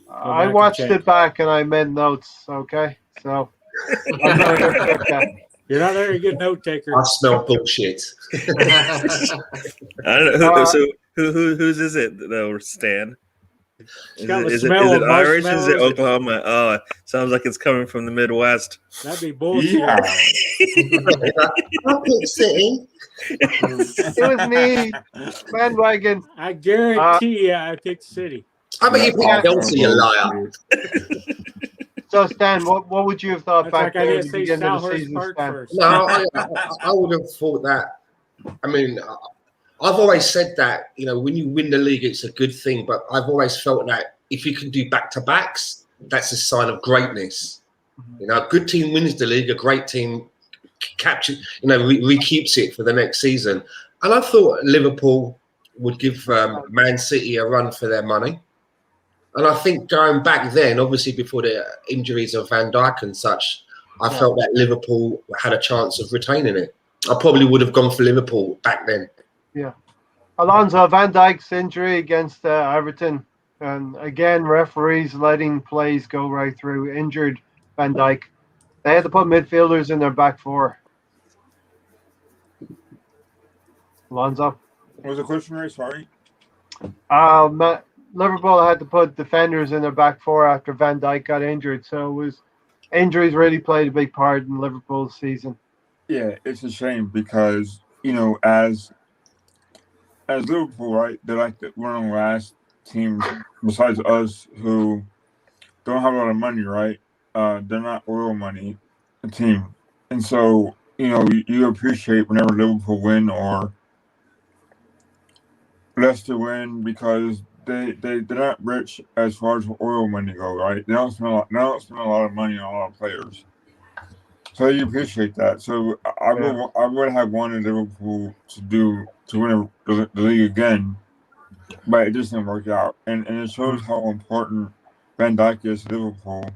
I watched it back and I made notes, okay? So I'm not going to check that. You're not a very good note taker. I smell bullshit. I don't know. So whose is it though, Stan? Is it Irish? Is it Oklahoma? Oh, sounds like it's coming from the Midwest. That'd be bullshit. Yeah. I picked City. It was me, bandwagon. I guarantee you, I picked City. I bet you picked Chelsea, you liar. So, Stan, what would you have thought back there at the beginning of the season, Stan? No, I would have thought that. I mean, I've always said that, you know, when you win the league, it's a good thing. But I've always felt that if you can do back-to-backs, that's a sign of greatness. You know, a good team wins the league, a great team keeps it for the next season. And I thought Liverpool would give Man City a run for their money. And I think going back then, obviously before the injuries of Van Dijk and such, I felt that Liverpool had a chance of retaining it. I probably would have gone for Liverpool back then. Yeah. Alonso, Van Dijk's injury against Everton. And again, referees letting plays go right through. Injured Van Dijk. They had to put midfielders in their back four. Alonso. What was the question, Ray? Sorry. Liverpool had to put defenders in their back four after Van Dijk got injured. So injuries really played a big part in Liverpool's season. Yeah, it's a shame because, you know, as Liverpool, right, they're like one of the last teams besides us who don't have a lot of money, right? They're not oil money, a team. And so, you know, you appreciate whenever Liverpool win or Leicester win because they're not rich as far as oil money go, right? They don't spend a lot of money on a lot of players. So you appreciate that. So I would have wanted Liverpool to win the league again, but it just didn't work out. And it shows how important Van Dijk is to Liverpool.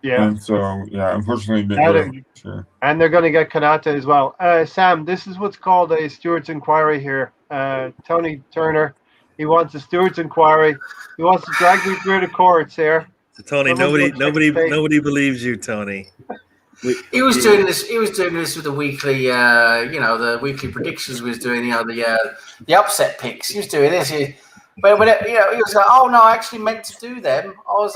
Yeah. And so unfortunately, and they're going to get Konate as well. Sam, this is what's called a Stewart's inquiry here. Tony Turner, he wants a Stewart's inquiry. He wants to drag me through the courts here. So Tony, nobody believes you, Tony. He was doing this with the weekly, the weekly predictions. He was doing, the upset picks. He was doing this. But when he was like, "Oh no, I actually meant to do them. I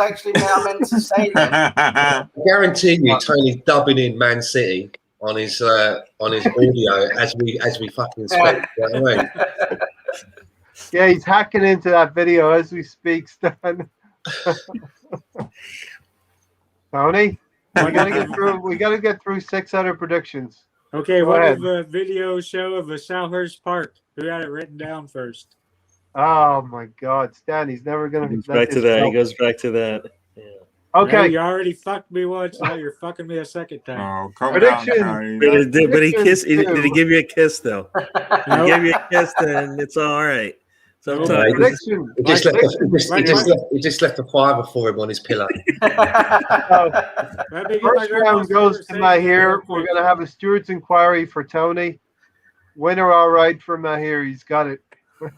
meant to say them." I guarantee you, Tony's dubbing in Man City on his audio as we fucking speak. You know what I mean? Yeah, he's hacking into that video as we speak, Stan. Tony, we gotta get through 6 other predictions. Okay, what did the video show of the Selhurst Park? Who had it written down first? Oh my God, Stan, he's never He gonna goes let back to this that. go. He goes back to that. Yeah. Okay, You already fucked me once. Now you're fucking me a second time. Oh, come Prediction. down, County. But he kissed. Did he Two. give you a kiss though? He No. gave you a kiss, then it's all right. Sometimes No, Prediction. He just, Like- left, he just left a fiver for him on his pillow. Let me get my First round grandma's goes favorite to saying Mahir. real We're quick. gonna have a Stewart's inquiry for Tony. Winner, all right for Mahir. He's got it.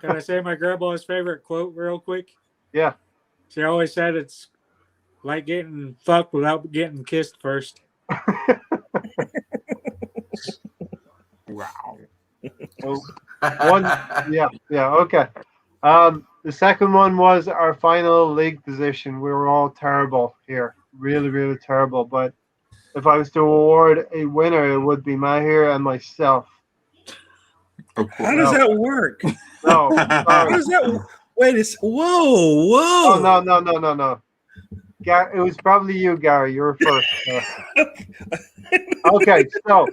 Can I say my grandma's favorite quote real quick? Yeah. She always said it's like getting fucked without getting kissed first. Wow. One. Yeah. Okay. The second one was our final league position. We were all terrible here, really, really terrible. But if I was to award a winner, it would be Mahir and myself. Of How course. does that work? No, How sorry. does that? Wait, it's whoa. Oh no. It was probably you, Gary. You were first. Okay, so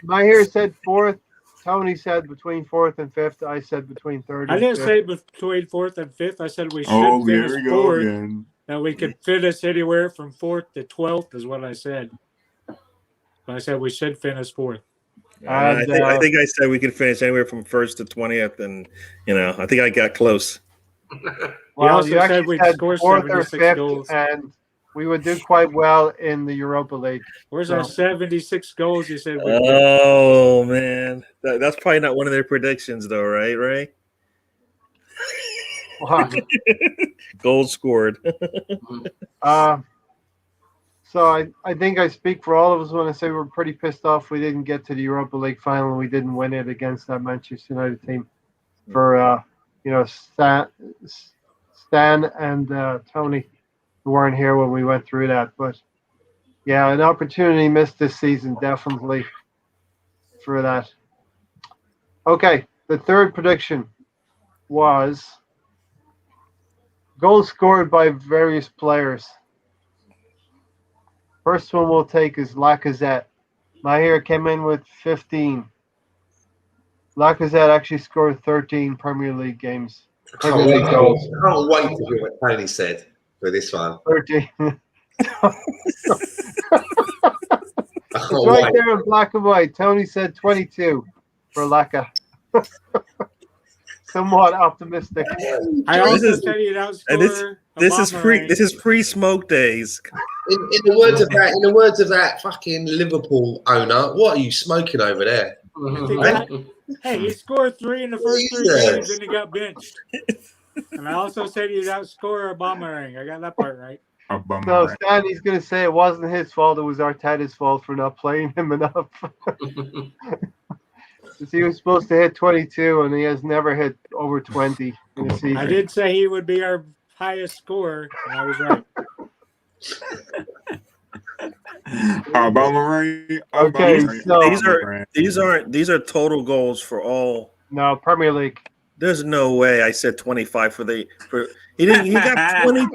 Mahir said fourth. Tony said between fourth and fifth. I said between third I and didn't fifth. say between fourth and fifth. I said we should Oh, finish here we go fourth. again. That we could finish anywhere from fourth to 12th is what I said. But I said we should finish fourth. I think I said we could finish anywhere from first to 20th, and I think I got close. Well, also you said actually we'd said score fourth or 76 fifth, goals. and we would do quite well in the Europa League. Where's So- our 76 goals you said we'd get? Oh man, that's probably not one of their predictions, though, right? Ray? Wow. Goals scored. So I think I speak for all of us when I say we're pretty pissed off we didn't get to the Europa League final and we didn't win it against that Manchester United team. For Stan and Tony, who weren't here when we went through that. But yeah, an opportunity missed this season, definitely, for that. Okay, the third prediction was goals scored by various players. First one we'll take is Lacazette. Mahir came in with 15. Lacazette actually scored 13 Premier League games. Premier League goals. Can't wait to hear what Tony said for this one. 13. I It's can't right wait. there in black and white. Tony said 22 for Laka. Somewhat optimistic. I also This is- said he'd and this- outscore This is pre-smoke days. In the words of that fucking Liverpool owner, what are you smoking over there? Hey, he scored 3 in the first 3 Jesus. games and he got benched. And I also said he'd outscore Aubameyang. I got that part right. A bummer. So Stan, he's going to say it wasn't his fault. It was Arteta's fault for not playing him enough. Because he was supposed to hit 22 and he has never hit over 20 in a season. I did say he would be our highest scorer, and I was right. Okay, so These are total goals for all. no Premier League. There's no way I said 25 for he got 22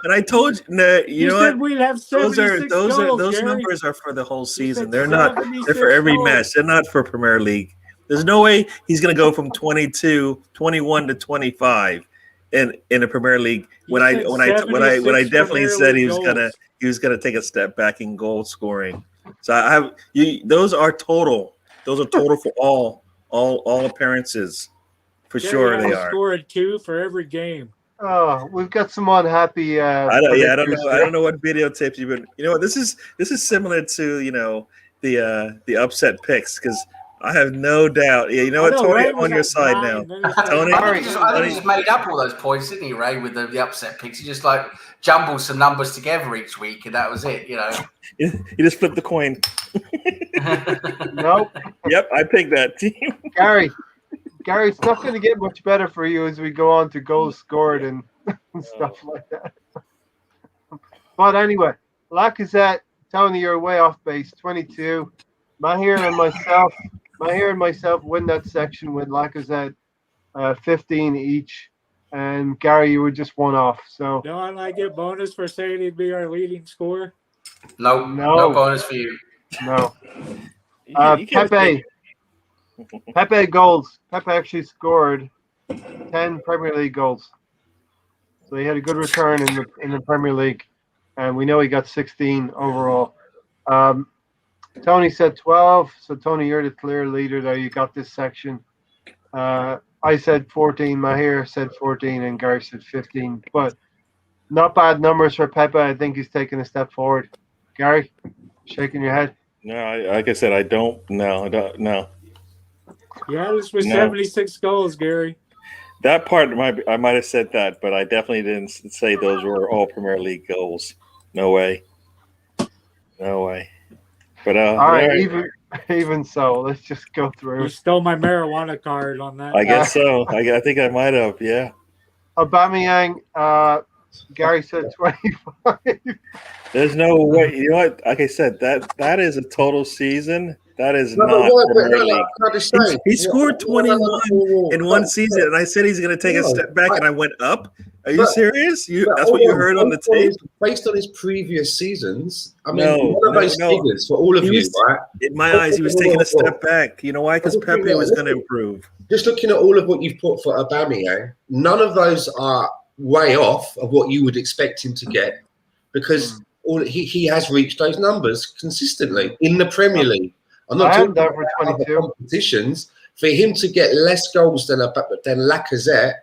and I told you You know said what? we'd have 76 Those goals, Gary. numbers are for the whole season. said They're not. They're 76 for every goals. match. They're not for Premier League. There's no way he's going to go from 21 to 25 in the Premier League. When I definitely said he was gonna take a step back in goal scoring. So those are total. Those are total for all appearances. For sure they are. Scored 2 for every game. Oh, we've got some unhappy. I don't know what videotapes you've been. You know what? This is similar to the upset picks because I have no doubt. Yeah, you know what, Tony? I'm on your side now. Tony, I think he just made up all those points, didn't he, Ray? With the upset picks, he just like jumbled some numbers together each week, and that was it. You just flipped the coin. Nope. Yep, I picked that team. Gary, it's not going to get much better for you as we go on to goals scored and stuff like that. But anyway, Lacazette, Tony, you're way off base. 22. Mahir and myself win that section with Lacazette 15 each, and Gary, you were just one off. So Don't I get bonus for saying he'd be our leading scorer? No bonus for you. No. Pepe goals. Pepe actually scored 10 Premier League goals. So he had a good return in the Premier League, and we know he got 16 overall. Tony said 12. So Tony, you're the clear leader there. You got this section. I said 14. Mahir said 14, and Gary said 15. But not bad numbers for Pepe. I think he's taking a step forward. Gary, shaking your head. No, like I said, I don't. No, I don't. No. Yeah, this was No. 76 goals, Gary. That part I might have said that, but I definitely didn't say those were all Premier League goals. No way. No way. But All right, even so, let's just go through. You stole my marijuana card on that. I guess so. I think I might have. Yeah. Aubameyang, Gary said 25. There's no way. You know what? Like I said, that is a total season. That is No, not Premier League. I'm just saying. He scored 21 in one season, and I said he's going to take a step back, and I went up. Are you serious? That's what you heard on the tape? Based on his previous seasons, I mean, No, one of those figures for all of you, right? In my eyes, he was taking a step back. You know why? Because Pepe was going to improve. Just looking at all of what you've put for Aubameyang, none of those are way off of what you would expect him to get, because he has reached those numbers consistently in the Premier League. I'm not talking about other competitions. For him to get less goals than Lacazette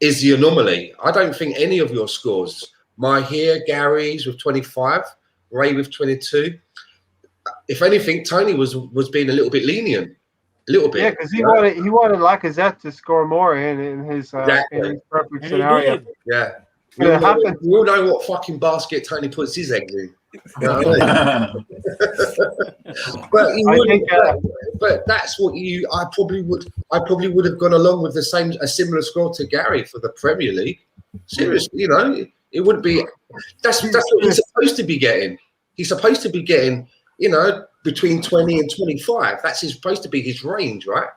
is the anomaly. I don't think any of your scores, Mahir, Gary's with 25, Ray with 22. If anything, Tony was being a little bit lenient, a little bit. Yeah, because he wanted Lacazette to score more in his perfect scenario. Yeah. We all know what fucking basket Tony puts his eggs in. You know what I mean? But that's what I probably would have gone along with a similar score to Gary for the Premier League. Seriously, you know, it would be that's what he's supposed to be getting. He's supposed to be getting, you know, between 20 and 25. That's supposed to be his range, right?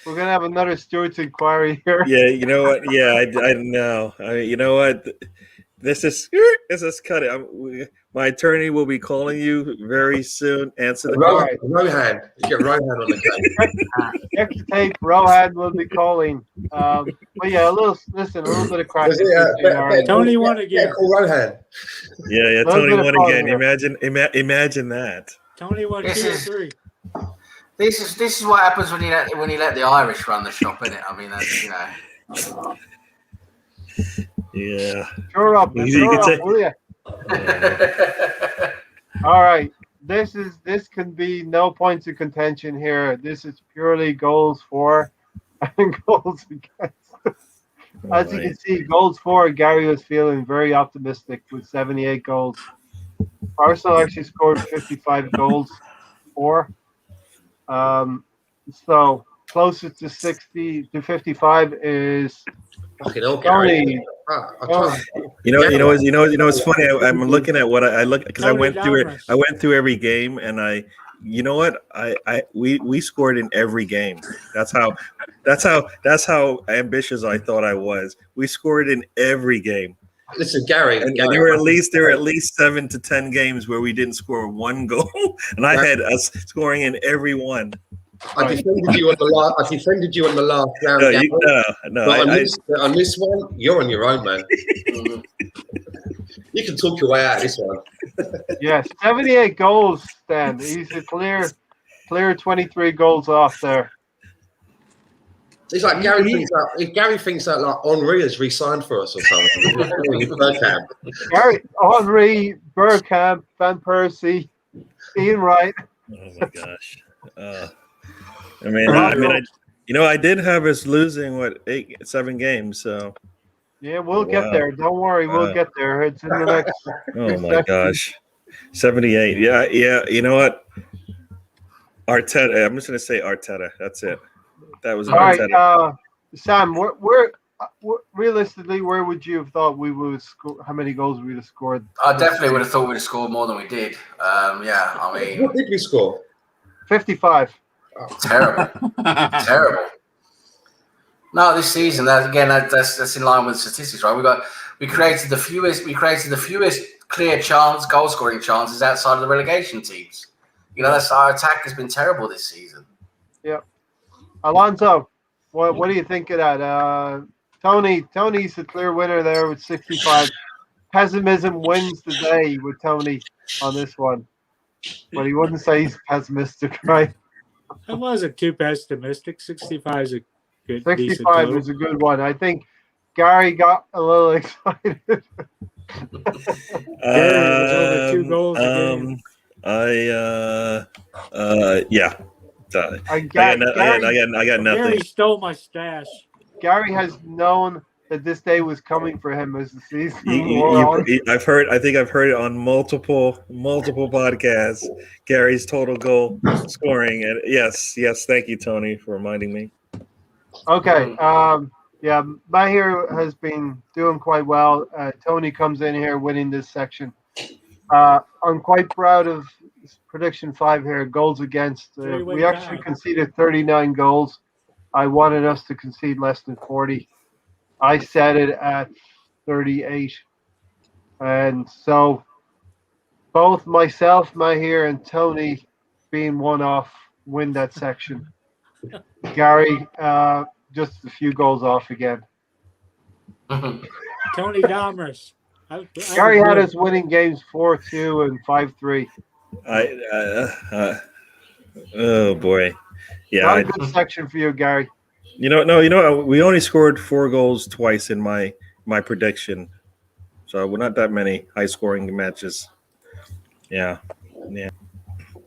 We're gonna have another Stewart's inquiry here. Yeah, you know what? Yeah, I know. You know what? Let's just cut it. My attorney will be calling you very soon. Answer the call. Rohan. Get Rohan on the case. Check the tape. Rohan will be calling. But yeah, a little bit of crack. Tony won again. Call Rohan. Yeah, Tony won again. Imagine that. Tony won 2-3. This is what happens when you let the Irish run the shop, isn't it? I mean, that's, you know. Yeah. Sure up, will you? All right. This can be no points of contention here. This is purely goals for and goals against. As you can see, goals for, Gary was feeling very optimistic with 78 goals. Arsenal actually scored 55 goals for. So closest to 60 to 55 is Tony. You know, it's funny. I'm looking at what I look, because I went through it. I went through every game, and you know what? We scored in every game. That's how ambitious I thought I was. We scored in every game. Listen, Gary, and there were at least 7 to 10 games where we didn't score one goal, and I had us scoring in every one. I defended you on the last round. No. On this one, you're on your own, man. You can talk your way out of this one. Yeah, 78 goals, Stan. He's a clear 23 goals off there. It's like Gary thinks that like Henri has re-signed for us or something. Bergkamp. Henri, Bergkamp, Van Persie, Ian Wright. Oh my gosh. I did have us losing 7 games. So yeah, we'll get there. Don't worry, we'll get there. It's in the next. Oh my gosh, 78. Yeah. You know what? Arteta. I'm just gonna say Arteta. That's it. That was Arteta. All right, Sam. Where realistically, where would you have thought we would score? How many goals we would have scored? I definitely would have thought we'd have scored more than we did. Yeah, I mean, what did we score? 55. Oh, terrible. No, this season, that's in line with statistics, right? We created the fewest clear goal scoring chances outside of the relegation teams. You know, our attack has been terrible this season. Yeah. Alonso, What do you think of that? Tony's the clear winner there with 65. Pessimism wins the day with Tony on this one, but he wouldn't say he's pessimistic, right? I wasn't too pessimistic. 65 is a good, decent 65 total. is a good one. I think Gary got a little excited. Gary was over 2 goals a game. Yeah. I got nothing. Gary stole my stash. Gary has known that this day was coming for him as the season wore on. I think I've heard it on multiple podcasts. Gary's total goal scoring, and yes, thank you, Tony, for reminding me. Okay, yeah, Mahir has been doing quite well. Tony comes in here winning this section. I'm quite proud of prediction 5 here. Goals against. We actually conceded 39 goals. I wanted us to concede less than 40. I set it at 38. And so both myself, Mahir, and Tony being one off win that section. Gary, just a few goals off again. Tony Dahmers. Gary had us winning games 4-2 and 5-3. Oh boy, yeah. Not a good section for you, Gary. We only scored 4 goals twice in my prediction, so we're not that many high scoring matches. Yeah.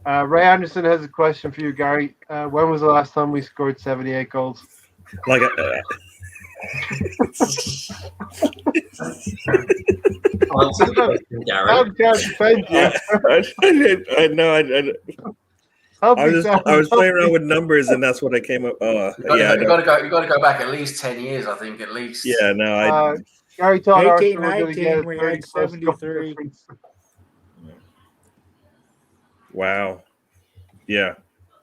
Ray Anderson has a question for you, Gary. When was the last time we scored 78 goals? Like. Gary. I was playing around with numbers, and that's what I came up. You got to go back at least 10 years, I think, at least. Yeah, no, Gary thought 18-19, we had 73. Wow. Yeah.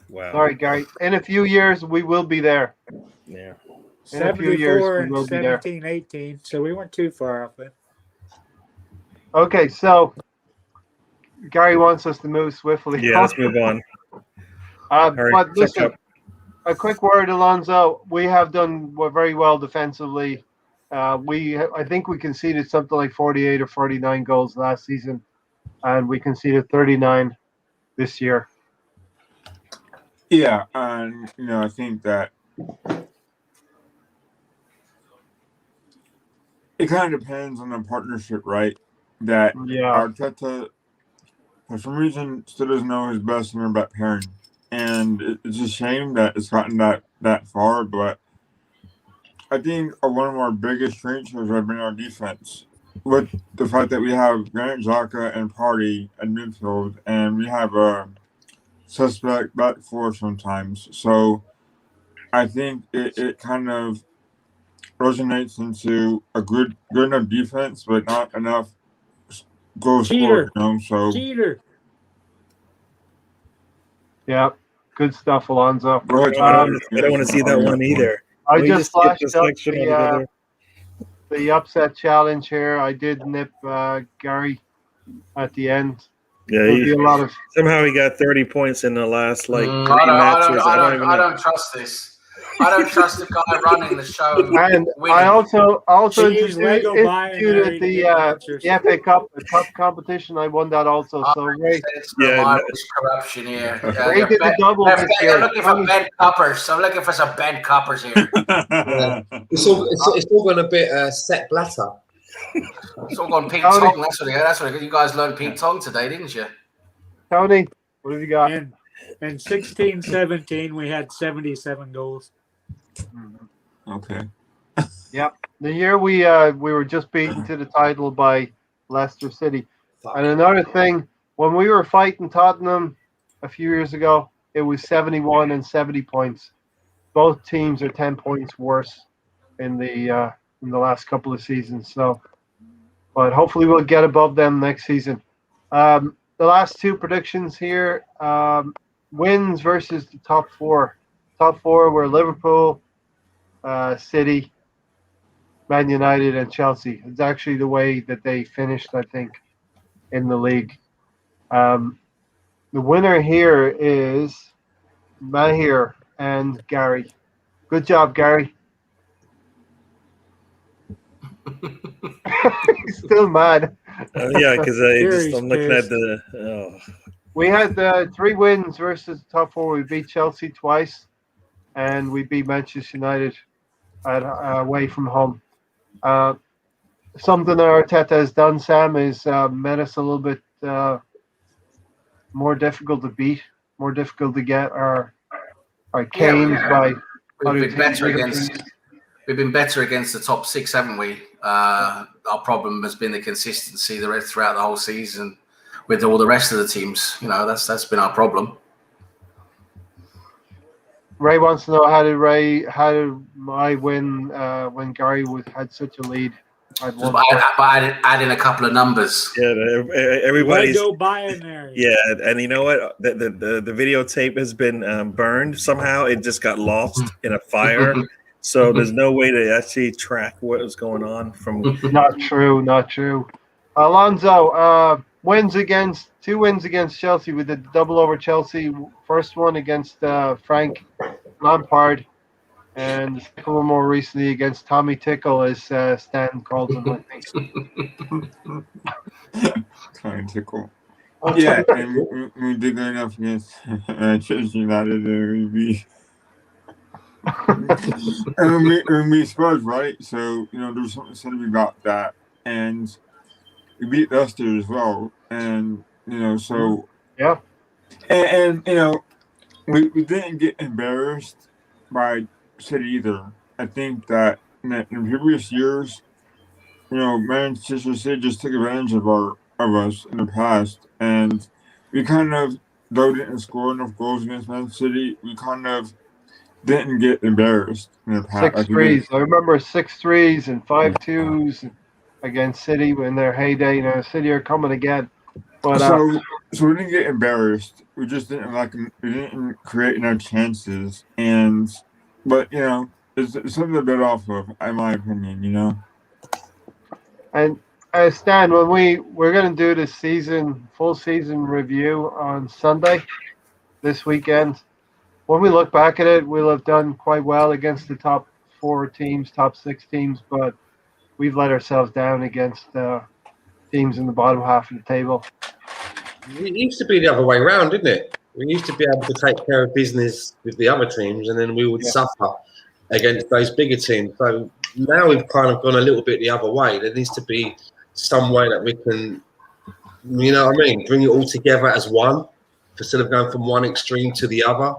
Wow. Sorry, Gary. In a few years, we will be there. Yeah. In a few years, we will 17, 18, so we weren't too far off it. Okay, so Gary wants us to move swiftly. Yeah, let's move on. But listen, a quick word, Alonso. We have done very well defensively. I think we conceded something like 48 or 49 goals last season, and we conceded 39 this year. Yeah, and I think that it kind of depends on the partnership, right? That Arteta, for some reason, still doesn't know his best center back pairing, and it's a shame that it's gotten that far. But I think one of our biggest strengths has been our defense, with the fact that we have Granit Xhaka and Partey at midfield, and we have a suspect back four sometimes. So I think it kind of resonates into a good enough defense, but not enough goals scored. So Cheater. Yeah, good stuff, Alonso. I don't want to see that one either. I just flashed up the upset challenge here. I did nip Gary at the end. Yeah, somehow he got 30 points in the last three matches. I don't trust this. I don't trust the guy running the show. And winning. I also instituted the FA Cup competition. I won that also. So Ray, corruption here. Ray did the double this year. I'm looking for bent coppers. I'm looking for some bent coppers here. It's all gone a bit Sepp Blatter. It's all gone Pete Tong. That's what you guys learned Pete Tong today, didn't you? Tony, what have you got? In 16-17, we had 77 goals. Okay. Yep. The year we were just beaten to the title by Leicester City. And another thing, when we were fighting Tottenham a few years ago, it was 71 and 70 points. Both teams are 10 points worse in the last couple of seasons. So, but hopefully we'll get above them next season. The last two predictions here, wins versus the top four. Top four were Liverpool, City, Man United, and Chelsea. It's actually the way that they finished, I think, in the league. The winner here is Mahir and Gary. Good job, Gary. He's still mad. Yeah, because Gary's I'm looking at pissed. We had 3 wins versus the top 4. We beat Chelsea twice, and we beat Manchester United away from home. Something that Arteta has done, Sam, is made us a little bit more difficult to beat, more difficult to get our canes by other We've been teams. better against. We've been better against the top 6, haven't we? Our problem has been the consistency throughout the whole season with all the rest of the teams. You know, that's been our problem. Ray wants to know how did I win when Gary had such a lead? Just add in a couple of numbers. Yeah, everybody's Go binary. Yeah, and you know what? The videotape has been burned somehow. It just got lost in a fire. So there's no way to actually track what was going on from. Not true. Alonso, 2 wins against Chelsea. We did double over Chelsea. First one against Frank Lampard, and the second one more recently against Tommy Tickle, as Stan called him, I think. Tommy Tickle. Yeah, and we did good enough against Chelsea United, and we beat Spurs, right? So, there was something said about that. And we beat Leicester as well. And, so. Yeah. And we didn't get embarrassed by City either. I think that in previous years, Manchester City just took advantage of us in the past. And we kind of, though didn't score enough goals against Man City, we kind of didn't get embarrassed in the past. 6-3s. I remember 6-3s and 5-2s against City in their heyday. City are coming again. But so we didn't get embarrassed. We just didn't we didn't create enough chances. But it's something to bit off of, in my opinion. And Stan, when we're going to do the full season review on Sunday, this weekend. When we look back at it, we'll have done quite well against the top 4 teams, top 6 teams, but we've let ourselves down against teams in the bottom half of the table. It used to be the other way around, didn't it? We used to be able to take care of business with the other teams, and then we would suffer against those bigger teams. So now we've kind of gone a little bit the other way. There needs to be some way that we can, bring it all together as one, instead of going from one extreme to the other.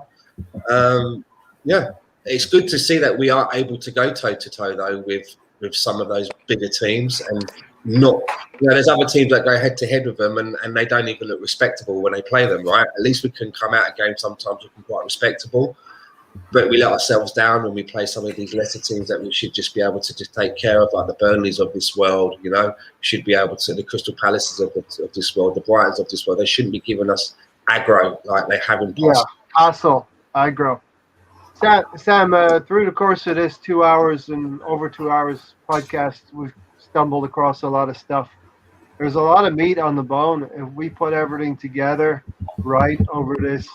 It's good to see that we are able to go toe to toe though with some of those bigger teams, and not there's other teams that go head to head with them and they don't even look respectable when they play them, right? At least we can come out of games sometimes looking quite respectable, but we let ourselves down when we play some of these lesser teams that we should just be able to just take care of, like the Burnleys of this world. We should be able to, the Crystal Palaces of this world, the Brightons of this world. They shouldn't be giving us aggro like they have in past. Hassle, aggro. Sam, through the course of this 2 hours and over 2 hours podcast, we've stumbled across a lot of stuff. There's a lot of meat on the bone. If we put everything together right over this,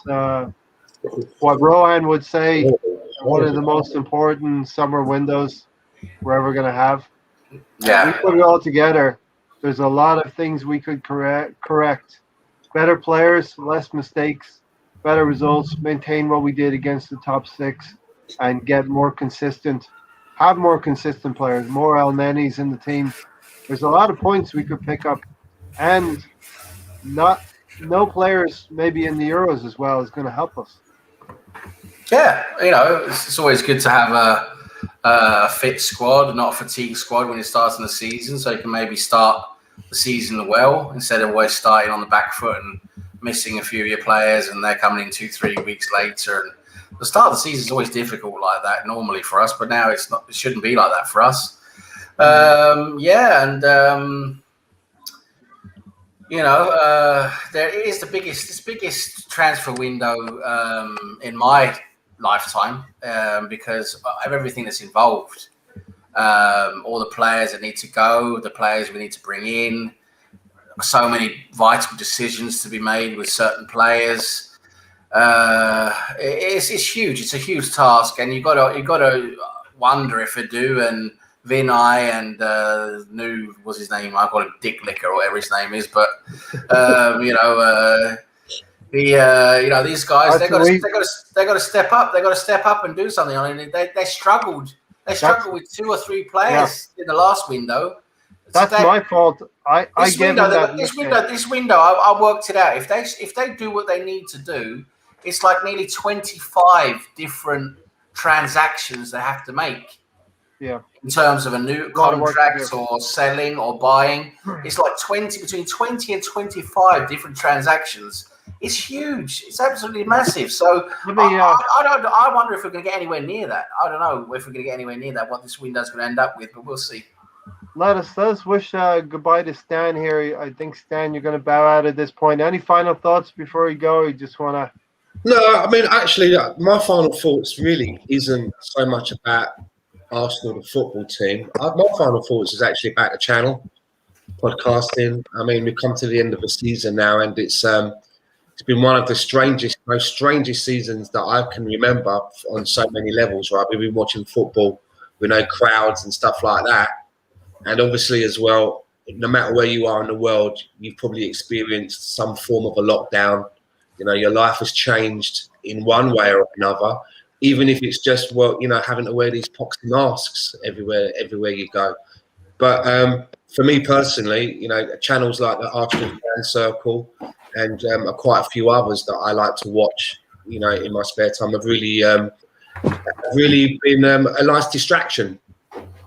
what Rohan would say, one of the most important summer windows we're ever going to have. Yeah. If we put it all together, there's a lot of things we could correct. Better players, less mistakes, better results, maintain what we did against the top 6, and get more consistent. Have more consistent players, more El Nenis in the team. There's a lot of points we could pick up, and no players maybe in the Euros as well is going to help us. Yeah, it's always good to have a fit squad, not a fatigue squad when you're starting the season, so you can maybe start the season well instead of always starting on the back foot and missing a few of your players and they're coming in 2-3 weeks later. And the start of the season is always difficult like that normally for us, but now it's not. It shouldn't be like that for us. There is the biggest transfer window in my lifetime because of everything that's involved. All the players that need to go, the players we need to bring in, so many vital decisions to be made with certain players. it's huge. It's a huge task, and you gotta wonder if Adu and Vinay and new what's his name? I call him Dick Licker or whatever his name is, but these guys they got to step up. They got to step up and do something. I mean, they struggled. They struggled with 2 or 3 players in the last window. That's my fault. This window, I worked it out. If they do what they need to do, it's like nearly 25 different transactions they have to make. Yeah. In terms of a new contract or selling or buying, it's like between 20 and 25 different transactions. It's huge. It's absolutely massive. So I wonder if we're going to get anywhere near that. I don't know if we're going to get anywhere near that, what this window's going to end up with, but we'll see. Let us wish goodbye to Stan here. I think, Stan, you're going to bow out at this point. Any final thoughts before you go? Or you just want to... No, I mean, actually, my final thoughts really isn't so much about Arsenal, the football team. My final thoughts is actually about the channel, podcasting. I mean, we've come to the end of the season now, and it's been one of the most strangest seasons that I can remember on so many levels, right? We've been watching football with no crowds and stuff like that. And obviously as well, no matter where you are in the world, you've probably experienced some form of a lockdown. You know, your life has changed in one way or another, even if it's just, having to wear these poxy masks everywhere you go. But for me personally, channels like the Arsenal Fan Circle and quite a few others that I like to watch, in my spare time have really been a nice distraction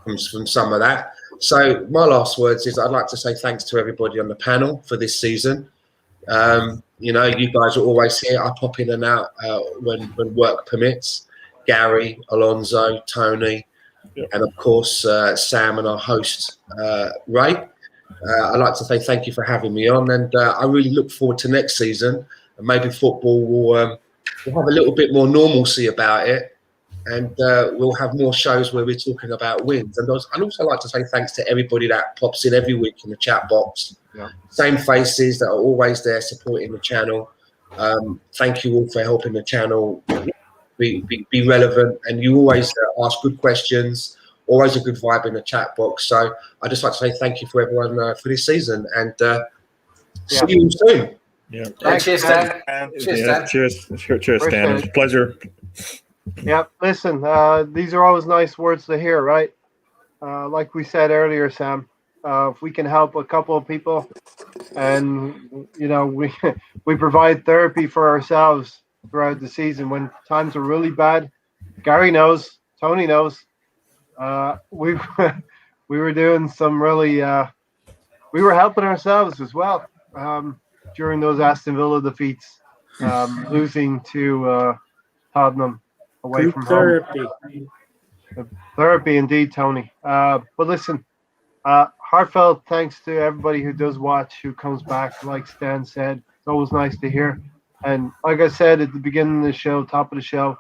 from some of that. So my last words is I'd like to say thanks to everybody on the panel for this season. You guys are always here. I pop in and out when work permits. Gary, Alonso, Tony, and of course Sam and our host Ray. I'd like to say thank you for having me on, and I really look forward to next season. And maybe football will have a little bit more normalcy about it, and we'll have more shows where we're talking about wins. And I'd also like to say thanks to everybody that pops in every week in the chat box. Yeah. Same faces that are always there supporting the channel. Thank you all for helping the channel be relevant, and you always ask good questions. Always a good vibe in the chat box. So I'd just like to say thank you for everyone for this season, and see you soon. Yeah. Cheers, Dan. Cheers, Dan. It's a pleasure. Yeah. Listen, these are always nice words to hear, right? Like we said earlier, Sam, if we can help a couple of people, and we provide therapy for ourselves throughout the season when times are really bad. Gary knows, Tony knows. We were doing some really we were helping ourselves as well during those Aston Villa defeats, losing to Tottenham away from therapy. Home. Therapy indeed, Tony. But listen, heartfelt thanks to everybody who does watch, who comes back. Like Stan said, it's always nice to hear. And like I said at the beginning of the show, top of the show,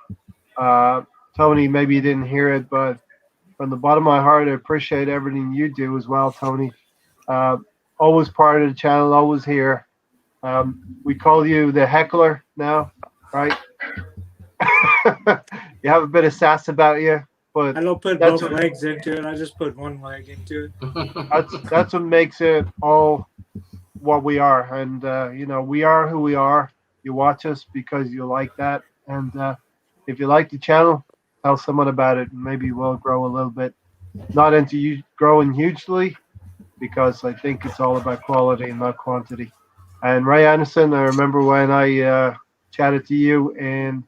Tony, maybe you didn't hear it, but from the bottom of my heart, I appreciate everything you do as well, Tony. Always part of the channel, always here. We call you the heckler now, right? You have a bit of sass about you, but I don't put both legs into it. I just put one leg into it. That's what makes it all what we are. And, we are who we are. You watch us because you like that. And if you like the channel, tell someone about it, and maybe we'll grow a little bit. Not into you growing hugely, because I think it's all about quality and not quantity. And Ray Anderson, I remember when I chatted to you in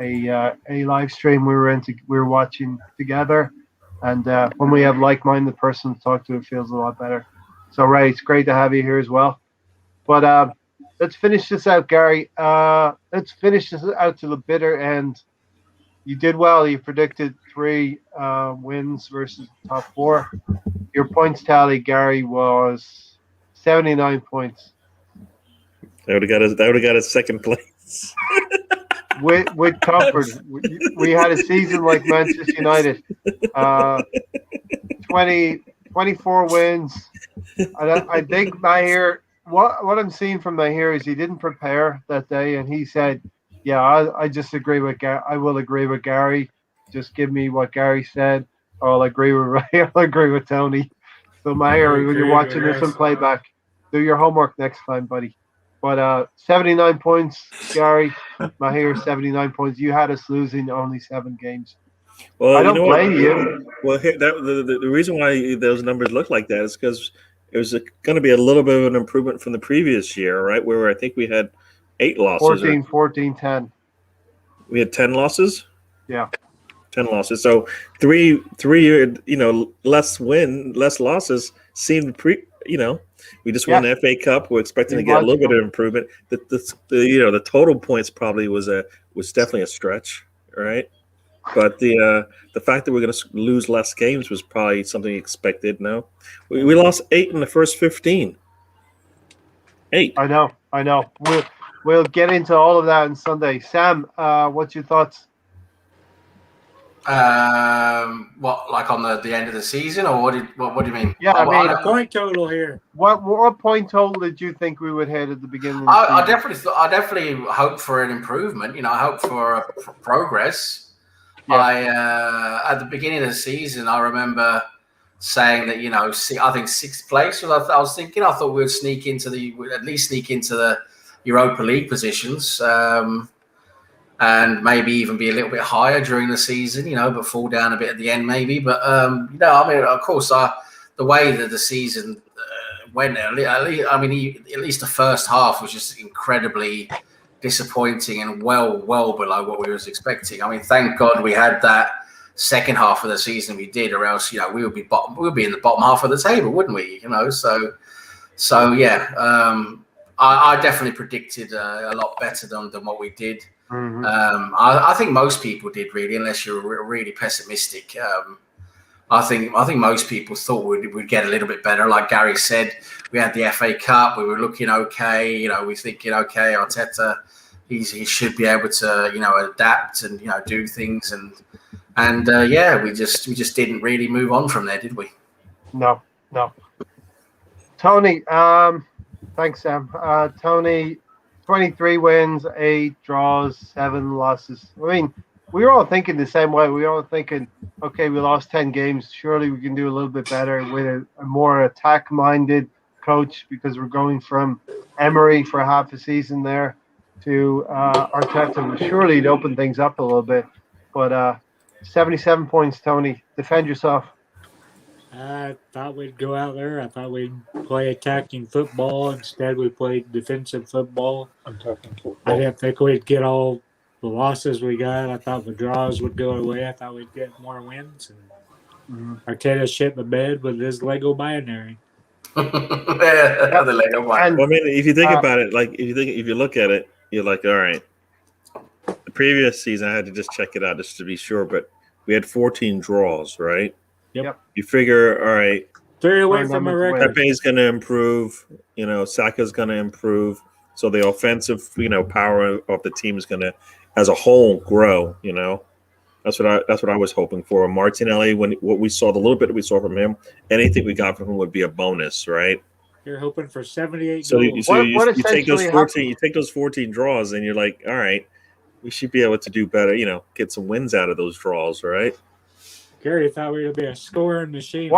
a live stream we were watching together, and when we have like-minded person to talk to, it feels a lot better. So Ray, it's great to have you here as well. But let's finish this out, Gary. Let's finish this out to the bitter end. You did well. You predicted 3 wins versus top 4. Your points tally, Gary, was 79 points. That would have got us second place. with comfort. We had a season like Manchester United. 24 wins. I think Mahir, what I'm seeing from Mahir is he didn't prepare that day, and he said, Yeah, I just agree with Gary. I will agree with Gary. Just give me what Gary said, or I'll agree with Ray. I'll agree with Tony. So Maher, when you're agree watching with this on us. playback, do your homework next time, buddy. But 79 points, Gary. Maher, 79 points. You had us losing only 7 games. Well, I you don't know what? blame you. Well, the reason why those numbers look like that is because it was going to be a little bit of an improvement from the previous year, right? Where I think we had 8 losses, or 14, 14, 10. we had 10 losses. Yeah. 10 losses. So three, less losses seemed we just won Yes. the FA Cup. We're expecting to We get a little want bit of improvement. The total points probably was definitely a stretch, right? But the fact that we're going to lose less games was probably something expected. No, we lost 8 in the first 15. 8. I know. We'll get into all of that on Sunday. Sam, what's your thoughts? What, like on the end of the season, or what do you mean? Yeah, I mean, The point total here. What point total did you think we would hit at the beginning of the I season? definitely hope for an improvement. I hope for progress. Yeah. At the beginning of the season, I remember saying that I think 6th place. I was thinking I thought we'd at least sneak into the Europa League positions, and maybe even be a little bit higher during the season. But fall down a bit at the end maybe. But I mean, of course, the way that the season went, at least the first half was just incredibly disappointing and well below what we was expecting. I mean, thank God we had that second half of the season we did, or else we would be in the bottom half of the table, wouldn't we? So yeah, I definitely predicted a lot better than what we did. Mhm. I think most people did, really, unless you're really pessimistic. I think most people thought we'd get a little bit better. Like Gary said, we had the FA Cup. We were looking okay. We're thinking, okay, Arteta, he should be able to adapt and do things, and yeah, we just didn't really move on from there, did we? No. Tony, thanks, Sam. Tony, 23 wins, 8 draws, 7 losses. I mean, we were all thinking the same way. We were all thinking, okay, we lost 10 games. Surely we can do a little bit better with a more attack-minded coach, because we're going from Emery for half a season there to Arteta. Surely he'd open things up a little bit. But 77 points, Tony. Defend yourself. I thought we'd go out there. I thought we'd play attacking football. Instead, we played defensive football. I didn't think we'd get all the losses we got. I thought the draws would go away. I thought we'd get more wins. And Arteta shit the bed with his Lego binary. Yeah, the Lego one. Well, I mean, if you think about it, if you look at it, you're like, all right. The previous season, I had to just check it out just to be sure, but we had 14 draws, right? Yep. You figure, all right, 3 away from a record. Pepe's going to improve. Saka's going to improve. So the offensive, power of the team is going to, as a whole, grow. That's what I was hoping for. Martinelli, the little bit we saw from him, anything we got from him would be a bonus, right? You're hoping for 78 So goals. you take those 14, you take those 14 draws, and you're like, all right, we should be able to do better. Get some wins out of those draws, right? Gary thought we would be a scoring machine.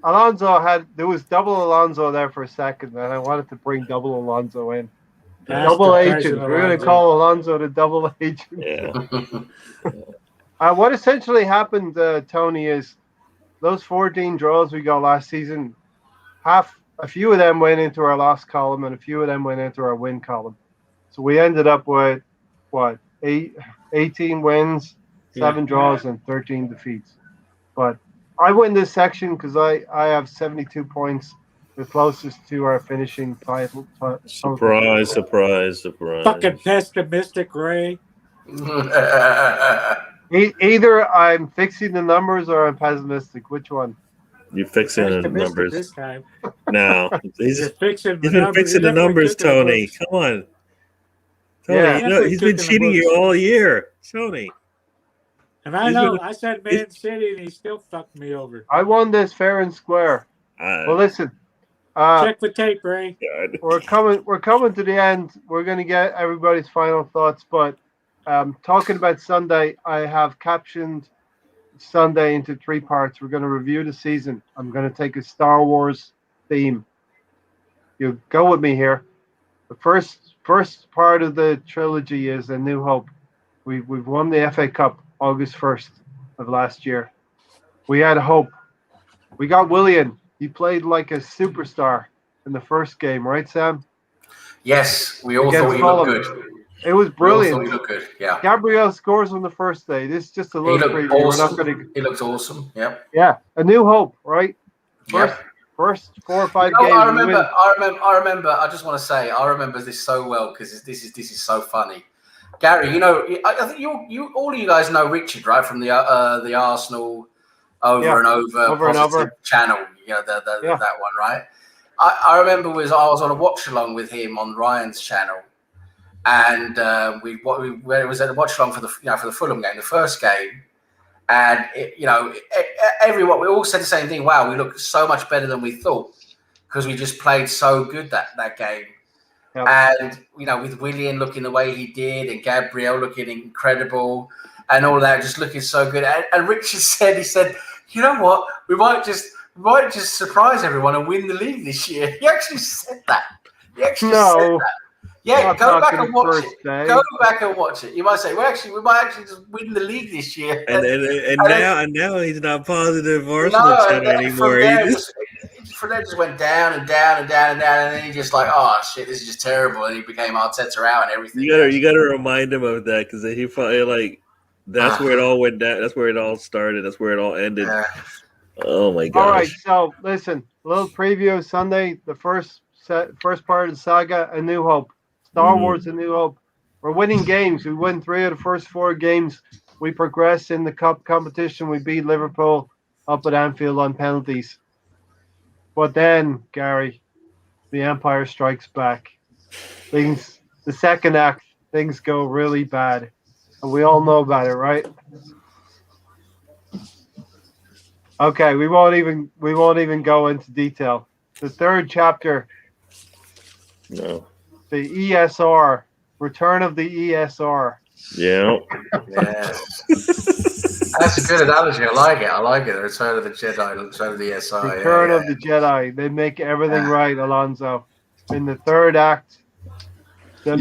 Alonso there was double Alonso there for a second, and I wanted to bring double Alonso in. Double agent. We're going to call Alonso the double agent. Yeah. What essentially happened, Tony, is those 14 draws we got last season, a few of them went into our loss column and a few of them went into our win column. So we ended up with, 18 wins, 7 draws, and 13 defeats. But I win this section because I have 72 points, the closest to our finishing title. Surprise. Fucking pessimistic, Ray. Either I'm fixing the numbers or I'm pessimistic. Which one? You're fixing the numbers. This time. No. You're fixing He's been fixing the numbers, Tony. Come on. Tony, he's been cheating you all year, Tony. And I know. I said Man City, and he still fucked me over. I won this fair and square. Well, listen. Check the tape, Ray. God. We're coming to the end. We're going to get everybody's final thoughts, but talking about Sunday, I have captioned Sunday into 3 parts. We're going to review the season. I'm going to take a Star Wars theme. You go with me here. The first part of the trilogy is A New Hope. We've won the FA Cup August 1st of last year. We had hope. We got Willian. He played like a superstar in the first game, right, Sam? Yes, we all Against thought he looked Fulham. good. It was We all brilliant. thought he looked good. Yeah. Gabriel scores on the first day. This is just a He little looked preview. We're not awesome. going to. He looked awesome. Yep. Yeah, A New Hope, right? Yep. First 4 or 5 No, games. I we remember. win. I remember. I just want to say, I remember this so well because this is so funny. Gary, you know, I think you all of you guys know Richard, right, from the Arsenal over and over positive channel. You know, that one, right? I remember I was on a watch along with him on Ryan's channel, and we was at a watch along for the Fulham game, the first game. And everyone, we all said the same thing. Wow, we look so much better than we thought because we just played so good that game. Yep. And with Willian looking the way he did, and Gabriel looking incredible, and all that, just looking so good. And Richard said, he said, you know what, we might just surprise everyone and win the league this year. He actually said that. Said that. Yeah, go back and watch it. Go back and watch it. You might say, we might actually just win the league this year. And now he's not positive Arsenal anymore. From there, just went down and down and down and down, and then he just like, oh shit, this is just terrible, and he became Arteta out and everything. You gotta remind him of that because he probably like that's where it all went down. That's where it all started. That's where it all ended. Oh my gosh! All right, so listen, a little preview of Sunday, the first part of the saga, A New Hope. Star Wars, A New Hope. We're winning games. We win 3 of the first 4 games. We progress in the cup competition. We beat Liverpool up at Anfield on penalties. But then, Gary, the Empire strikes back. The second act, things go really bad. And we all know about it, right? Okay, we won't even go into detail. The third chapter. No. The ESR, Return of the ESR. Yeah. That's a good analogy. I like it. The Return of the Jedi, the Return of the ESR. Return of the Jedi. They make everything right, Alonso. In the third act, that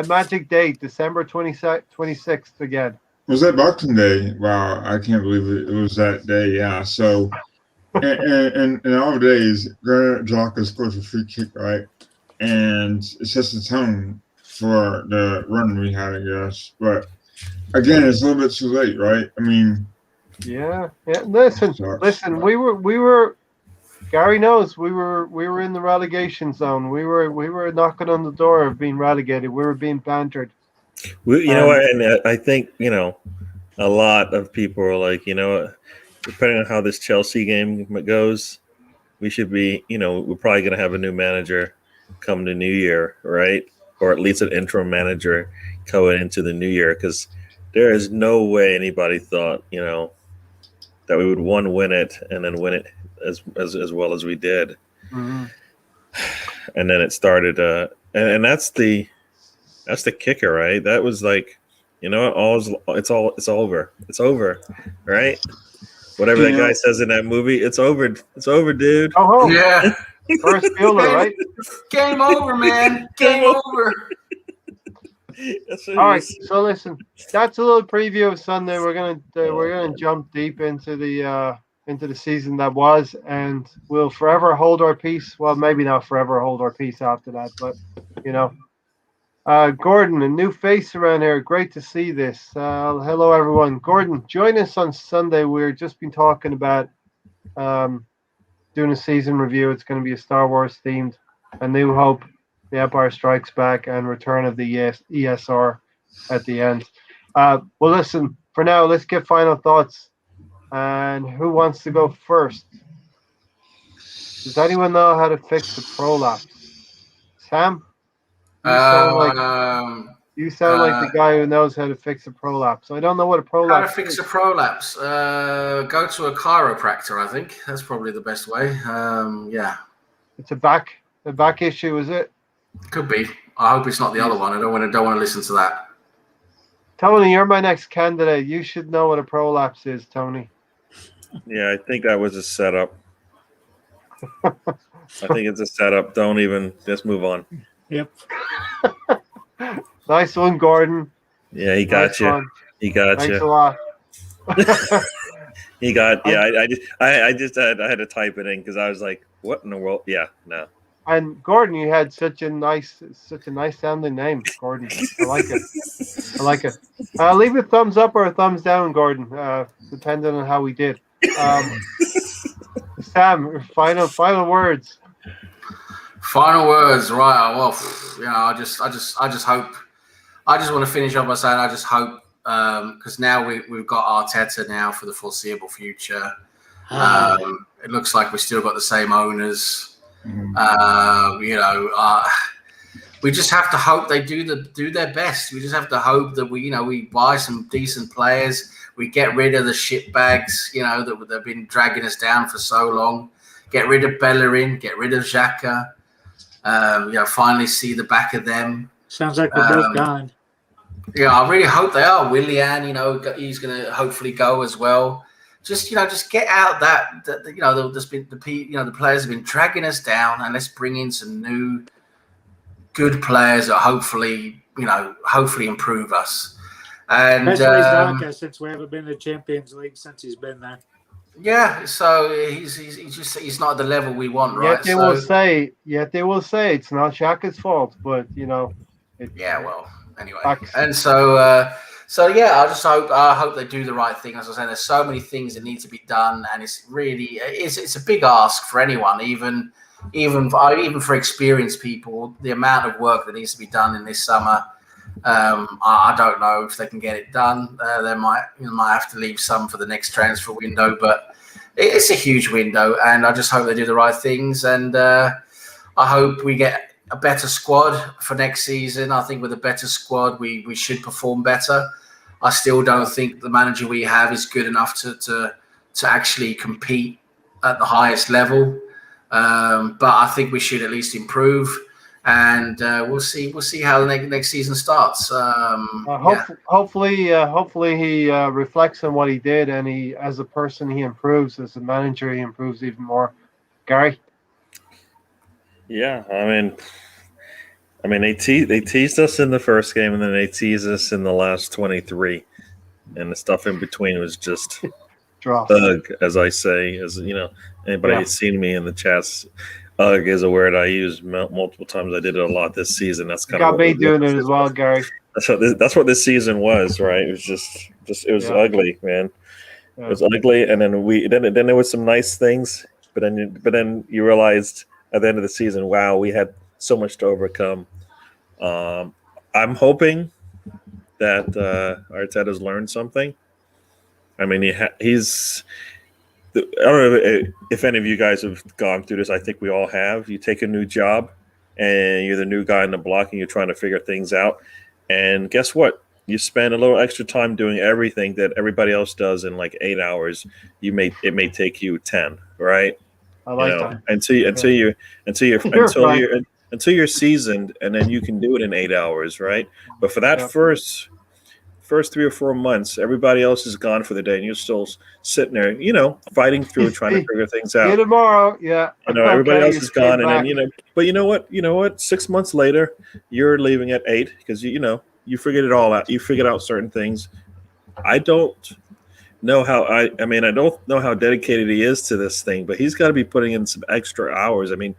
magic date, December 26th again. Was that Boxing Day? Wow, I can't believe it was that day. Yeah. So, and all days, Granit Xhaka scores a free kick, right? And it sets the tone for the run we had, I guess. But again, it's a little bit too late, right? I mean, yeah. Listen. We were. Gary knows we were in the relegation zone. We were knocking on the door of being relegated. We were being bantered. You know what? And I think a lot of people are like, depending on how this Chelsea game goes, we should be, we're probably going to have a new manager come to New Year, right? Or at least an interim manager going into the new year, because there is no way anybody thought, that we would win it and then win it as well as we did. Mm-hmm. And then it started, and that's the kicker, right? That was like, it's over. It's over, right? Whatever that guy says in that movie, it's over. It's over, dude. Oh, yeah. First fielder, right? Game over, man. Game over. All right. So listen, that's a little preview of Sunday. We're gonna jump deep into the season that was, and we'll forever hold our peace. Well, maybe not forever hold our peace after that, but Gordon, a new face around here. Great to see this. Hello, everyone. Gordon, join us on Sunday. We've just been talking about doing a season review. It's going to be a Star Wars themed, A New Hope, The Empire Strikes Back, and Return of the ESR at the end. Well, listen, for now, let's get final thoughts. And who wants to go first? Does anyone know how to fix the prolapse? Sam? You sound like the guy who knows how to fix a prolapse. I don't know what a prolapse is. How to fix a prolapse? Go to a chiropractor, I think. That's probably the best way. Yeah. It's a back issue, is it? Could be. I hope it's not the other one. I don't want to listen to that. Tony, you're my next candidate. You should know what a prolapse is, Tony. Yeah, I think that was a setup. I think it's a setup. Don't even just move on. Yep. Nice one, Gordon. Yeah, he got Nice you. one. He got Thanks a you. lot. He got. Yeah, I just had to type it in because I was like, what in the world? Yeah, no. And Gordon, you had such a nice sounding name, Gordon. I like it. I like it. Leave a thumbs up or a thumbs down, Gordon, depending on how we did. Sam, final words. Final words, right? Well, I just hope. I just want to finish up by saying I just hope because now we've got Arteta now for the foreseeable future. It looks like we've still got the same owners. We just have to hope they do their best. We just have to hope that we buy some decent players. We get rid of the shit bags, that they've been dragging us down for so long. Get rid of Bellerin, get rid of Xhaka. Finally see the back of them. Sounds like we're both gone. Yeah, I really hope they are. Willian, he's going to hopefully go as well. Just get out that the players have been dragging us down, and let's bring in some new good players that hopefully improve us. And especially Zaka, since we haven't been to the Champions League since he's been there. Yeah, so he's not at the level we want, right? Yet they will say it's not Xhaka's fault, but anyway, and I just hope they do the right thing. As I was saying, there's so many things that need to be done, and it's a big ask for anyone, even for experienced people. The amount of work that needs to be done in this summer, I don't know if they can get it done. They might have to leave some for the next transfer window, but it's a huge window, and I just hope they do the right things. And I hope we get a better squad for next season. I think with a better squad, we should perform better. I still don't think the manager we have is good enough to actually compete at the highest level. But I think we should at least improve, and we'll see how the next season starts. Hopefully he reflects on what he did, and he, as a person, he improves. As a manager, he improves even more. Gary? Yeah, I mean, they teased us in the first game, and then they teased us in the last 23, and the stuff in between was just ugh, as I say. As anybody has seen me in the chats, ugh is a word I use multiple times. I did it a lot this season. That's kind of got me doing it as well, Gary. That's what this season was, right? It was it was ugly, man. It was ugly, and then there was some nice things, but then you realized at the end of the season, wow, we had so much to overcome. I'm hoping that Arteta's learned something. I mean, he's. I don't know if any of you guys have gone through this. I think we all have. You take a new job, and you're the new guy in the block, and you're trying to figure things out. And guess what? You spend a little extra time doing everything that everybody else does in like 8 hours. It may take you 10, right? I like that. Until you're seasoned, and then you can do it in 8 hours, right? But for that first 3 or 4 months, everybody else is gone for the day, and you're still sitting there, fighting through, trying to figure things out. See you tomorrow, yeah. Everybody else is gone, and then But you know what? 6 months later, you're leaving at 8 because you figured it all out. You figured out certain things. I don't know how I don't know how dedicated he is to this thing, but he's got to be putting in some extra hours. I mean,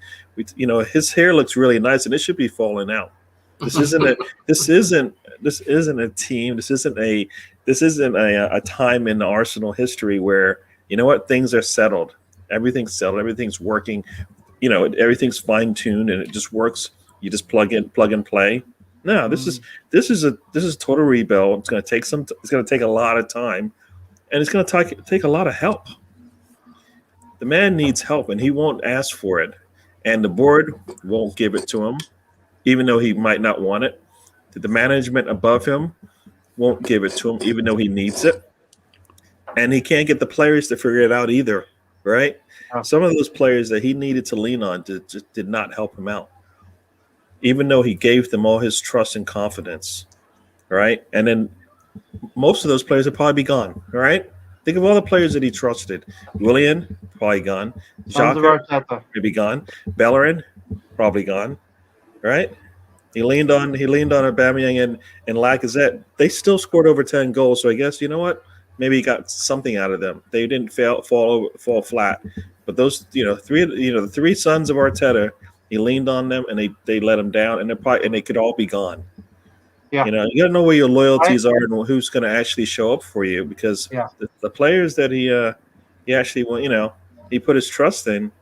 his hair looks really nice, and it should be falling out. This isn't a team. This isn't a time in Arsenal history where things are settled. Everything's settled. Everything's working. Everything's fine tuned, and it just works. You just plug and play. No, this is total rebuild. It's going to take a lot of time. And it's going to take a lot of help. The man needs help, and he won't ask for it. And the board won't give it to him, even though he might not want it. The management above him won't give it to him, even though he needs it. And he can't get the players to figure it out either. right? Yeah. Some of those players that he needed to lean on just did not help him out, even though he gave them all his trust and confidence, right? And then most of those players would probably be gone, right? Think of all the players that he trusted. Willian, probably gone. Sons of Xhaka, Arteta. maybe gone. Bellerin, probably gone, right? He leaned on Aubameyang and Lacazette. They still scored over 10 goals. So I guess you know what? Maybe he got something out of them. They didn't fall flat. But those the three sons of Arteta, he leaned on them and they let him down, and they could all be gone. Yeah. You gotta know where your loyalties are and who's going to actually show up for you, because the players that he actually he put his trust in,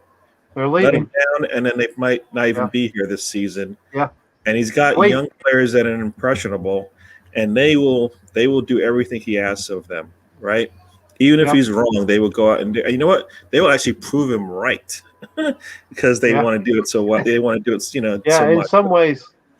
They're let leaving. them down, and then they might not even be here this season. Yeah. And he's got young players that are impressionable, and they will do everything he asks of them, right? Even if he's wrong, they will go out and do. You know what? They will actually prove him right because they want to do it so well. They want to do it, so in much.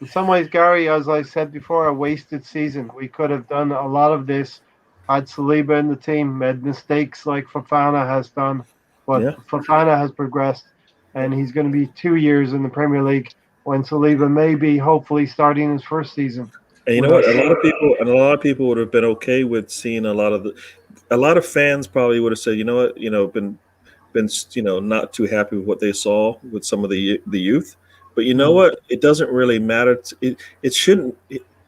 In some ways, Gary, as I said before, a wasted season. We could have done a lot of this, had Saliba in the team, made mistakes like Fofana has done, but Fofana has progressed, and he's going to be 2 years in the Premier League when Saliba may be hopefully starting his first season. And you know what? A lot of people would have been okay with seeing a lot of fans probably would have said, you know what, been not too happy with what they saw with some of the youth. But you know what? It doesn't really matter. It shouldn't.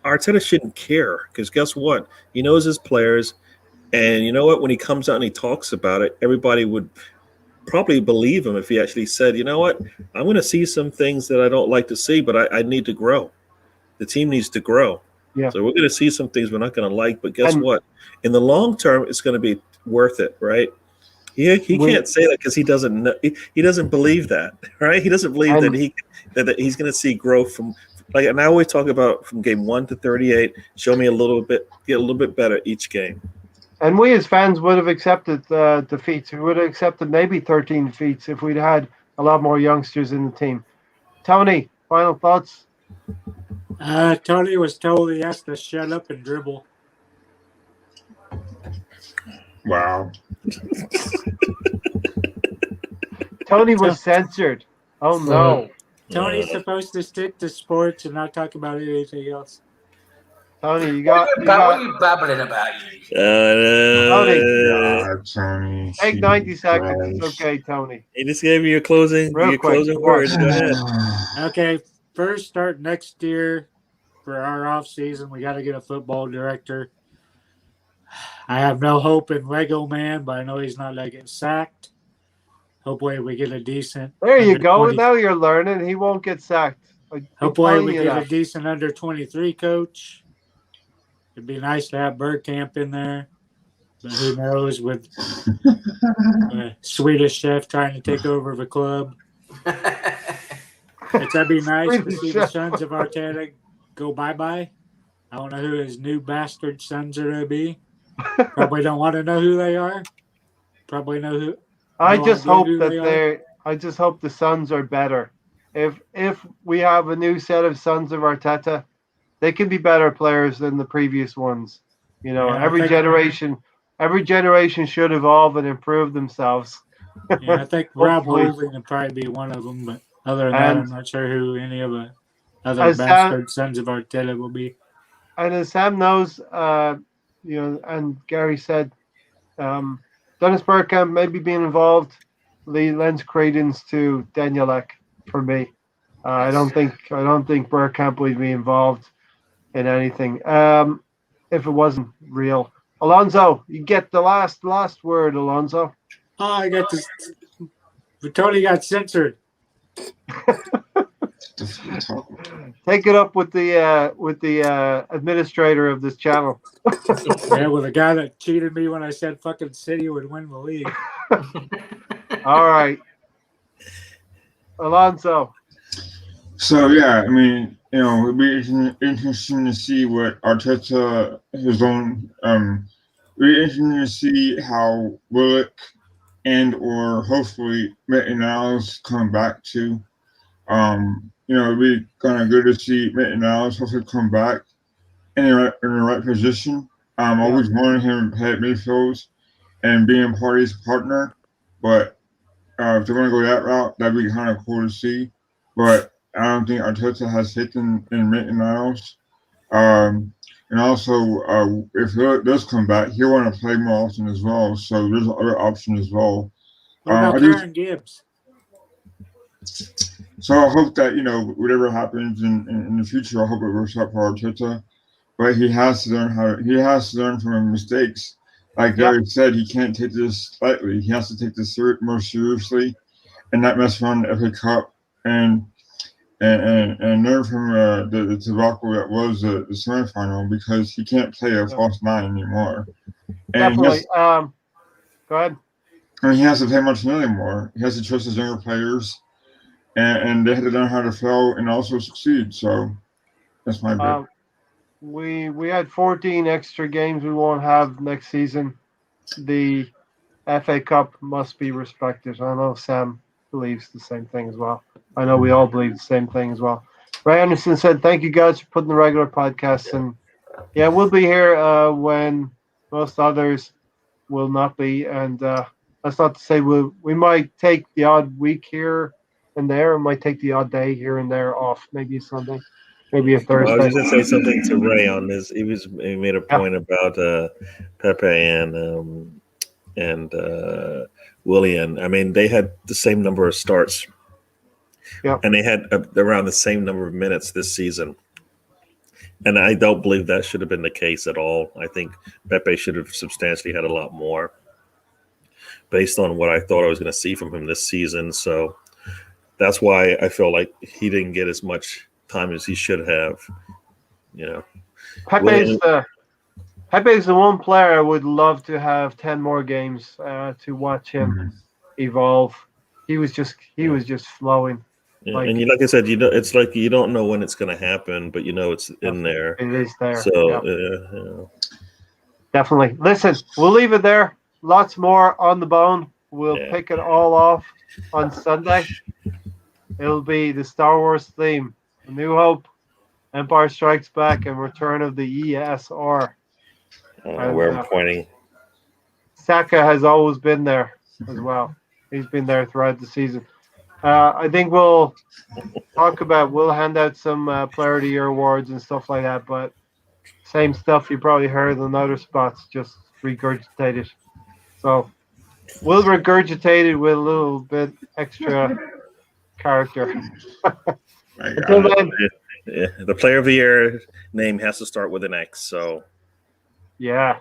Arteta shouldn't care, because guess what? He knows his players, and you know what? When he comes out and he talks about it, everybody would probably believe him if he actually said, you know what? I'm going to see some things that I don't like to see, but I need to grow. The team needs to grow. Yeah. So we're going to see some things we're not going to like, but guess what? In the long term, it's going to be worth it, right? He can't say that because he doesn't know. He doesn't believe that, right? He doesn't believe that he's going to see growth from, like, and I always talk about from game 1 to 38. Show me get a little bit better each game. And we as fans would have accepted defeats. We would have accepted maybe 13 defeats if we'd had a lot more youngsters in the team. Tony, final thoughts? Tony was told he has to shut up and dribble. Wow. Tony was censored. Oh no. Tony's supposed to stick to sports and not talk about anything else. Tony, what are you babbling about? Tony, take 90 seconds. It's okay, Tony. He just gave you your closing words. Go ahead. Okay, first start next year for our off season. We got to get a football director. I have no hope in Lego Man, but I know he's not going to get sacked. Hopefully we get a decent. There you go. Now you're learning. He won't get sacked. Hopefully we get a decent under 23 coach. It'd be nice to have Bergkamp in there, but who knows with a Swedish chef trying to take over the club. That'd be nice to see the sons of Arteta go bye-bye. I don't know who his new bastard sons are going to be. Probably don't want to know who they are. Probably know who. I just hope the sons are better. If we have a new set of sons of Arteta, they can be better players than the previous ones. Every generation should evolve and improve themselves. I think Rob Holding would probably be one of them, but other than that, I'm not sure who any of the other bastard sons of Arteta will be. And as Sam knows, and Gary said, Dennis Bergkamp maybe being involved lends credence to Danielek for me. I don't think Bergkamp would be involved in anything if it wasn't real. Alonso, you get the last word, Alonso. Oh, I got this. Tony got censored. Take it up with the administrator of this channel. Yeah, with the guy that cheated me when I said fucking City would win the league. All right, Alonso. So yeah, I mean, it'd be interesting to see what Arteta his own. It'd be interesting to see how Willock and or hopefully Mittenals come back to. It'd be kind of good to see Mittenals hopefully come back in the right position. Always wanted him to head midfields and being Party's partner, but if they're going to go that route, that'd be kind of cool to see. But I don't think Arteta has faith in Maitland Niles. And also, if he does come back, he'll want to play more often as well. So there's other option as well. What about Karen Gibbs? So I hope that whatever happens in the future, I hope it works out for Arteta. But he has to learn from his mistakes. Like Gary said, he can't take this lightly. He has to take this more seriously, and not mess around the FA Cup and learn from the debacle that was the semifinal, because he can't play a false nine anymore. And Definitely. Go ahead. And he has to play Martinelli more. He has to trust his younger players, and they have to learn how to fail and also succeed. So that's my bit. We had 14 extra games we won't have next season. The FA Cup must be respected. I know Sam believes the same thing as well. I know we all believe the same thing as well. Ray Anderson said, "Thank you guys for putting the regular podcasts." And yeah, we'll be here when most others will not be. And that's not to say we might take the odd week here and there, and might take the odd day here and there off. Maybe a Sunday, maybe a Thursday. Well, I was just going to say something to Ray on this. He made a point about Pepe and Willian. I mean, they had the same number of starts. Yeah. And they had around the same number of minutes this season. And I don't believe that should have been the case at all. I think Pepe should have substantially had a lot more based on what I thought I was going to see from him this season. So that's why I feel like he didn't get as much time as he should have. Pepe's the one player I would love to have 10 more games to watch him evolve. He was just flowing. Yeah, and like I said, it's like you don't know when it's going to happen, but it's in there. It is there. So definitely. Listen, we'll leave it there. Lots more on the bone. We'll pick it all off on Sunday. It'll be the Star Wars theme: A New Hope, Empire Strikes Back, and Return of the ESR. Where I'm pointing. Saka has always been there as well. He's been there throughout the season. I think we'll hand out some Player of the Year awards and stuff like that, but same stuff you probably heard in other spots, just regurgitated. So we'll regurgitate it with a little bit extra character. Until then, the Player of the Year name has to start with an X, so yeah.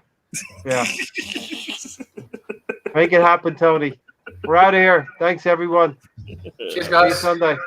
Make it happen, Tony. We're out of here. Thanks, everyone. Cheers, guys. See you Sunday.